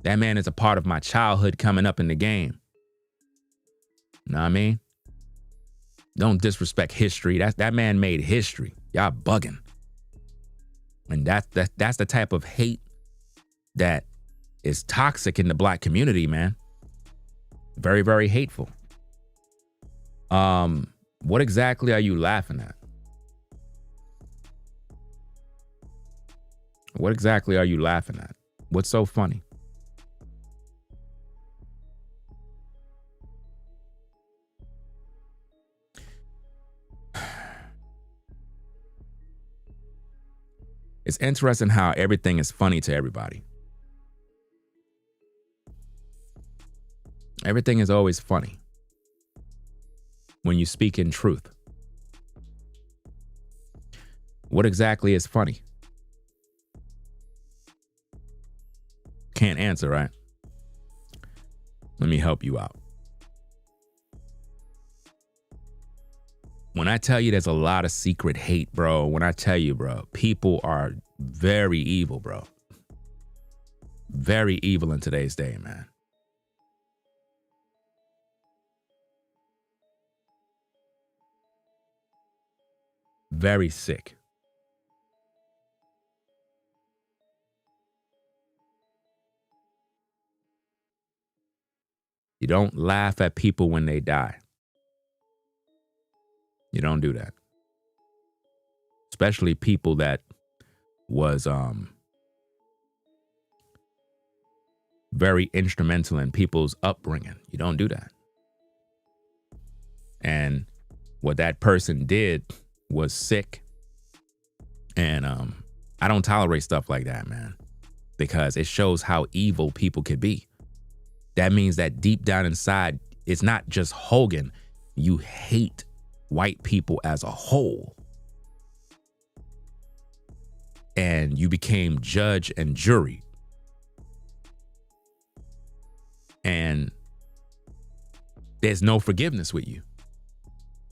That man is a part of my childhood coming up in the game. Know what I mean? Don't disrespect history. That man made history. Y'all bugging. And that's the type of hate that is toxic in the black community, man. Very, very hateful. What exactly are you laughing at? What exactly are you laughing at? What's so funny? It's interesting how everything is funny to everybody. Everything is always funny when you speak in truth. What exactly is funny? Can't answer, right? Let me help you out. When I tell you there's a lot of secret hate, bro, when I tell you, bro, people are very evil, bro. Very evil in today's day, man. Very sick. You don't laugh at people when they die. You don't do that. Especially people that was very instrumental in people's upbringing. You don't do that. And what that person did was sick. And I don't tolerate stuff like that, man, because it shows how evil people could be. That means that deep down inside, it's not just Hogan. You hate white people as a whole. And you became judge and jury. And there's no forgiveness with you.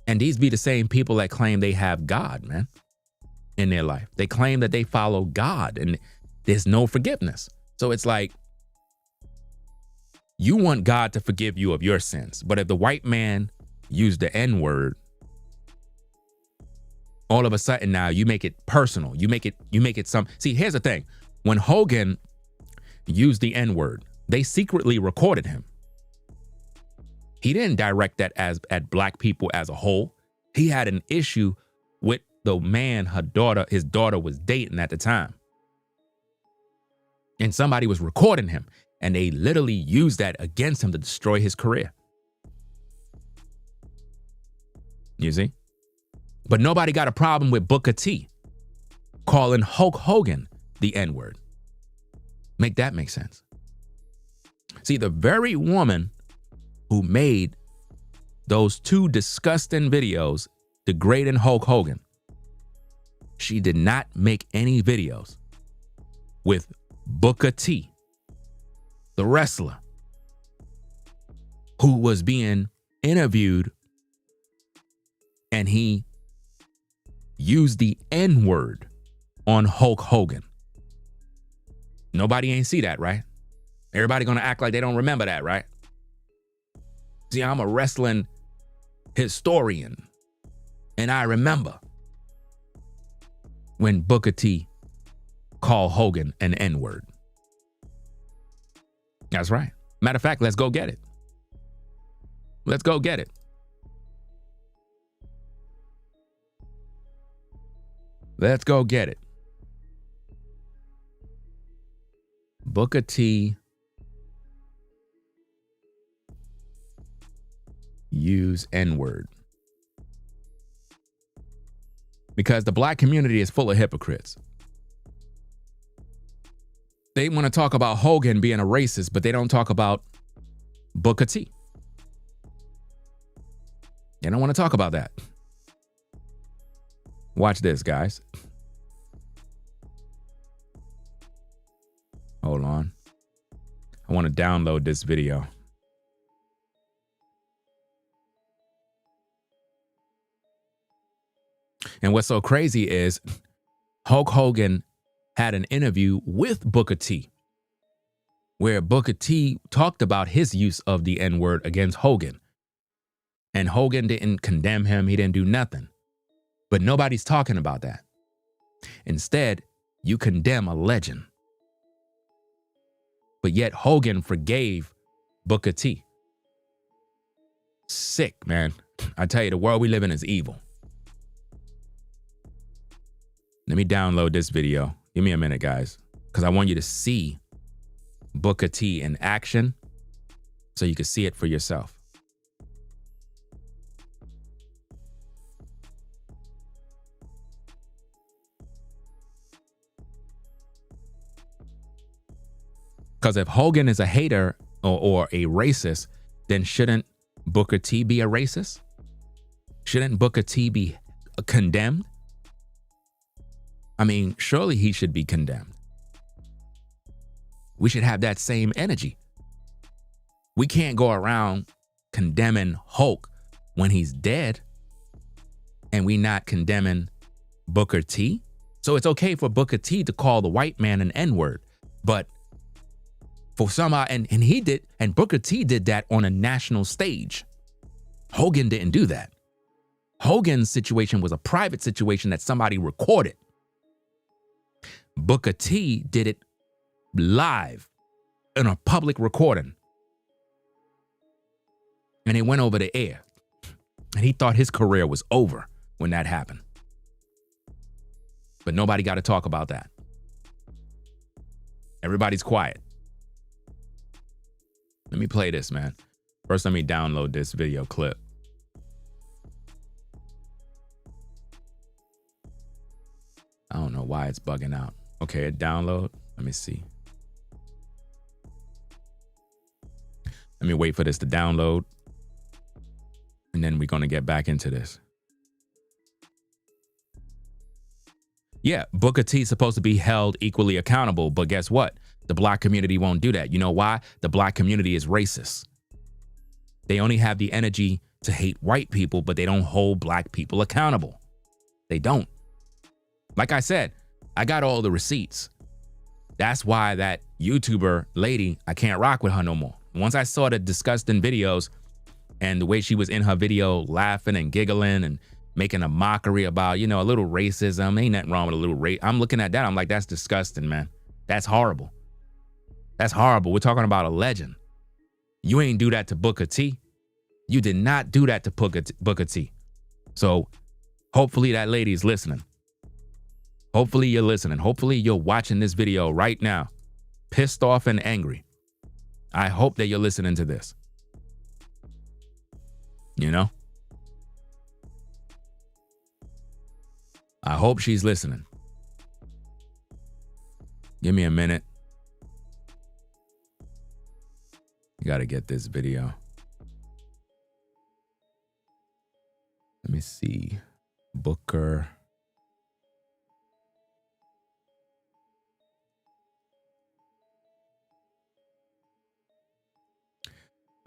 And these be the same people that claim they have God, man, in their life. They claim that they follow God and there's no forgiveness. So it's like, you want God to forgive you of your sins. But if the white man used the N-word, all of a sudden now you make it personal. You make it some. See, here's the thing. When Hogan used the N-word, they secretly recorded him. He didn't direct that at black people as a whole. He had an issue with the man his daughter was dating at the time. And somebody was recording him, and they literally used that against him to destroy his career. You see? But nobody got a problem with Booker T calling Hulk Hogan the N-word. Make that make sense. See, the very woman who made those two disgusting videos degrading Hulk Hogan, she did not make any videos with Booker T, the wrestler, who was being interviewed and he used the N-word on Hulk Hogan. Nobody ain't see that, right? Everybody gonna act like they don't remember that, right? See, I'm a wrestling historian, and I remember when Booker T called Hogan an N-word. That's right. Matter of fact, let's go get it. Let's go get it. Let's go get it. Booker T use N-word. Because the black community is full of hypocrites. They want to talk about Hogan being a racist, but they don't talk about Booker T. They don't want to talk about that. Watch this, guys. Hold on. I want to download this video. And what's so crazy is Hulk Hogan had an interview with Booker T, where Booker T talked about his use of the N-word against Hogan. And Hogan didn't condemn him. He didn't do nothing. But nobody's talking about that. Instead, you condemn a legend. But yet Hogan forgave Booker T. Sick, man. I tell you, the world we live in is evil. Let me download this video. Give me a minute, guys, because I want you to see Booker T in action so you can see it for yourself. Because if Hogan is a hater or a racist, then shouldn't Booker T be a racist? Shouldn't Booker T be condemned? I mean, surely he should be condemned. We should have that same energy. We can't go around condemning Hulk when he's dead and we not condemning Booker T. So it's okay for Booker T to call the white man an N-word, but for some, and he did, and Booker T did that on a national stage. Hogan didn't do that. Hogan's situation was a private situation that somebody recorded. Booker T did it live in a public recording. And it went over the air. And he thought his career was over when that happened. But nobody got to talk about that. Everybody's quiet. Let me play this, man. First, let me download this video clip. I don't know why it's bugging out. Okay, download. Let me see. Let me wait for this to download. And then we're going to get back into this. Yeah, Booker T is supposed to be held equally accountable, but guess what? The black community won't do that. You know why? The black community is racist. They only have the energy to hate white people, but they don't hold black people accountable. They don't. Like I said, I got all the receipts. That's why that YouTuber lady, I can't rock with her no more. Once I saw the disgusting videos and the way she was in her video laughing and giggling and making a mockery about, you know, a little racism. Ain't nothing wrong with a little race. I'm looking at that. I'm like, that's disgusting, man. That's horrible. That's horrible. We're talking about a legend. You ain't do that to Booker T. You did not do that to Booker T. So hopefully that lady's listening. Hopefully you're listening. Hopefully you're watching this video right now, pissed off and angry. I hope that you're listening to this. You know? I hope she's listening. Give me a minute. You got to get this video. Let me see. Booker.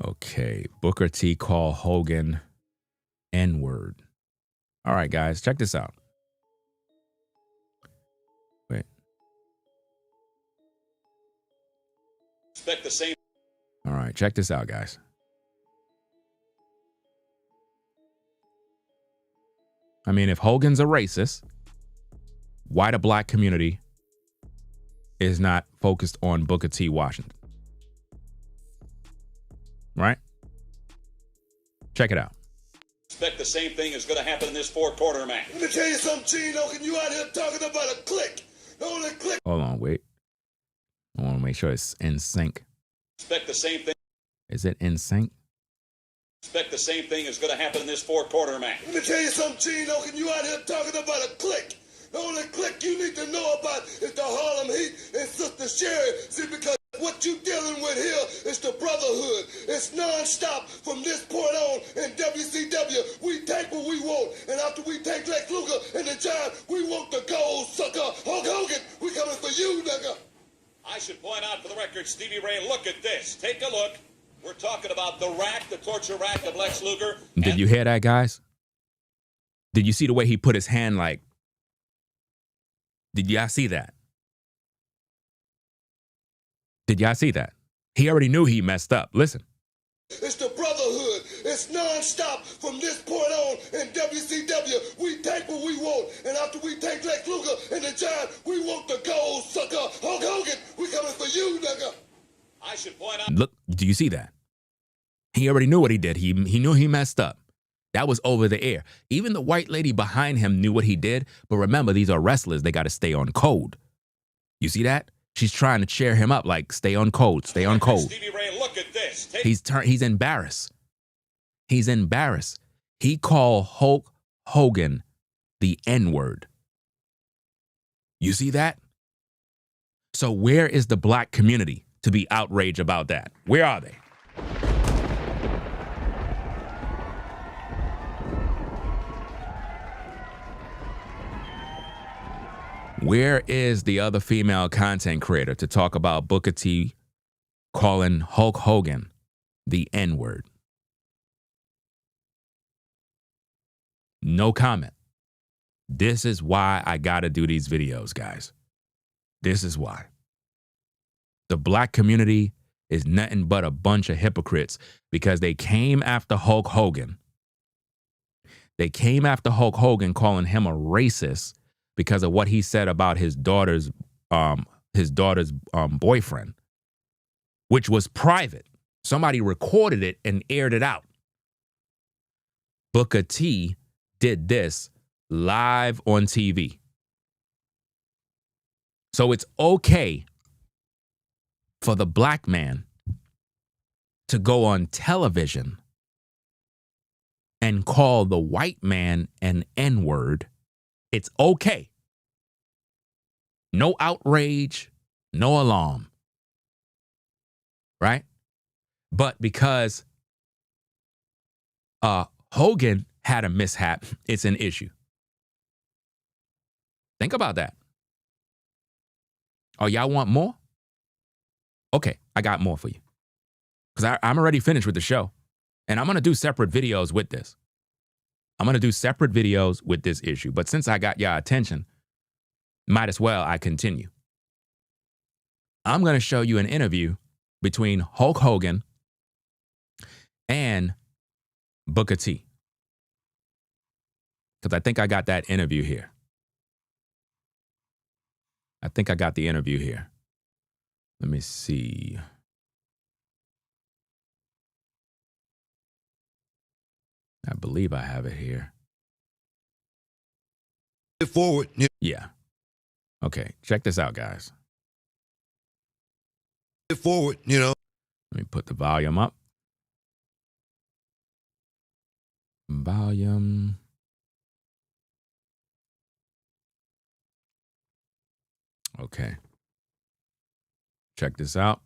Okay. Booker T call Hogan N-word. All right, guys, check this out. Wait. Expect the same. All right, check this out, guys. I mean, if Hogan's a racist, why the black community is not focused on Booker T. Washington? Right? Check it out.
Expect the same thing is going to happen in this four-quarter match. Let me tell you something, Gino. Can you out here talking about a click? The only click.
Hold on, wait. I want to make sure it's in sync.
Expect the same thing.
Is it in sync?
Expect the same thing is going to happen in this four-quarter match. Let me tell you something, Gino. Can you out here talking about a click? The only click you need to know about is the Harlem Heat and Sister Sherry. See, because what you dealing with here is the brotherhood. It's non-stop from this point on in WCW. We take what we want, and after we take Lex Luger and the Giant, we want the gold sucker. Hulk Hogan, we coming for you, nigga. I should point out for the record, Stevie Ray, look at this. Take a look. We're talking about the rack, the torture rack of Lex Luger.
Did you hear that, guys? Did you see the way he put his hand like, did y'all see that? Did y'all see that? He already knew he messed up. Listen.
It's the brotherhood. It's non-stop from this point on in WCW. We take what we want, and after we take Lex Luger and the Giant, we want the gold sucker. Hulk Hogan, we coming for you, nigga. I should point out.
Look, do you see that? He already knew what he did. He knew he messed up. That was over the air. Even the white lady behind him knew what he did. But remember, these are wrestlers. They got to stay on code. You see that? She's trying to cheer him up, like, stay on code, stay on code.
Stevie Ray, look at this.
He's embarrassed. He's embarrassed. He called Hulk Hogan the N-word. You see that? So where is the black community to be outraged about that? Where are they? Where is the other female content creator to talk about Booker T calling Hulk Hogan the N-word? No comment. This is why I gotta do these videos, guys. This is why. The black community is nothing but a bunch of hypocrites because they came after Hulk Hogan. They came after Hulk Hogan calling him a racist because of what he said about his daughter's boyfriend, which was private. Somebody recorded it and aired it out. Booker T did this live on TV. So it's okay for the black man to go on television and call the white man an N-word. It's okay. No outrage, no alarm. Right? But because Hogan had a mishap, it's an issue. Think about that. Oh, y'all want more? Okay, I got more for you. Because I'm already finished with the show. And I'm going to do separate videos with this. I'm going to do separate videos with this issue. But since I got y'all attention, might as well I continue. I'm going to show you an interview between Hulk Hogan and Booker T. Because I think I got that interview here. I think I got the interview here. Let me see. I believe I have it here.
Forward.
Yeah. Okay, check this out, guys.
Forward, you know.
Let me put the volume up. Volume. Okay. Check this out.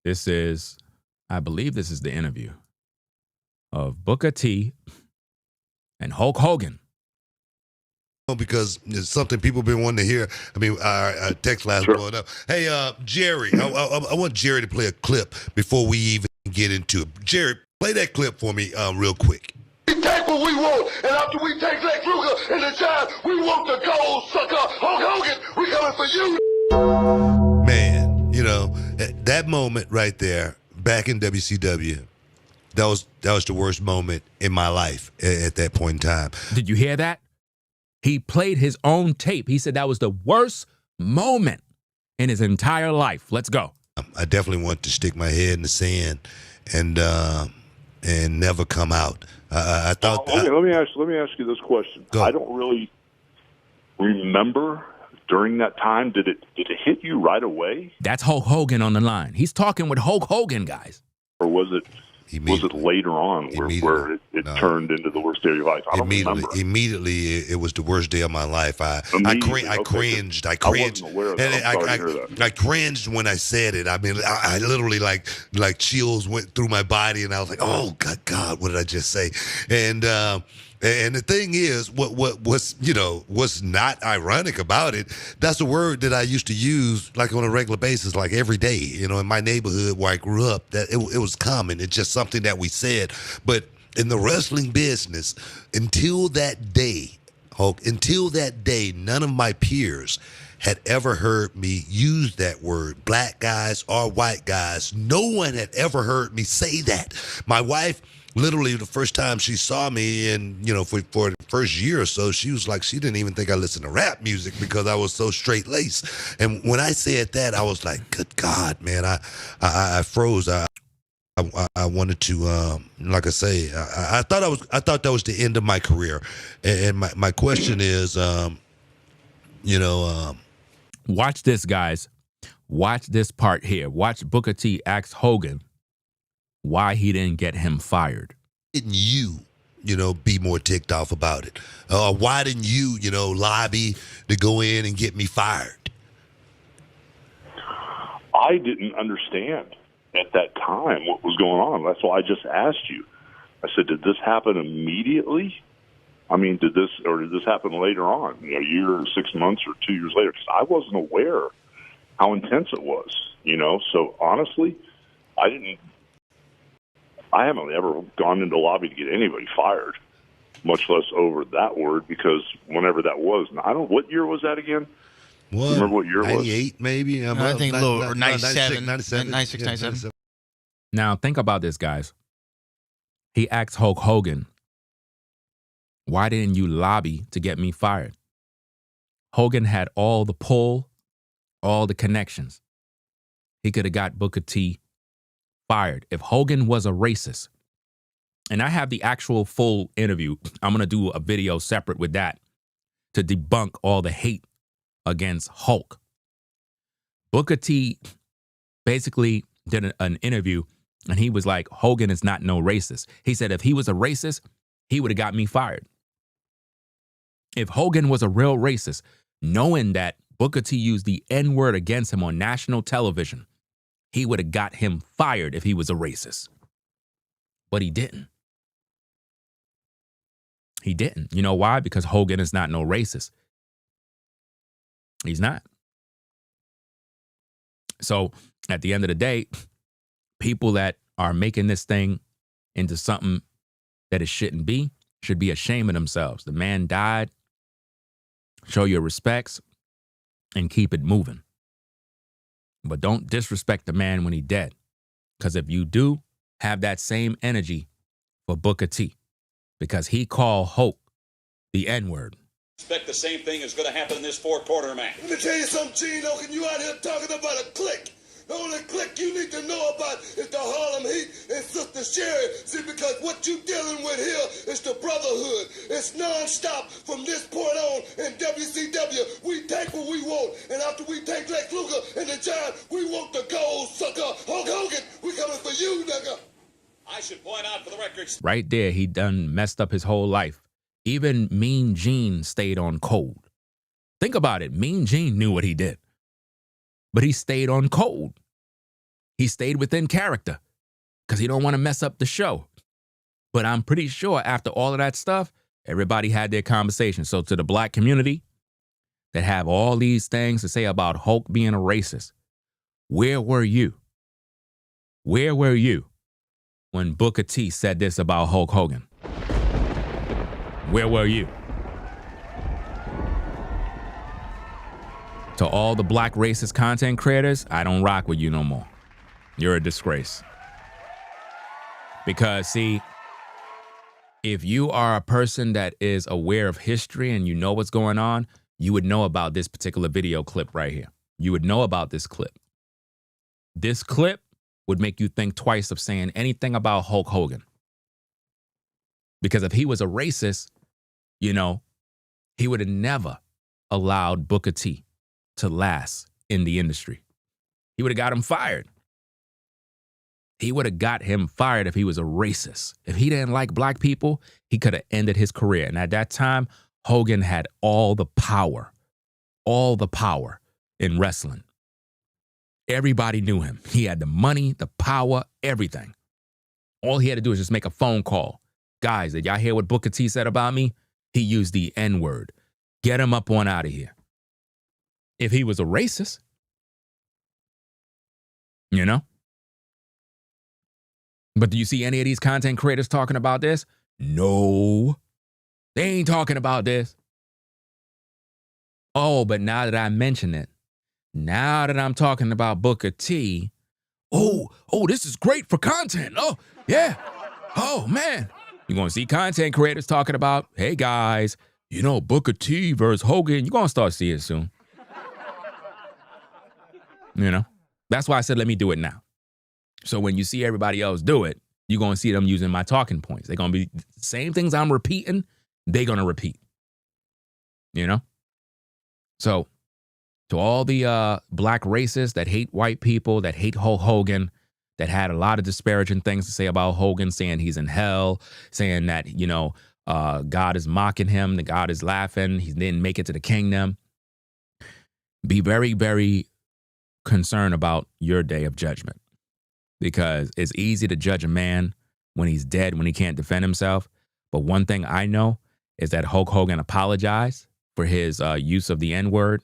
This is, I believe this is the interview of Booker T and Hulk Hogan.
Because it's something people have been wanting to hear. I mean, our text line blowing up. Hey, Jerry, I want Jerry to play a clip before we even get into it. Jerry, play that clip for me real quick.
We take what we want, and after we take Lex Luger and the Giant, we want the gold sucker. Hulk Hogan, we coming for you.
Man, you know, that moment right there, back in WCW, that was the worst moment in my life at that point in time.
Did you hear that? He played his own tape. He said that was the worst moment in his entire life. Let's go.
I definitely want to stick my head in the sand and never come out. I thought.
Let me ask you this question.
Go.
I don't really remember during that time. Did it hit you right away?
That's Hulk Hogan on the line. He's talking with Hulk Hogan, guys.
Or was it later on where it turned into the worst day of your life? I don't remember.
Immediately, it was the worst day of my life. I cringed. I
wasn't aware of that. I'm sorry to hear that.
I cringed when I said it. I mean, I literally like chills went through my body, and I was like, "Oh God, what did I just say?" And the thing is, what's not ironic about it, that's a word that I used to use like on a regular basis, like every day, you know, in my neighborhood where I grew up, that it was common. It's just something that we said. But in the wrestling business, until that day, Hulk, until that day, none of my peers had ever heard me use that word, black guys or white guys. No one had ever heard me say that. My wife, literally the first time she saw me, and for the first year or so, she was like, she didn't even think I listened to rap music because I was so straight laced. And when I said that, I was like, good God, man, I froze. I wanted to, like I say, I thought that was the end of my career. And my question is,
watch this, guys. Watch this part here. Watch Booker T ask Hogan why he didn't get him fired.
Didn't you, be more ticked off about it? Why didn't you, lobby to go in and get me fired?
I didn't understand at that time what was going on. That's why I just asked you. I said, did this happen immediately? I mean, did this happen later on, a year or 6 months or 2 years later? Because I wasn't aware how intense it was, So honestly, I haven't ever gone into lobby to get anybody fired, much less over that word, because whenever that was, and what year was that again?
What?
Remember what year it was?
98 maybe?
I think a little, or 97, 96, 97.
Now, think about this, guys. He asked Hulk Hogan, why didn't you lobby to get me fired? Hogan had all the pull, all the connections. He could have got Booker T fired. If Hogan was a racist, and I have the actual full interview, I'm going to do a video separate with that to debunk all the hate against Hulk. Booker T basically did an interview, and he was like, Hogan is not no racist. He said if he was a racist, he would have got me fired. If Hogan was a real racist, knowing that Booker T used the N-word against him on national television, he would have got him fired if he was a racist. But he didn't. He didn't. You know why? Because Hogan is not no racist. He's not. So at the end of the day, people that are making this thing into something that it shouldn't be should be ashamed of themselves. The man died. Show your respects and keep it moving. But don't disrespect the man when he's dead. Because if you do, have that same energy for Booker T. Because he called Hulk the N-word.
Expect the same thing is going to happen in this four-quarter match. Let me tell you something, Gene Hogan. You out here talking about a clique. The only clique you need to know about is the Harlem Heat and Sister Sherry. See, because what you dealing with here is the brotherhood. It's non-stop from this point on in WCW. We take what we want, and after we take Lex Luger and the Giant, we want the gold, sucker. Hulk Hogan, we coming for you, nigga. I should point out for the record.
Right there, he done messed up his whole life. Even Mean Gene stayed on code. Think about it. Mean Gene knew what he did. But he stayed on code. He stayed within character because he don't want to mess up the show. But I'm pretty sure after all of that stuff, everybody had their conversation. So to the black community that have all these things to say about Hulk being a racist, where were you? Where were you when Booker T said this about Hulk Hogan? Where were you? To all the black racist content creators, I don't rock with you no more. You're a disgrace. Because, see, if you are a person that is aware of history and you know what's going on, you would know about this particular video clip right here. You would know about this clip. This clip would make you think twice of saying anything about Hulk Hogan. Because if he was a racist, you know, he would have never allowed Booker T to last in the industry. He would have got him fired. He would have got him fired if he was a racist. If he didn't like black people, he could have ended his career. And at that time, Hogan had all the power in wrestling. Everybody knew him. He had the money, the power, everything. All he had to do was just make a phone call. Guys, did y'all hear what Booker T said about me? He used the N-word. Get him up on out of here. If he was a racist, you know? But do you see any of these content creators talking about this? No. They ain't talking about this. Oh, but now that I mention it, now that I'm talking about Booker T, oh, this is great for content. Oh, yeah. Oh, man. You're going to see content creators talking about, hey, guys, you know, Booker T versus Hogan. You're going to start seeing it soon. You know? That's why I said, let me do it now. So when you see everybody else do it, you're going to see them using my talking points. They're going to be the same things I'm repeating, they're going to repeat. You know? So to all the black racists that hate white people, that hate Hulk Hogan, that had a lot of disparaging things to say about Hogan, saying he's in hell, saying that, you know, God is mocking him, that God is laughing, he didn't make it to the kingdom. Be very, very concerned about your day of judgment, because it's easy to judge a man when he's dead, when he can't defend himself. But one thing I know is that Hulk Hogan apologized for his use of the N-word.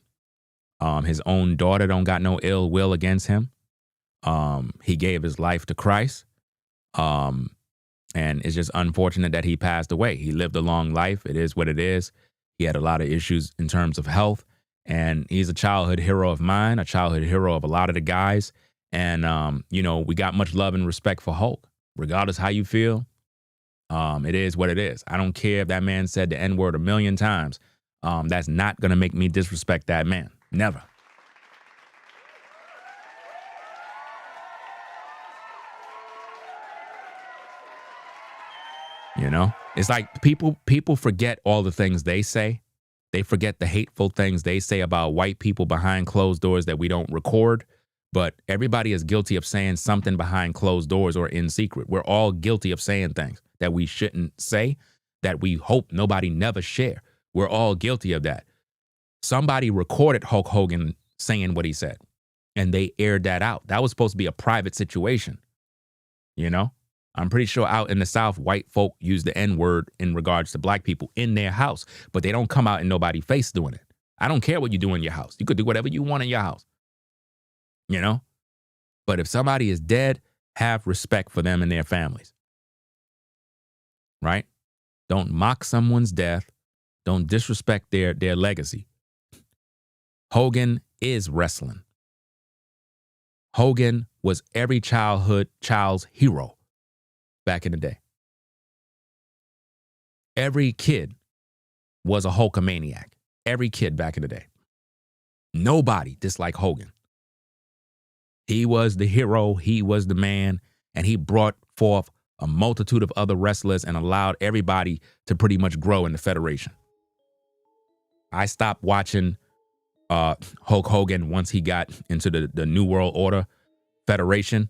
His own daughter don't got no ill will against him. He gave his life to Christ. And it's just unfortunate that he passed away. He lived a long life. It is what it is. He had a lot of issues in terms of health. And he's a childhood hero of mine, a childhood hero of a lot of the guys. And, you know, we got much love and respect for Hulk. Regardless how you feel, it is what it is. I don't care if that man said the N-word 1,000,000 times. That's not going to make me disrespect that man. Never. You know, it's like people forget all the things they say. They forget the hateful things they say about white people behind closed doors that we don't record. But everybody is guilty of saying something behind closed doors or in secret. We're all guilty of saying things that we shouldn't say, that we hope nobody never share. We're all guilty of that. Somebody recorded Hulk Hogan saying what he said, and they aired that out. That was supposed to be a private situation. You know, I'm pretty sure out in the South, white folk use the N-word in regards to black people in their house, but they don't come out in nobody's face doing it. I don't care what you do in your house. You could do whatever you want in your house. You know? But if somebody is dead, have respect for them and their families. Right? Don't mock someone's death. Don't disrespect their legacy. Hogan is wrestling. Hogan was every child's hero back in the day. Every kid was a Hulkamaniac. Every kid back in the day. Nobody disliked Hogan. He was the hero. He was the man. And he brought forth a multitude of other wrestlers and allowed everybody to pretty much grow in the Federation. I stopped watching Hulk Hogan once he got into the New World Order Federation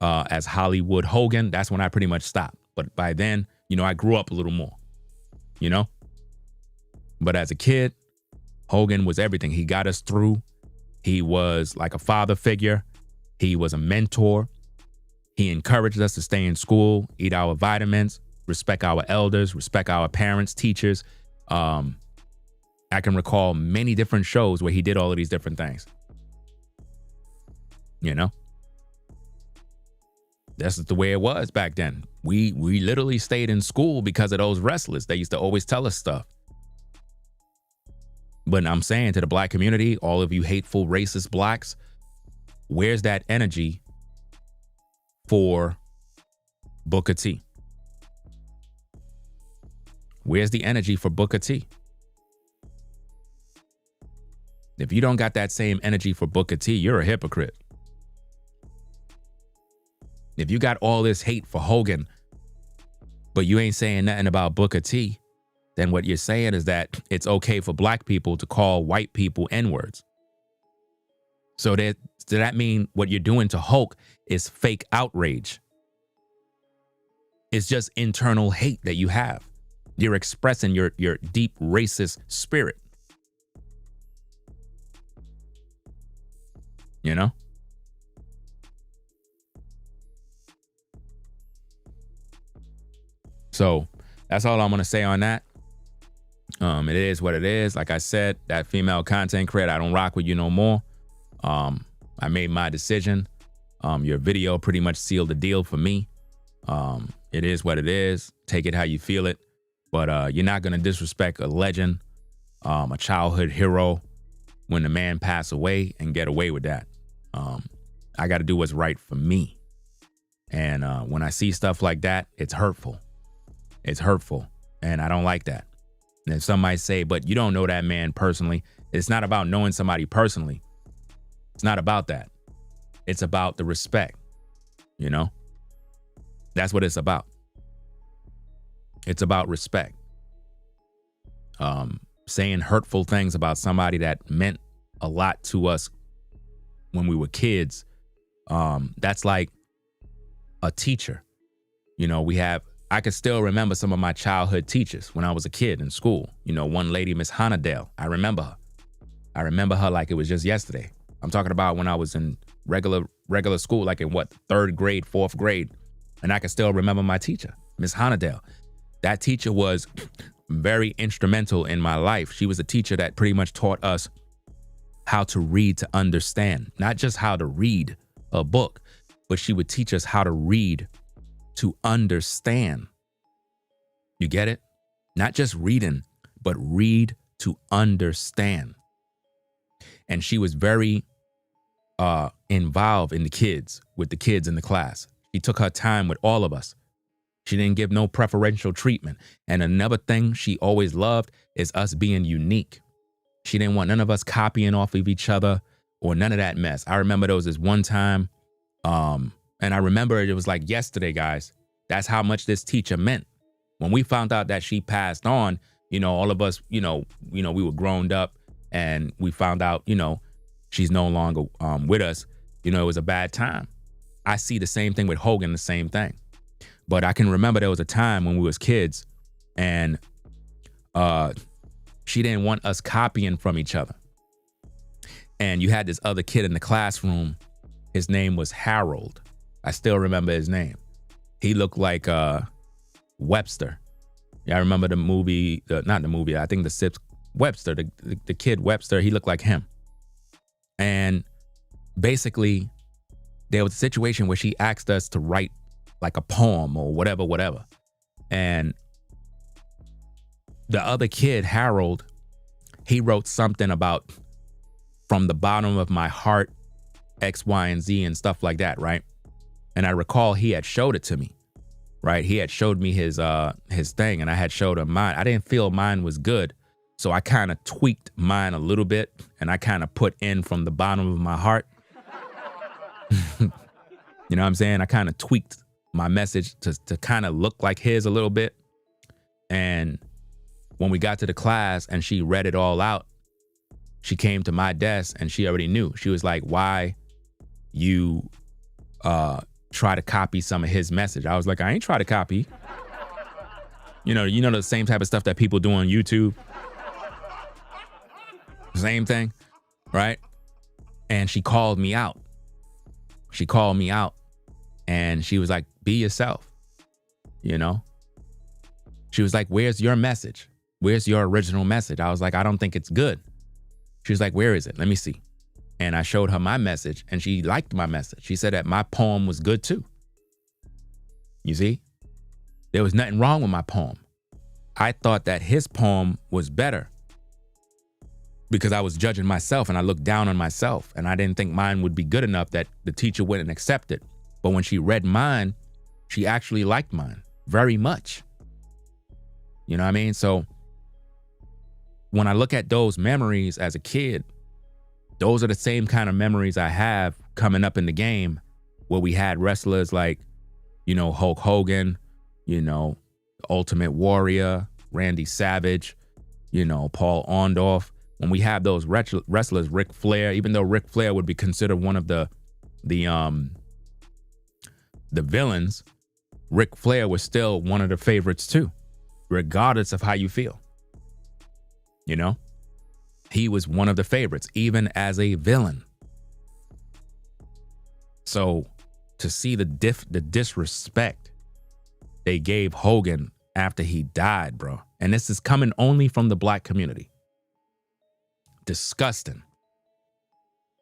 as Hollywood Hogan. That's when I pretty much stopped. But by then, you know, I grew up a little more, you know. But as a kid, Hogan was everything. He got us through. He was like a father figure. He was a mentor. He encouraged us to stay in school, eat our vitamins, respect our elders, respect our parents, teachers. I can recall many different shows where he did all of these different things. You know? That's the way it was back then. We literally stayed in school because of those wrestlers. They used to always tell us stuff. But I'm saying to the black community, all of you hateful, racist blacks, where's that energy for Booker T? Where's the energy for Booker T? If you don't got that same energy for Booker T, you're a hypocrite. If you got all this hate for Hogan, but you ain't saying nothing about Booker T, then what you're saying is that it's okay for black people to call white people N-words. So does that mean what you're doing to Hulk is fake outrage? It's just internal hate that you have. You're expressing your deep racist spirit. You know? So that's all I'm going to say on that. It is what it is. Like I said, that female content creator, I don't rock with you no more. I made my decision. Your video pretty much sealed the deal for me. It is what it is. Take it how you feel it. But you're not going to disrespect a legend, a childhood hero when the man pass away and get away with that. I got to do what's right for me. And when I see stuff like that, it's hurtful. It's hurtful. And I don't like that. And some might say, but you don't know that man personally. It's not about knowing somebody personally. It's not about that. It's about the respect, you know? That's what it's about. It's about respect. Saying hurtful things about somebody that meant a lot to us when we were kids, that's like a teacher. You know, I can still remember some of my childhood teachers when I was a kid in school. You know, one lady, Miss Hannadale, I remember her. I remember her like it was just yesterday. I'm talking about when I was in regular school, like in what, 3rd grade, 4th grade. And I can still remember my teacher, Miss Hannadale. That teacher was very instrumental in my life. She was a teacher that pretty much taught us how to read to understand, not just how to read a book, but she would teach us how to read to understand. You get it? Not just reading, but read to understand. And she was very involved in with the kids in the class. She took her time with all of us. She didn't give no preferential treatment. And another thing she always loved is us being unique. She didn't want none of us copying off of each other or none of that mess. I remember there was this one time, and I remember it was like yesterday, guys. That's how much this teacher meant. When we found out that she passed on, you know, all of us, we were grown up and we found out, she's no longer with us. It was a bad time. I see the same thing with Hogan, the same thing. But I can remember there was a time when we was kids and she didn't want us copying from each other. And you had this other kid in the classroom. His name was Harold. I still remember his name. He looked like Webster. Yeah, I remember the movie, not the movie, I think the Sips, Webster, the kid Webster, he looked like him. And basically, there was a situation where she asked us to write like a poem or whatever. And the other kid, Harold, he wrote something about from the bottom of my heart, X, Y, and Z and stuff like that, right? And I recall he had showed it to me, right? He had showed me his thing and I had showed him mine. I didn't feel mine was good. So I kind of tweaked mine a little bit and I kind of put in from the bottom of my heart. You know what I'm saying? I kind of tweaked my message to kind of look like his a little bit. And when we got to the class and she read it all out, she came to my desk and she already knew. She was like, why you try to copy some of his message? I was like, I ain't try to copy. You know the same type of stuff that people do on YouTube. Same thing, right? And she called me out. And she was like, be yourself, She was like, where's your message? Where's your original message? I was like, I don't think it's good. She was like, where is it? Let me see. And I showed her my message and she liked my message. She said that my poem was good too. You see? There was nothing wrong with my poem. I thought that his poem was better because I was judging myself and I looked down on myself and I didn't think mine would be good enough that the teacher wouldn't accept it. But when she read mine, she actually liked mine very much. You know what I mean? So when I look at those memories as a kid, those are the same kind of memories I have coming up in the game where we had wrestlers like, Hulk Hogan, Ultimate Warrior, Randy Savage, Paul Orndorff. When we have those wrestlers, Ric Flair, even though Ric Flair would be considered one of the villains, Ric Flair was still one of the favorites too, regardless of how you feel. He was one of the favorites, even as a villain. So to see the disrespect they gave Hogan after he died, bro, and this is coming only from the black community. Disgusting.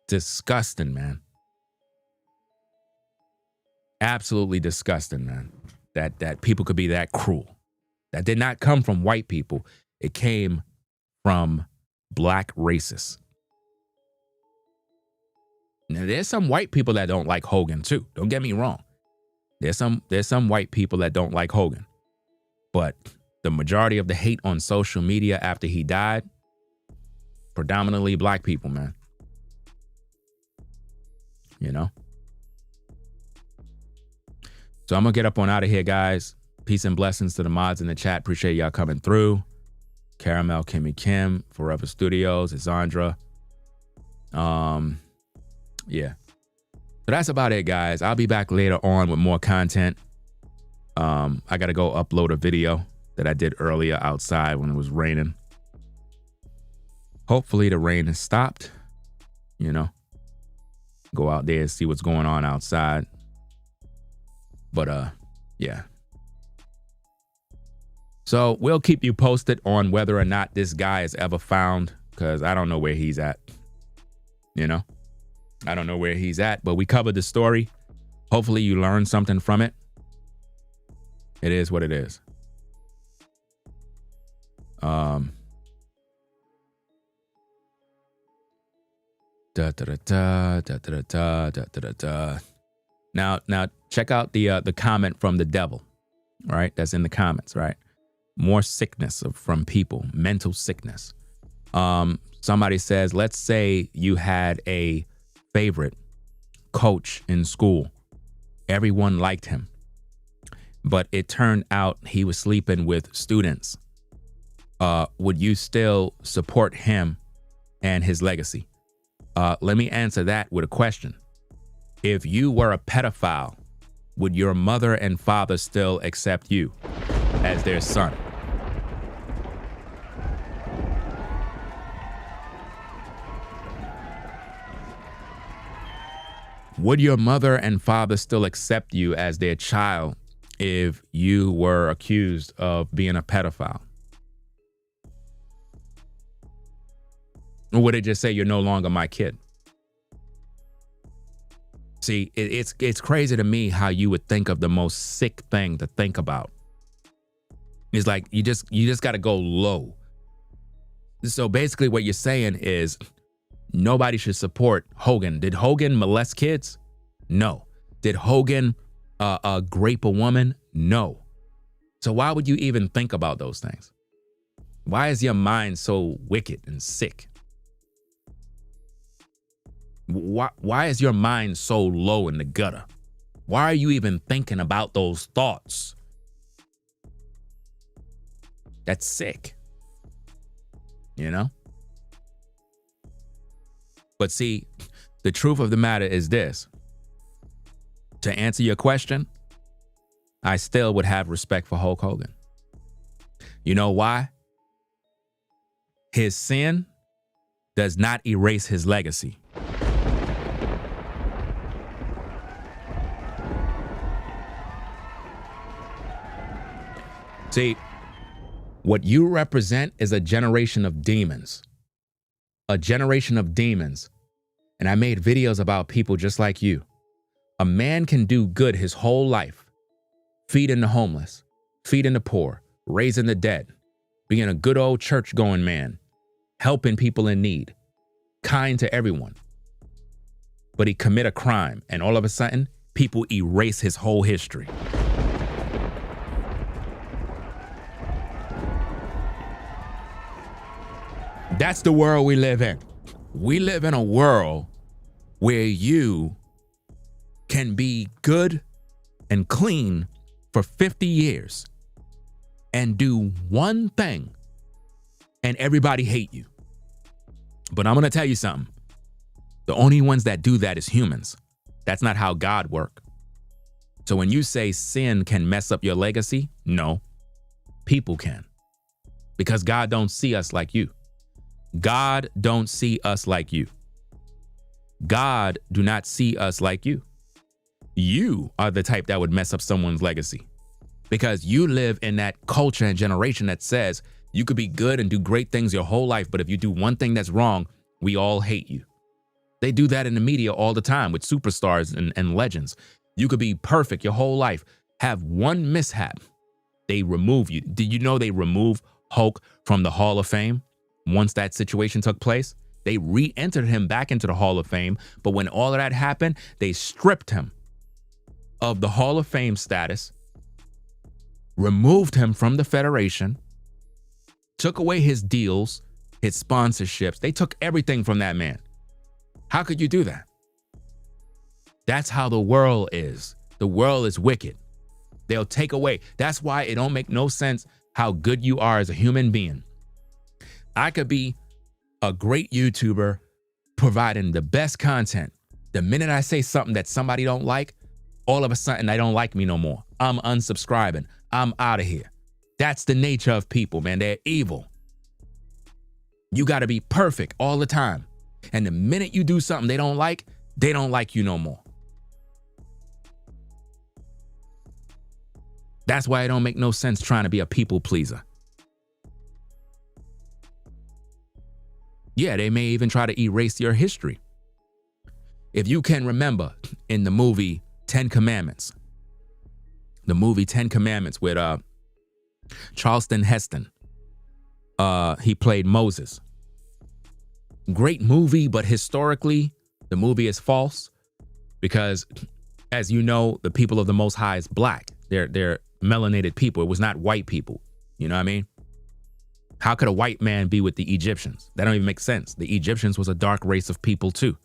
Disgusting, man. Absolutely disgusting, man. that people could be that cruel. That did not come from white people. It came from black racists. Now, there's some white people that don't like Hogan too. Don't get me wrong. There's some white people that don't like Hogan. But the majority of the hate on social media after he died, predominantly black people, man. You know? So I'm going to get up on out of here, guys. Peace and blessings to the mods in the chat. Appreciate y'all coming through. Caramel, Kimmy Kim, Forever Studios, Isandra. Yeah. So that's about it, guys. I'll be back later on with more content. I got to go upload a video that I did earlier outside when it was raining. Hopefully the rain has stopped. You know, go out there and see what's going on outside. But yeah. So we'll keep you posted on whether or not this guy is ever found, because I don't know where he's at. You know, I don't know where he's at, but we covered the story. Hopefully you learned something from it. It is what it is. Now check out the comment from the devil, right? That's in the comments, right? More sickness from people, mental sickness. Somebody says, let's say you had a favorite coach in school. Everyone liked him, but it turned out he was sleeping with students. Would you still support him and his legacy? Let me answer that with a question. If you were a pedophile, would your mother and father still accept you as their son? Would your mother and father still accept you as their child if you were accused of being a pedophile? Or would they just say you're no longer my kid? See, it's crazy to me how you would think of the most sick thing to think about. It's like you just got to go low. So basically what you're saying is nobody should support Hogan. Did Hogan molest kids? No. Did Hogan grape a woman? No. So why would you even think about those things? Why is your mind so wicked and sick? Why is your mind so low in the gutter? Why are you even thinking about those thoughts? That's sick. You know? But see, the truth of the matter is this. To answer your question, I still would have respect for Hulk Hogan. You know why? His sin does not erase his legacy. See, what you represent is a generation of demons. A generation of demons. And I made videos about people just like you. A man can do good his whole life. Feeding the homeless, feeding the poor, raising the dead, being a good old church-going man, helping people in need, kind to everyone. But he commit a crime, and all of a sudden, people erase his whole history. That's the world we live in. We live in a world where you can be good and clean for 50 years and do one thing and everybody hate you. But I'm going to tell you something. The only ones that do that is humans. That's not how God works. So when you say sin can mess up your legacy, no, people can. Because God don't see us like you. God don't see us like you. God do not see us like you. You are the type that would mess up someone's legacy because you live in that culture and generation that says you could be good and do great things your whole life, but if you do one thing that's wrong, we all hate you. They do that in the media all the time with superstars and legends. You could be perfect your whole life, have one mishap, they remove you. Did you know they remove Hulk from the Hall of Fame once that situation took place? They re-entered him back into the Hall of Fame, but when all of that happened, they stripped him of the Hall of Fame status, removed him from the Federation, took away his deals, his sponsorships. They took everything from that man. How could you do that? That's how the world is. The world is wicked. They'll take away. That's why it don't make no sense how good you are as a human being. I could be a great YouTuber providing the best content. The minute I say something that somebody don't like, all of a sudden they don't like me no more. I'm unsubscribing. I'm out of here. That's the nature of people, man. They're evil. You got to be perfect all the time. And the minute you do something they don't like you no more. That's why it don't make no sense trying to be a people pleaser. Yeah, they may even try to erase your history. If you can remember in the movie 10 Commandments, with Charleston Heston, he played Moses. Great movie, but historically, the movie is false because, as you know, the people of the Most High is black. They're melanated people. It was not white people. You know what I mean? How could a white man be with the Egyptians? That don't even make sense. The Egyptians was a dark race of people too.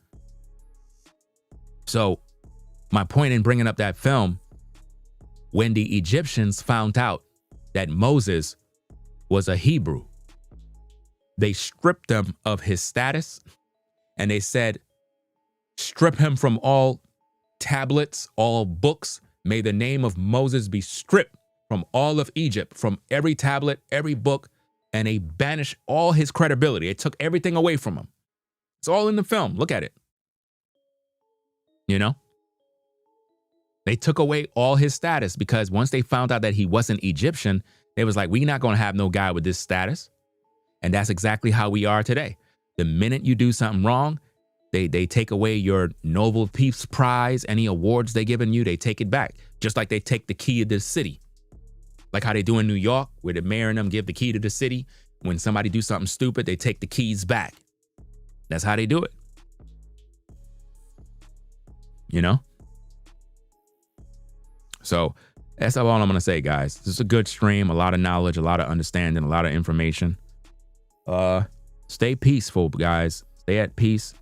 So my point in bringing up that film, when the Egyptians found out that Moses was a Hebrew, they stripped him of his status and they said, strip him from all tablets, all books. May the name of Moses be stripped from all of Egypt, from every tablet, every book, and they banished all his credibility. They took everything away from him. It's all in the film. Look at it. You know? They took away all his status because once they found out that he wasn't Egyptian, they was like, we're not going to have no guy with this status. And that's exactly how we are today. The minute you do something wrong, they take away your Nobel Peace Prize, any awards they given you, they take it back. Just like they take the key of the city. Like how they do in New York, where the mayor and them give the key to the city. When somebody do something stupid, they take the keys back. That's how they do it. You know? So that's all I'm going to say, guys. This is a good stream, a lot of knowledge, a lot of understanding, a lot of information. Stay peaceful, guys. Stay at peace.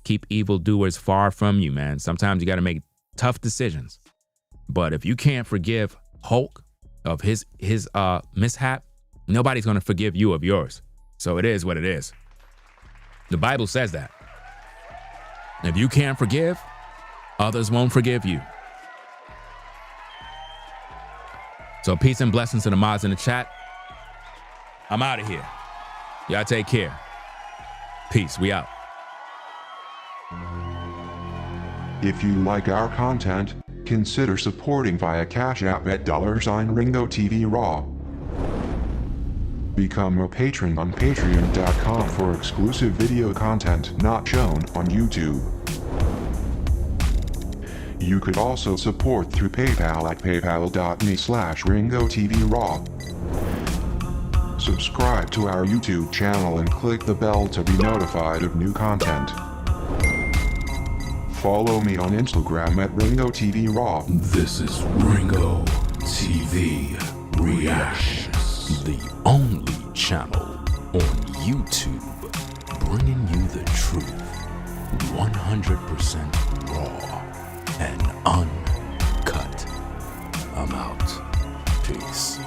Keep evildoers far from you, man. Sometimes you got to make tough decisions. But if you can't forgive Hulk of his mishap, nobody's going to forgive you of yours. So it is what it is. The Bible says that. If you can't forgive, others won't forgive you. So peace and blessings to the mods in the chat. I'm out of here. Y'all take care. Peace. We out.
If you like our content, consider supporting via Cash App at $RingoTV Raw. Become a patron on patreon.com for exclusive video content not shown on YouTube. You could also support through PayPal at paypal.me/RingoTVRaw. Subscribe to our YouTube channel and click the bell to be notified of new content. Follow me on Instagram at RingoTVRaw.
This is Ringo TV Reactions, the only channel on YouTube bringing you the truth 100% raw and uncut. I'm out. Peace.